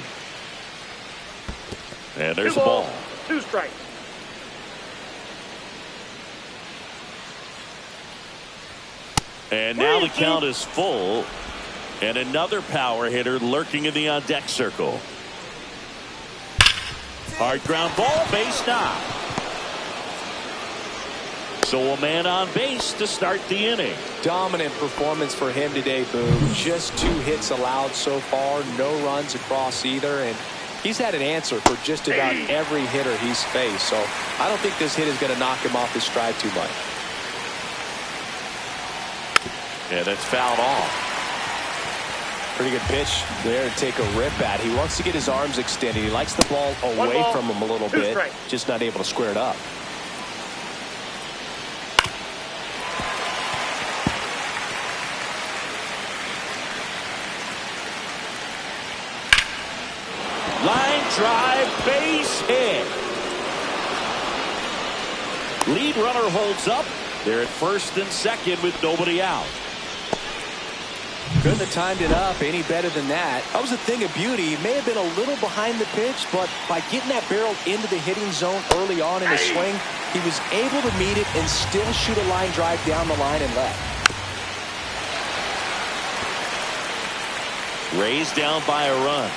Speaker 1: And there's the ball.
Speaker 4: 2 strikes.
Speaker 1: And now the count is full. And another power hitter lurking in the on-deck circle. Hard ground ball, base knock. So a man on base to start the inning.
Speaker 3: Dominant performance for him today, Boom. Just 2 hits allowed so far, no runs across either, and he's had an answer for just about every hitter he's faced. So I don't think this hit is going to knock him off his stride too much.
Speaker 1: Yeah, that's fouled off.
Speaker 3: Pretty good pitch there to take a rip at. He wants to get his arms extended. He likes the ball away from him a little bit, just not able to square it up.
Speaker 1: Line drive, base hit. Lead runner holds up. They're at first and second with nobody out.
Speaker 3: Couldn't have timed it up any better than that. That was a thing of beauty. He may have been a little behind the pitch, but by getting that barrel into the hitting zone early on in his swing, he was able to meet it and still shoot a line drive down the line and left.
Speaker 1: Rays down by a run.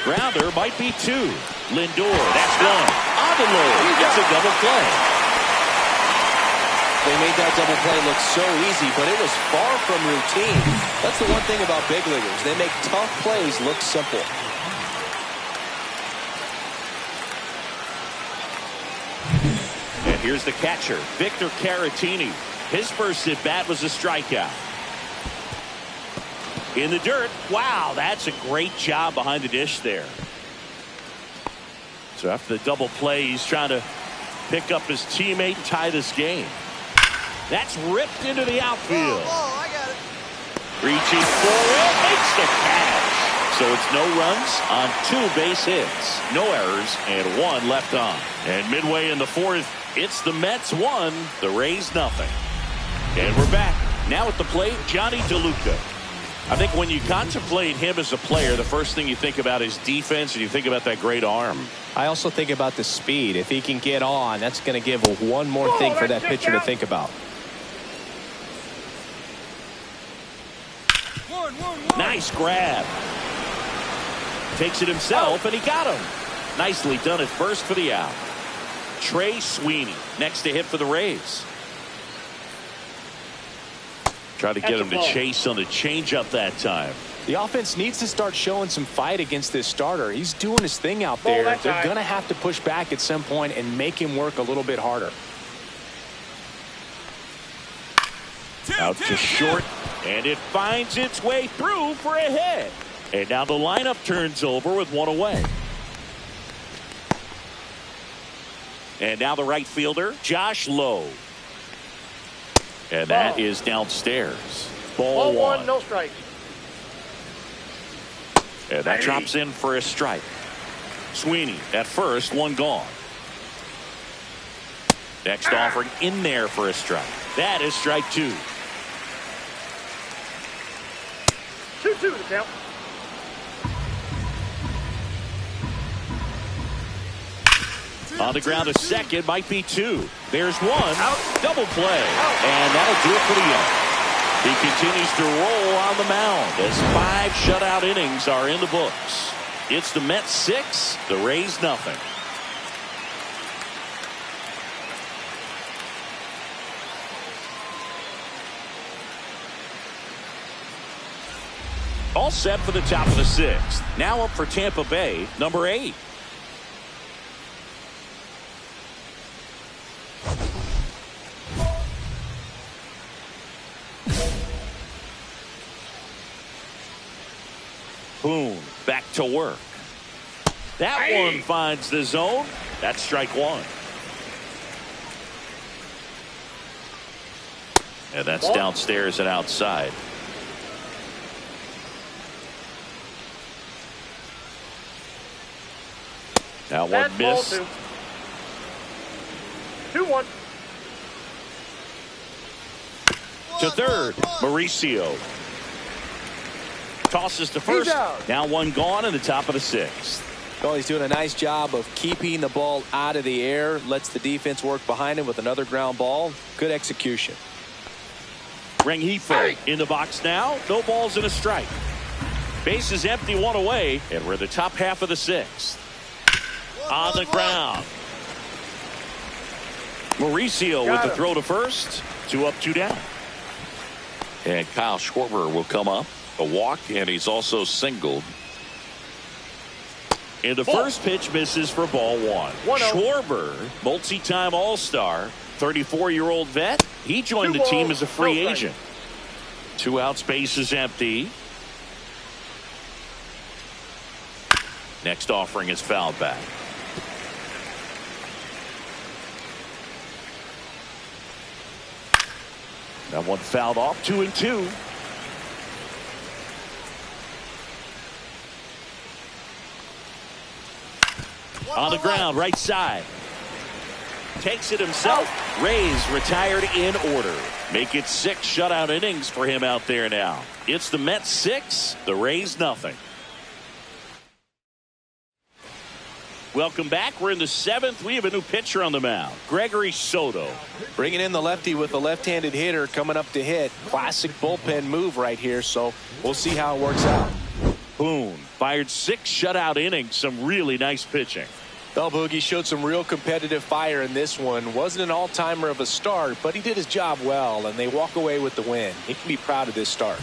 Speaker 1: Grounder might be 2. Lindor, that's 1. On the low, it's a double play.
Speaker 3: They made that double play look so easy, but it was far from routine. That's the one thing about big leaguers. They make tough plays look simple.
Speaker 1: And here's the catcher, Victor Caratini. His first at bat was a strikeout. In the dirt. Wow, that's a great job behind the dish there. So after the double play, he's trying to pick up his teammate and tie this game. That's ripped into the outfield.
Speaker 7: I got it.
Speaker 1: Reaching forward, makes the catch. So it's no runs on 2 base hits, no errors, and 1 left on. And midway in the 4th, it's the Mets 1, the Rays nothing. And we're back. Now at the plate, Johnny DeLuca. I think when you contemplate him as a player, the first thing you think about is defense, and you think about that great arm.
Speaker 6: I also think about the speed. If he can get on, that's going to give one more thing for that pitcher to think about.
Speaker 1: Nice grab. Takes it himself, and he got him. Nicely done at first for the out. Trey Sweeney next to hit for the Rays. Try to get him to chase on the changeup that time.
Speaker 6: The offense needs to start showing some fight against this starter. He's doing his thing out there. They're going to have to push back at some point and make him work a little bit harder.
Speaker 1: Out to short, and it finds its way through for a hit. And now the lineup turns over with 1 away. And now the right fielder, Josh Lowe. And that is downstairs. Ball 1.
Speaker 4: No strike.
Speaker 1: And that drops in for a strike. Sweeney at first, 1 gone. Next offering in there for a strike. That is strike 2.
Speaker 4: 2-2 the count.
Speaker 1: On the ground, a second, might be 2. There's 1. Out. Double play. And that'll do it for the Yankees. He continues to roll on the mound as 5 shutout innings are in the books. It's the Mets 6, the Rays nothing. All set for the top of the 6th. Now up for Tampa Bay, number 8. Boone back to work. That one finds the zone. That's strike 1. And that's downstairs and outside. That one missed.
Speaker 4: 2-1.
Speaker 1: To third, Mauricio. Tosses to first. Now 1 gone in the top of the 6th.
Speaker 3: Well, he's doing a nice job of keeping the ball out of the air. Lets the defense work behind him with another ground ball. Good execution.
Speaker 1: Rengifo in the box now. No balls and a strike. Base is empty, 1 away. And we're in the top half of the 6th. On the ground. Mauricio with the throw to first. 2 up, 2 down. And Kyle Schwarber will come up. A walk, and he's also singled. And the first pitch misses for ball 1. Schwarber, multi-time All-Star, 34-year-old vet. He joined the team as a free agent. 2 outs, base is empty. Next offering is fouled back. That one fouled off, 2-2. On the ground, right side. Takes it himself. Rays retired in order. Make it 6 shutout innings for him out there now. It's the Mets 6, the Rays nothing. Welcome back. We're in the 7th. We have a new pitcher on the mound, Gregory Soto.
Speaker 3: Bringing in the lefty with a left-handed hitter coming up to hit. Classic bullpen move right here, so we'll see how it works out.
Speaker 1: Boone fired 6 shutout innings. Some really nice pitching.
Speaker 3: Well, Boogie showed some real competitive fire in this one. Wasn't an all-timer of a start, but he did his job well, and they walk away with the win. He can be proud of this start.